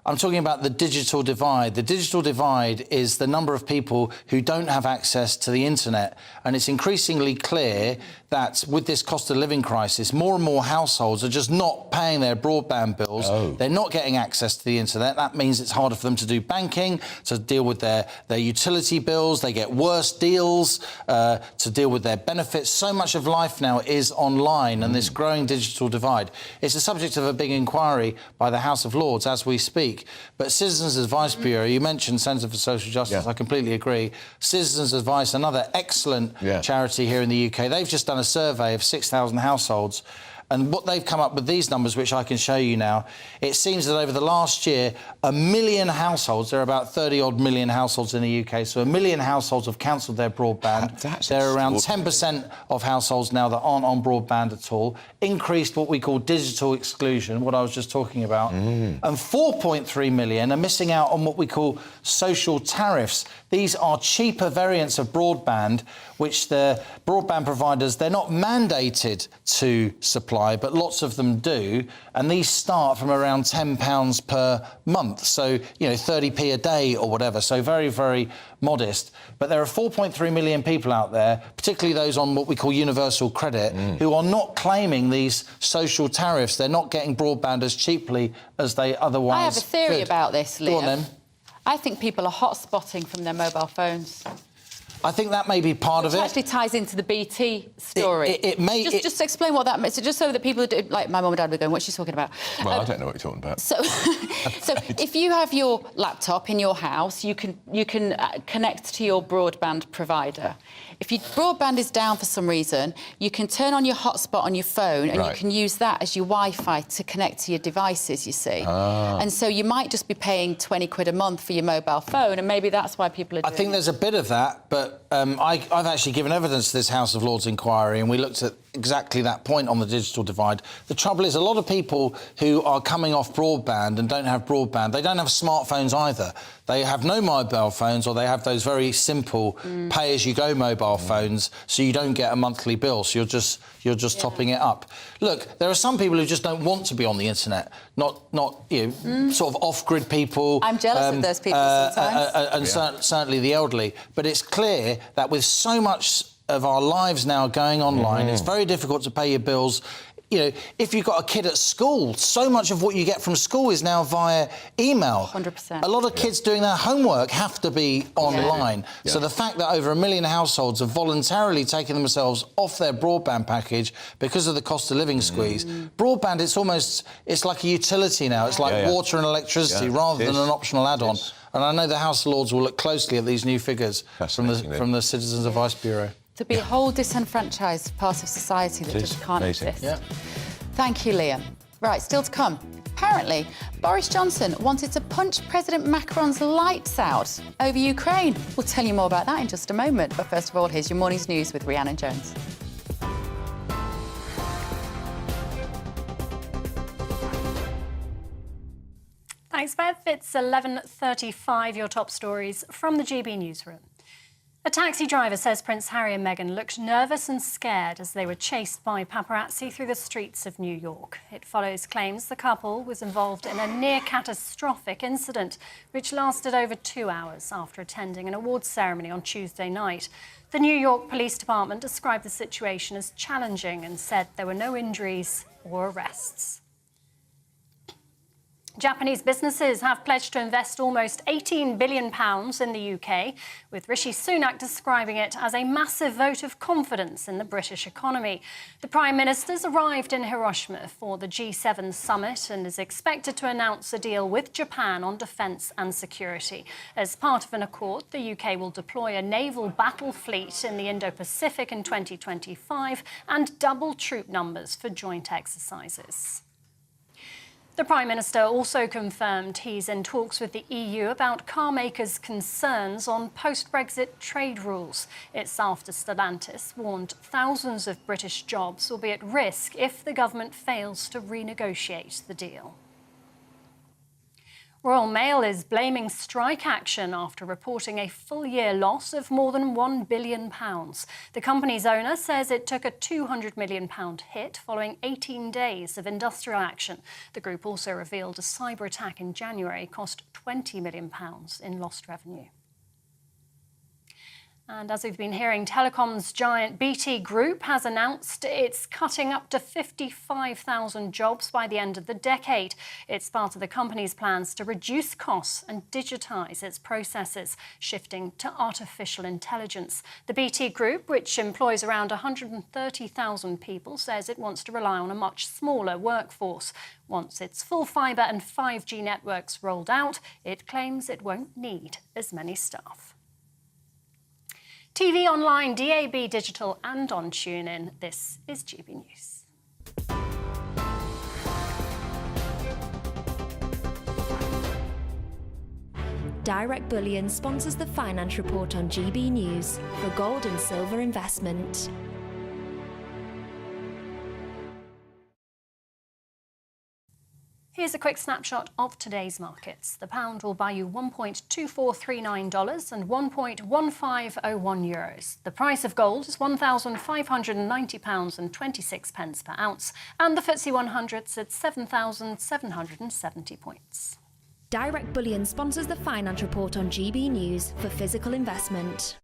I'm talking about the digital divide. The digital divide is the number of people who don't have access to the internet. And it's increasingly clear that with this cost of living crisis, more and more households are just not paying their broadband bills. They're not getting access to the internet. That means it's harder for them to do banking, to deal with their utility bills. They get worse deals to deal with their benefits. So much of life now is online, and this growing digital divide. It's the subject of a big inquiry by the House of Lords as we speak. But Citizens Advice Bureau, you mentioned Centre for Social Justice, I completely agree. Citizens Advice, another excellent charity here in the UK, they've just done a survey of 6,000 households. And what they've come up with these numbers, which I can show you now, it seems that over the last year, 1 million households, there are about 30-odd million households in the UK, so 1 million households have cancelled their broadband. There are around 10% of households now that aren't on broadband at all. Increased what we call digital exclusion, what I was just talking about. And 4.3 million are missing out on what we call social tariffs. These are cheaper variants of broadband, which the broadband providers, they're not mandated to supply, but lots of them do. And these start from around £10 per month. So, 30p a day or whatever. So very, very modest. But there are 4.3 million people out there, particularly those on what we call universal credit, who are not claiming these social tariffs. They're not getting broadband as cheaply as they otherwise I have a theory could. about this, Liam. Go on, then. I think people are hotspotting from their mobile phones. I think that may be part of it. It actually ties into the BT story. It may... Just explain what that means, just so that people, like my mum and dad were going, what's she talking about? Well, I don't know what you're talking about. So if you have your laptop in your house, you can connect to your broadband provider. If your broadband is down for some reason, you can turn on your hotspot on your phone and you can use that as your Wi-Fi to connect to your devices, you see. And so you might just be paying 20 quid a month for your mobile phone, and maybe that's why people are doing I think there's a bit of that, but I've actually given evidence to this House of Lords inquiry, and we looked at exactly that point on the digital divide. The trouble is, a lot of people who are coming off broadband and don't have broadband, they don't have smartphones either. They have no mobile phones, or they have those very simple pay-as-you-go mobile phones, so you don't get a monthly bill, so you're just topping it up. Look, there are some people who just don't want to be on the internet, not sort of off-grid people. I'm jealous of those people sometimes. And certainly the elderly. But it's clear that with so much of our lives now going online, it's very difficult to pay your bills. If you've got a kid at school, so much of what you get from school is now via email. 100%. A lot of kids doing their homework have to be online. So the fact that over 1 million households have voluntarily taken themselves off their broadband package because of the cost of living squeeze, broadband, it's like a utility now. It's like water and electricity rather than an optional add-on. And I know the House of Lords will look closely at these new figures from the Citizens Advice Bureau. To be a whole disenfranchised part of society that just can't exist. Thank you, Liam. Right, still to come. Apparently, Boris Johnson wanted to punch President Macron's lights out over Ukraine. We'll tell you more about that in just a moment. But first of all, here's your morning's news with Rhiannon Jones. Thanks, Bev. It's 11:35, your top stories from the GB newsroom. A taxi driver says Prince Harry and Meghan looked nervous and scared as they were chased by paparazzi through the streets of New York. It follows claims the couple was involved in a near-catastrophic incident which lasted over 2 hours after attending an awards ceremony on Tuesday night. The New York Police Department described the situation as challenging and said there were no injuries or arrests. Japanese businesses have pledged to invest almost £18 billion in the UK, with Rishi Sunak describing it as a massive vote of confidence in the British economy. The Prime Minister's arrived in Hiroshima for the G7 summit and is expected to announce a deal with Japan on defence and security. As part of an accord, the UK will deploy a naval battle fleet in the Indo-Pacific in 2025 and double troop numbers for joint exercises. The Prime Minister also confirmed he's in talks with the EU about car makers' concerns on post-Brexit trade rules. It's after Stellantis warned thousands of British jobs will be at risk if the government fails to renegotiate the deal. Royal Mail is blaming strike action after reporting a full-year loss of more than £1 billion. The company's owner says it took a £200 million hit following 18 days of industrial action. The group also revealed a cyber attack in January cost £20 million in lost revenue. And as we've been hearing, telecoms giant BT Group has announced it's cutting up to 55,000 jobs by the end of the decade. It's part of the company's plans to reduce costs and digitise its processes, shifting to artificial intelligence. The BT Group, which employs around 130,000 people, says it wants to rely on a much smaller workforce. Once its full fibre and 5G networks rolled out, it claims it won't need as many staff. TV, online, DAB, digital and on TuneIn, this is GB News. Direct Bullion sponsors the Finance Report on GB News for gold and silver investment. Here's a quick snapshot of today's markets. The pound will buy you $1.2439 and €1.1501. The price of gold is £1,590.26 per ounce, and the FTSE 100's at 7,770 points. Direct Bullion sponsors the Finance Report on GB News for physical investment.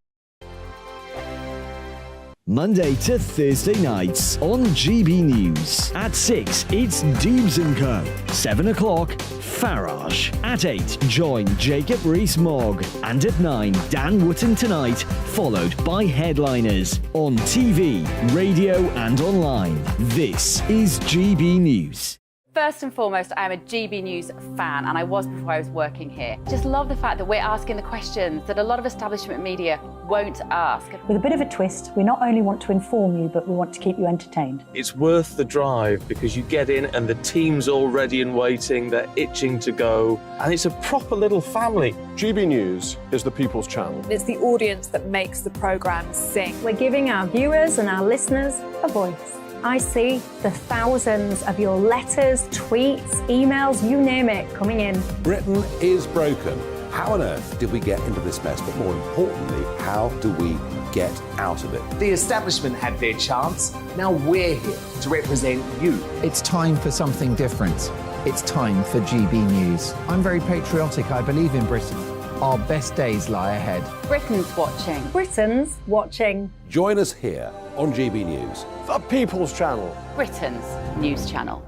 Monday to Thursday nights on GB News. At 6, it's Dubes & Co. 7 o'clock, Farage. At 8, join Jacob Rees-Mogg. And at 9, Dan Wootton Tonight, followed by Headliners. On TV, radio and online. This is GB News. First and foremost, I'm a GB News fan, and I was before I was working here. Just love the fact that we're asking the questions that a lot of establishment media won't ask. With a bit of a twist, we not only want to inform you, but we want to keep you entertained. It's worth the drive because you get in and the team's all ready and waiting, they're itching to go, and it's a proper little family. GB News is the People's Channel. It's the audience that makes the programme sing. We're giving our viewers and our listeners a voice. I see the thousands of your letters, tweets, emails, you name it, coming in. Britain is broken. How on earth did we get into this mess? But more importantly, how do we get out of it? The establishment had their chance. Now we're here to represent you. It's time for something different. It's time for GB News. I'm very patriotic. I believe in Britain. Our best days lie ahead. Britain's watching. Britain's watching. Join us here on GB News. The People's Channel. Britain's news channel.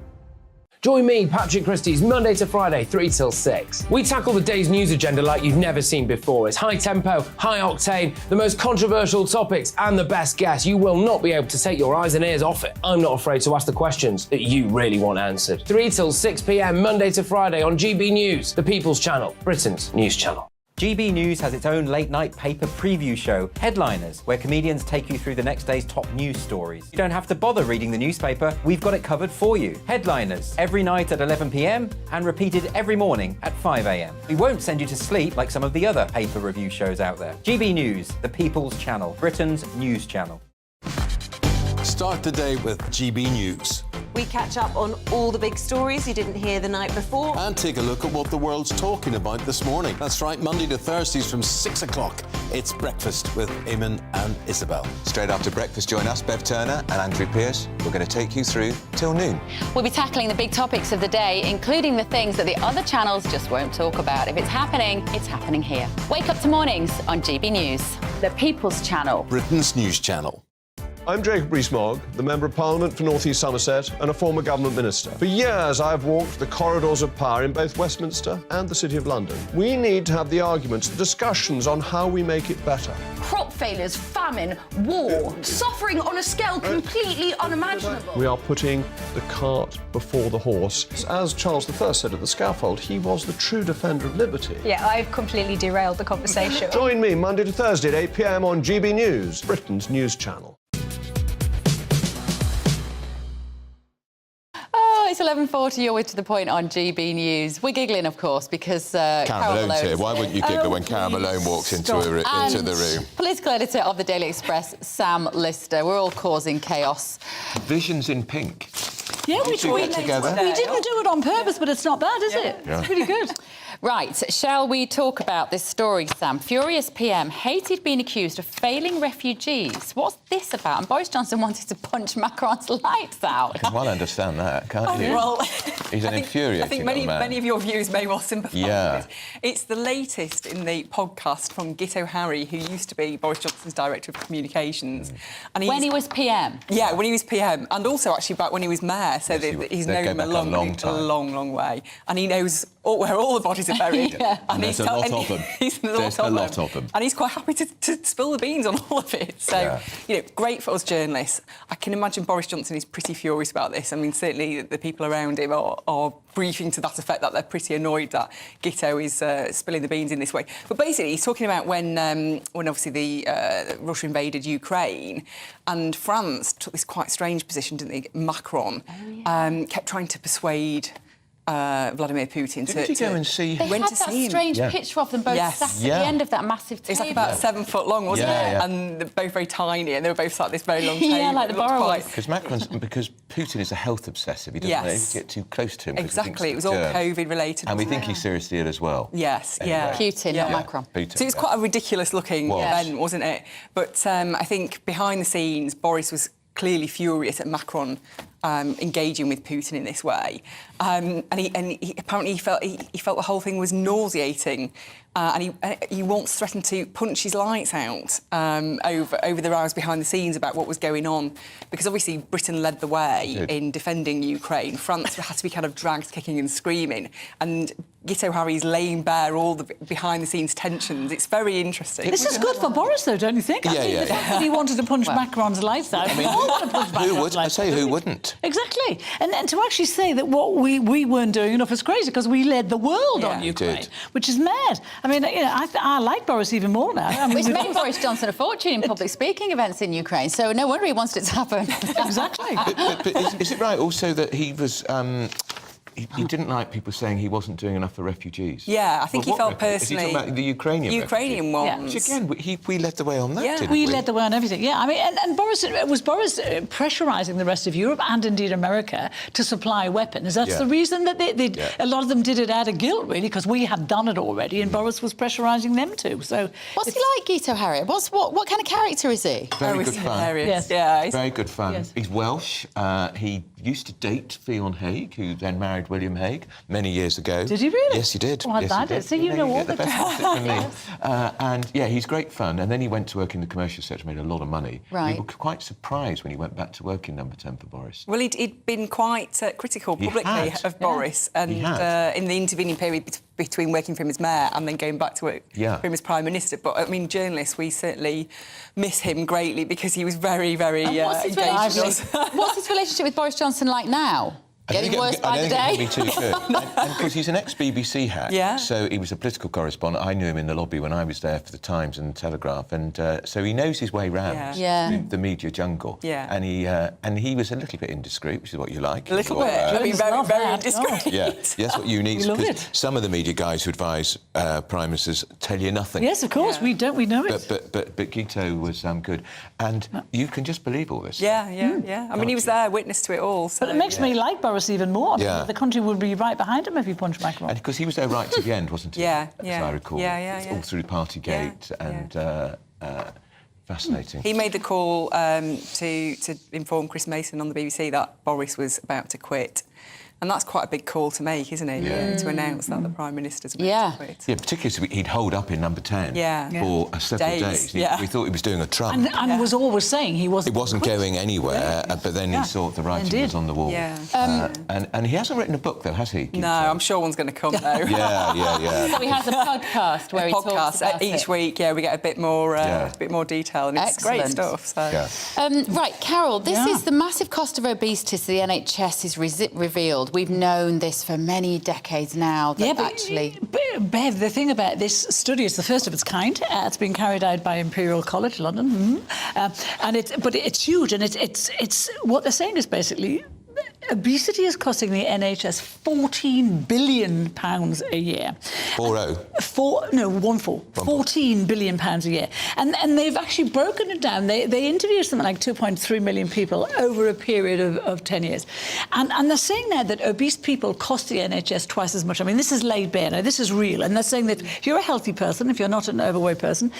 Join me, Patrick Christie's, Monday to Friday, 3 till 6. We tackle the day's news agenda like you've never seen before. It's high tempo, high octane, the most controversial topics and the best guests. You will not be able to take your eyes and ears off it. I'm not afraid to ask the questions that you really want answered. 3 till 6 p.m, Monday to Friday on GB News, the People's Channel, Britain's news channel. GB News has its own late-night paper preview show, Headliners, where comedians take you through the next day's top news stories. You don't have to bother reading the newspaper, we've got it covered for you. Headliners, every night at 11 p.m. and repeated every morning at 5 a.m. We won't send you to sleep like some of the other paper review shows out there. GB News, the People's Channel, Britain's news channel. Start the day with GB News. We catch up on all the big stories you didn't hear the night before. And take a look at what the world's talking about this morning. That's right, Monday to Thursdays from 6 o'clock. It's Breakfast with Eamon and Isabel. Straight after breakfast, join us, Bev Turner and Andrew Pearce. We're going to take you through till noon. We'll be tackling the big topics of the day, including the things that the other channels just won't talk about. If it's happening here. Wake up to mornings on GB News, the People's Channel, Britain's news channel. I'm Jacob Rees-Mogg, the Member of Parliament for North East Somerset and a former government minister. For years, I've walked the corridors of power in both Westminster and the City of London. We need to have the arguments, the discussions on how we make it better. Crop failures, famine, war, suffering on a scale completely unimaginable. We are putting the cart before the horse. As Charles I said at the scaffold, he was the true defender of liberty. Yeah, I've completely derailed the conversation. Join me Monday to Thursday at 8 p.m. on GB News, Britain's news channel. It's 11:40, you're with To The Point on GB News. We're giggling, of course, because Carol Malone's here. Why wouldn't you giggle when Carol Malone walks into the room? Political editor of the Daily Express, Sam Lister. We're all causing chaos. Visions in pink. Yeah, we together. We didn't do it on purpose, but it's not bad, is it? Yeah. It's pretty good. Right, shall we talk about this story, Sam? Furious PM hated being accused of failing refugees. What's this about? And Boris Johnson wanted to punch Macron's lights out. You can well understand that, can't you? Well, He's an infuriating I think old man. many of your views may well sympathise Yeah. with it. It's the latest in the podcast from Gito Harry, who used to be Boris Johnson's Director of Communications. And When he was PM? Yeah, when he was PM, and also actually back when he was Mayor, so he's known him a long way. And he knows where all the bodies are buried. And there's a lot of them. There's a lot of them. And he's quite happy to spill the beans on all of it. So, great for us journalists. I can imagine Boris Johnson is pretty furious about this. I mean, certainly the people around him are briefing to that effect, that they're pretty annoyed that Gito is spilling the beans in this way. But basically, he's talking about when obviously Russia invaded Ukraine, and France took this quite strange position, didn't they? Macron kept trying to persuade Vladimir Putin Did he go and see him? They had that strange picture of them both sat at the end of that massive table. It's like about 7 foot long, wasn't it? And they're both very tiny, and they were both sat at this very long table. Yeah, like the borrowers. Because Putin is a health obsessive. He doesn't want to get too close to him. Exactly, it was all COVID related. And we think he's seriously ill as well. Yes, Anyway. Putin, not Macron. Putin, So it was quite a ridiculous-looking event, wasn't it? But I think behind the scenes, Boris was clearly furious at Macron engaging with Putin in this way, and he apparently felt the whole thing was nauseating, and he once threatened to punch his lights out over the rows behind the scenes about what was going on, because obviously Britain led the way in defending Ukraine. France had to be kind of dragged kicking and screaming, and Gito Harry's laying bare all the behind-the-scenes tensions. It's very interesting. This is good for Boris, though, don't you think? I mean, the fact that he wanted to punch Macron's lights out. We all want to punch Macron's lights out. Who wouldn't? Exactly. And to actually say that what we weren't doing enough is crazy, because we led the world on Ukraine, which is mad. I mean, I like Boris even more now. I mean, Which made Boris Johnson a fortune in public speaking events in Ukraine, so no wonder he wants it to happen. Exactly. But is it right also that he was... He didn't like people saying he wasn't doing enough for refugees. Yeah, I think he felt personally... Is he talking about the Ukrainian ones? Which again, we led the way on that, didn't we led the way on everything, I mean, and Boris pressurising the rest of Europe and indeed America to supply weapons. That's the reason that a lot of them did it out of guilt, really, because we had done it already, and Boris was pressurising them too. So what's he like, Gito Harry? What kind of character is he? Very good fun. Yes. Yeah, very good fun. Yes. He's Welsh. He used to date Fionn Hague, who then married William Hague many years ago. Did he really? Yes, he did. Well, yes, he did. So you know all the time. And he's great fun. And then he went to work in the commercial sector, made a lot of money. Right. We were quite surprised when he went back to work in Number 10 for Boris. Well, he'd been quite critical publicly of Boris, and in the intervening period between working for him as mayor and then going back to work for him as prime minister. But I mean, journalists, we certainly miss him greatly, because he was very, very what's his relationship with Boris Johnson like now? Getting worse by the day? I don't think it'd be too good. And because he's an ex-BBC hack, so he was a political correspondent. I knew him in the lobby when I was there for the Times and the Telegraph, and so he knows his way round the media jungle. And he was a little bit indiscreet, which is what you like. A little bit. I mean, very, very indiscreet. Yeah, that's what you need. Because some of the media guys who advise prime ministers tell you nothing. Yes, of course, we know it. But Gito was good, and you can just believe all this. Yeah. I mean, he was there, witness to it all. So, but it makes me like Boris even more. I mean, the country would be right behind him if he punched Macron. And because he was there right to the end, wasn't he? As I recall. All through Partygate and fascinating. He made the call to inform Chris Mason on the BBC that Boris was about to quit. And that's quite a big call to make, isn't it? To announce that the Prime Minister's about to quit. Yeah, particularly he'd hold up in Number 10 for several days. We thought he was doing a Trump. And was always saying he wasn't going anywhere, but then he thought the writing was on the wall. And he hasn't written a book, though, has he? No, I'm sure one's going to come, though. So he has a podcast where he talks about each week, we get a bit more detail, and it's great stuff. So. Right, Carol, this is the massive cost of obesity to the NHS is revealed. We've known this for many decades now. Bev, the thing about this study, it's the first of its kind. It's been carried out by Imperial College London, but it's huge, and it's what they're saying is basically obesity is costing the NHS £14 billion a year. 40? 14 billion pounds a year. And they've actually broken it down. They interviewed something like 2.3 million people over a period of 10 years. And they're saying there that obese people cost the NHS twice as much. I mean, this is laid bare now, this is real. And they're saying that if you're a healthy person, if you're not an overweight person,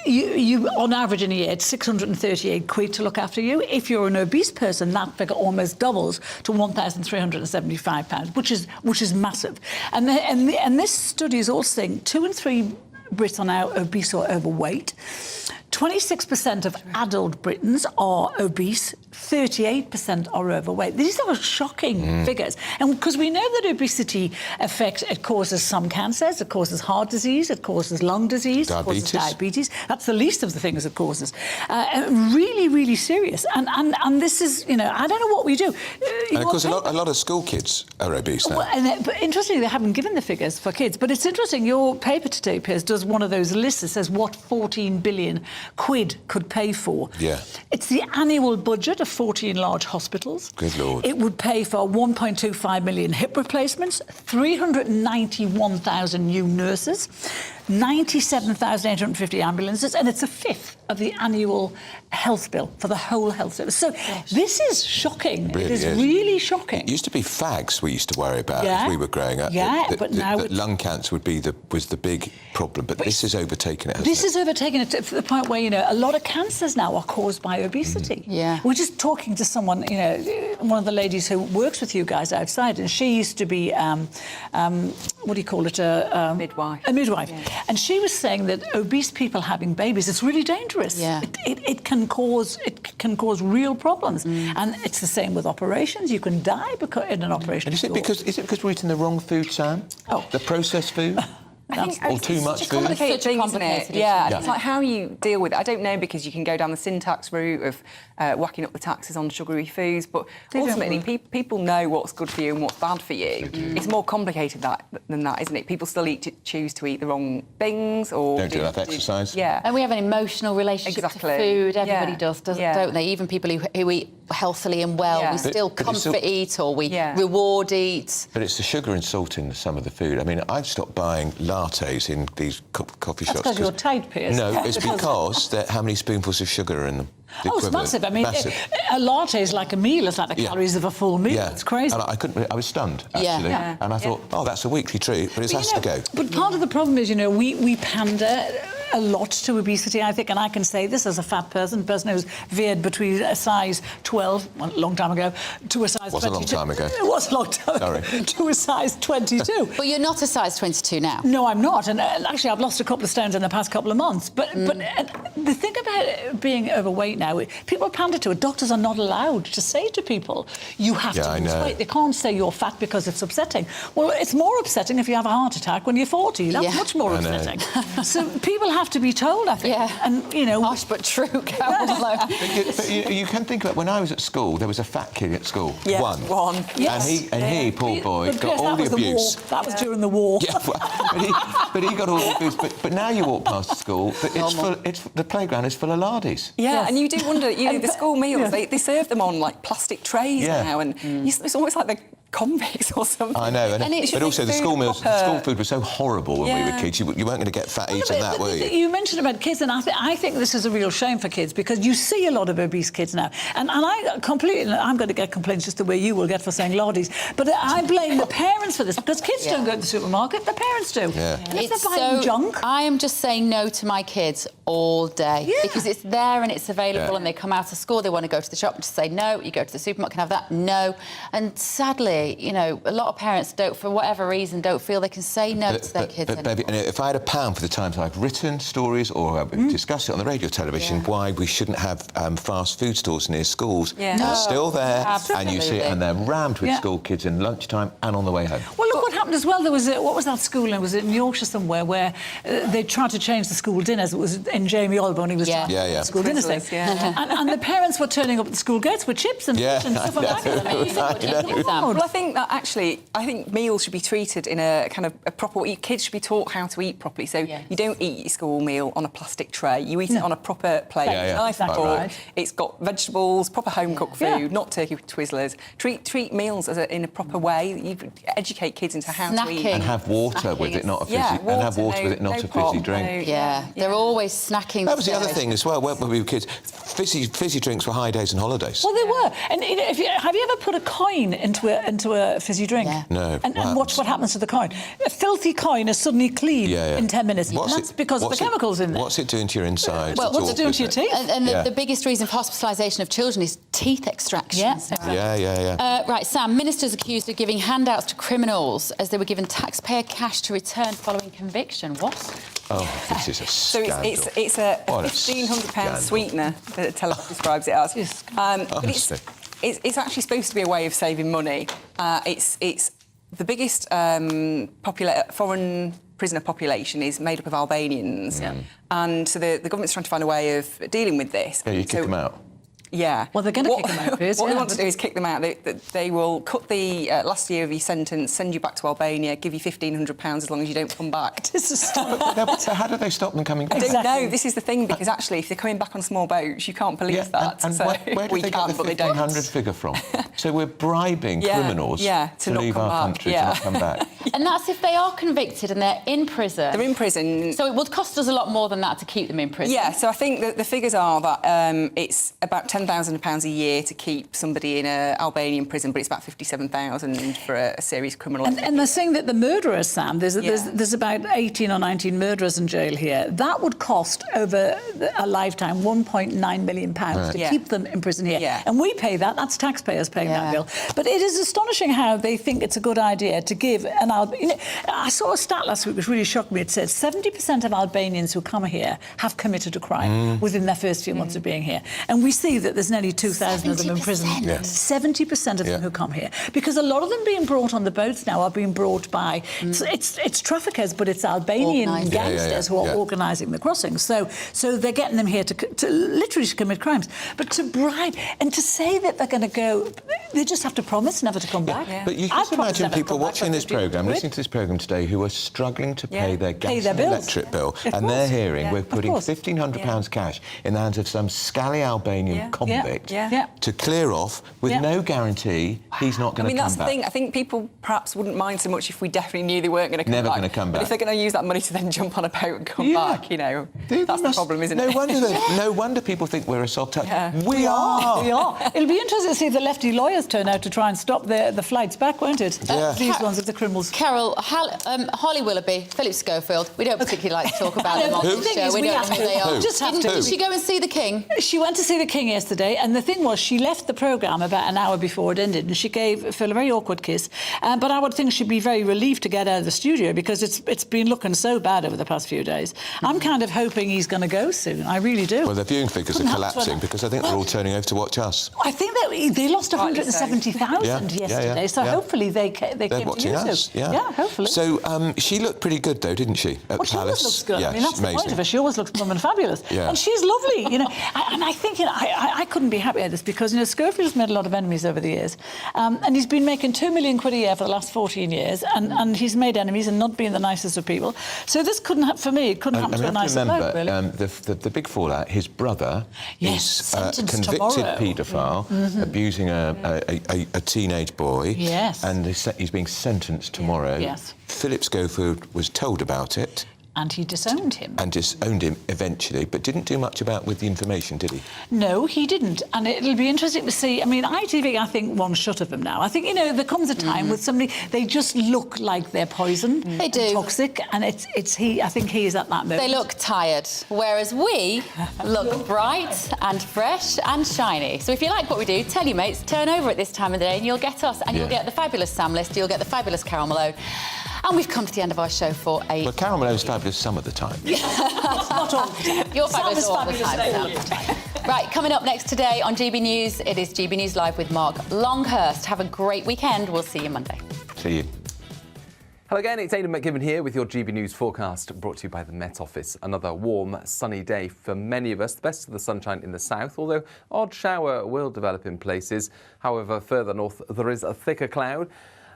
you on average in a year, it's 638 quid to look after you. If you're an obese person, that figure almost doubles to £1,375, which is massive. And this study is also saying 2 in 3 Brits are now obese or overweight. 26% of adult Britons are obese, 38% are overweight. These are shocking figures. And because we know that obesity it causes some cancers, it causes heart disease, it causes lung disease, it causes diabetes. That's the least of the things it causes. Really, really serious. And this is, I don't know what we do. And of course, a lot of school kids are obese now. But interestingly, they haven't given the figures for kids. But it's interesting, your paper today, Piers, does one of those lists that says what 14 billion quid could pay for. Yeah. It's the annual budget of 14 large hospitals. Good Lord. It would pay for 1.25 million hip replacements, 391,000 new nurses, 97,850 ambulances, and it's a fifth of the annual health bill for the whole health service. So this is shocking. Really it is really shocking. It used to be fags we used to worry about Yeah. as we were growing up. Yeah, but now that lung cancer was the big problem, but this has overtaken it. This has overtaken it to the point where, a lot of cancers now are caused by obesity. Yeah. We're just talking to someone, one of the ladies who works with you guys outside, and she used to be, what do you call it? Midwife. A midwife. Yeah. And she was saying that obese people having babies, it's really dangerous. Yeah. It can cause real problems. And it's the same with operations. You can die in an operation. And is it because we're eating the wrong food, Sam? Oh. The processed food? Or too much food? Complicated things, isn't it? Yeah. It's like how you deal with it. I don't know, because you can go down the sin tax route of whacking up the taxes on sugary foods, but ultimately people know what's good for you and what's bad for you. It's more complicated than that, isn't it? People still choose to eat the wrong things or don't do enough exercise. Yeah. And we have an emotional relationship to food. Everybody does, don't they? Even people who eat healthily and well, we still comfort eat or we reward eat. But it's the sugar and salt in some of the food. I mean, I've stopped buying lattes in these coffee shops. That's because you're tight, Piers. No, it's because how many spoonfuls of sugar are in them. It's massive. I mean, a latte is like a meal. It's like the calories of a full meal. Yeah. It's crazy. And I was stunned, actually. Yeah. And I thought, that's a weekly treat, but it has to go. But part of the problem is, we pander a lot to obesity, I think, and I can say this as a fat person who's veered between a size 12, a long time ago, to a size 22. Was a long time ago. It was a long time ago. To a size 22. But you're not a size 22 now. No, I'm not. And actually, I've lost a couple of stones in the past couple of months. But the thing about being overweight now, people pander to it. Doctors are not allowed to say to people, you have to lose weight. They can't say you're fat because it's upsetting. Well, it's more upsetting if you have a heart attack when you're 40. That's much more upsetting. So people have to be told, I think. Yeah. And, Harsh but true, But you can think about when I was at school, there was a fat kid at school. Yeah. One. Yes. And he, poor boy, but got all the abuse. That was during the war. Yeah, but he got all the abuse. But now you walk past the school, the playground is full of lardies. Yeah, and you do wonder, the school meals, they serve them on like plastic trays now, and it's almost like they're convicts or something. I know, but also the school meals, the school food was so horrible when we were kids. You weren't going to get fat eating that, were you? You mentioned about kids, and I think this is a real shame for kids, because you see a lot of obese kids now, and I'm going to get complaints just the way you will get for saying lardies, but I blame the parents for this, because kids don't go to the supermarket, the parents do. Yeah. And if they're buying junk. I am just saying no to my kids all day because it's there and it's available, and they come out of school, they want to go to the shop and just say no. You go to the supermarket, can have that? No. And sadly, a lot of parents for whatever reason, don't feel they can say no to their kids. But baby, if I had £1 for the times I've written stories or I've discussed it on the radio, television, why we shouldn't have fast food stores near schools, they're still there, and you see it, and they're rammed with school kids in lunchtime and on the way home. Well, look what happened as well. There was what was that school? And was it in Yorkshire somewhere where they tried to change the school dinners? It was in Jamie Oliver when he was trying the school dinners thing. And the parents were turning up at the school gates with chips and fish and stuff like that. I know. Well, I think that actually, meals should be treated in a kind of a proper way. Kids should be taught how to eat properly. So you don't eat your school meal on a plastic tray. You eat it on a proper plate. Nice and full. It's got vegetables, proper home-cooked food, not turkey Twizzlers. Treat meals in a proper way. You educate kids into how to eat. And have water with it, not a fizzy drink. They're always snacking. That was the other thing as well. When we were kids, fizzy drinks were high days and holidays. Well, they were. And have you ever put a coin into a fizzy drink? No. And watch what happens to the coin. A filthy coin is suddenly clean in 10 minutes. That's because of the chemicals in there. What's it doing to your insides? Well, what's it doing to your teeth? And the biggest reason for hospitalisation of children is teeth extraction. Right, Sam, ministers accused of giving handouts to criminals as they were given taxpayer cash to return following conviction. What? Oh, this is a scandal. So it's a £1,500 sweetener that Telegraph describes it as. Honestly. It's actually supposed to be a way of saving money. It's the biggest foreign prisoner population is made up of Albanians, and so the government's trying to find a way of dealing with this. Yeah, you kick them out. Yeah. Well, they're going to kick them out, Piers. What they want to do is kick them out. They will cut the last year of your sentence, send you back to Albania, give you £1,500 as long as you don't come back. So how do they stop them coming back? I don't know. This is the thing, because actually, if they're coming back on small boats, you can't police that. And where do they get the 1,500 figure from? So we're bribing criminals to leave our country to not come back. And that's if they are convicted and they're in prison. They're in prison. So it would cost us a lot more than that to keep them in prison. Yeah, so I think that the figures are that it's about £10,000 a year to keep somebody in an Albanian prison, but it's about £57,000 for a serious criminal. And they're saying that the murderers, Sam, there's about 18 or 19 murderers in jail here. That would cost over a lifetime £1.9 million to keep them in prison here. Yeah. And we pay that. That's taxpayers paying that bill. But it is astonishing how they think it's a good idea to give an Albanian... I saw a stat last week which really shocked me. It said 70% of Albanians who come here have committed a crime within their first few months of being here. And we see that there's nearly 2,000 of them in prison. 70% of them who come here. Because a lot of them being brought on the boats now are being brought by... It's traffickers, but it's Albanian gangsters who are organising the crossings. So they're getting them here to literally commit crimes. But to bribe and to say that they're going to go... They just have to promise never to come back. But you can imagine people watching this programme, listening to this programme today, who are struggling to pay their gas and electric bill, and they're hearing we're putting £1,500 cash in the hands of some scally Albanian convict to clear off with no guarantee he's not going to come back. That's the thing. I think people perhaps wouldn't mind so much if we definitely knew they weren't going to come back. Never going to come back. But if they're going to use that money to then jump on a boat and come back, that's the problem, isn't it? No wonder people think we're a soft touch. We are. It'll be interesting to see the lefty lawyers turn out to try and stop the flights back, won't it? These ones of the criminals. Carol, Holly Willoughby, Philip Schofield, we don't particularly like to talk about them on this show. We don't know who they are. Did she go and see the King? She went to see the King yesterday, and the thing was, she left the programme about an hour before it ended, and she gave Phil a very awkward kiss. But I would think she'd be very relieved to get out of the studio, because it's been looking so bad over the past few days. I'm kind of hoping he's going to go soon. I really do. Well, the viewing figures are collapsing because I think they're all turning over to watch us. I think that they lost 170,000 yesterday, so hopefully they came watching to us. Yeah, hopefully. So she looked pretty good, though, didn't she, at the She Palace? always looks good. Yeah, I mean, that's the point of her. She always looks plumb and fabulous. Yeah. And she's lovely, and I think, I couldn't be happier at this, because, Schofield's made a lot of enemies over the years. And he's been making £2 million a year for the last 14 years, and he's made enemies and not been the nicest of people. So this couldn't happen, for me, it couldn't happen to a nicer bloke, really. The big fallout, his brother is a convicted paedophile, abusing a teenage boy. Yes. And he's being sentenced tomorrow. Yes. Philip Schofield was told about it. And he disowned him. And disowned him eventually, but didn't do much with the information, did he? No, he didn't. And it'll be interesting to see. I mean, ITV, I think, one shut of him now. I think, there comes a time with somebody, they just look like they're poison. They do. Toxic, and it's he. I think he is at that moment. They look tired, whereas we look bright and fresh and shiny. So if you like what we do, tell your mates, turn over at this time of the day, and you'll get us, and you'll get the fabulous Sam List, you'll get the fabulous Carol Malone. And we've come to the end of our show for a... Well, Carol Malone's fabulous some of the time. Not all the time. You're fabulous all the time. Right, coming up next today on GB News, it is GB News Live with Mark Longhurst. Have a great weekend. We'll see you Monday. See you. Hello again, it's Aidan McGibbon here with your GB News forecast, brought to you by the Met Office. Another warm, sunny day for many of us. The best of the sunshine in the south, although odd shower will develop in places. However, further north there is a thicker cloud,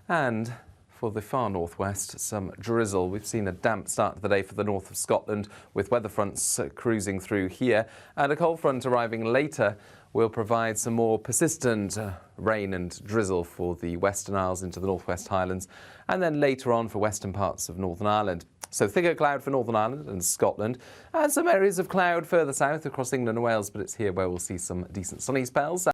and for the far northwest, some drizzle. We've seen a damp start to the day for the north of Scotland, with weather fronts cruising through here, and a cold front arriving later will provide some more persistent rain and drizzle for the Western Isles into the Northwest Highlands, and then later on for western parts of Northern Ireland. So thicker cloud for Northern Ireland and Scotland, and some areas of cloud further south across England and Wales, but it's here where we'll see some decent sunny spells.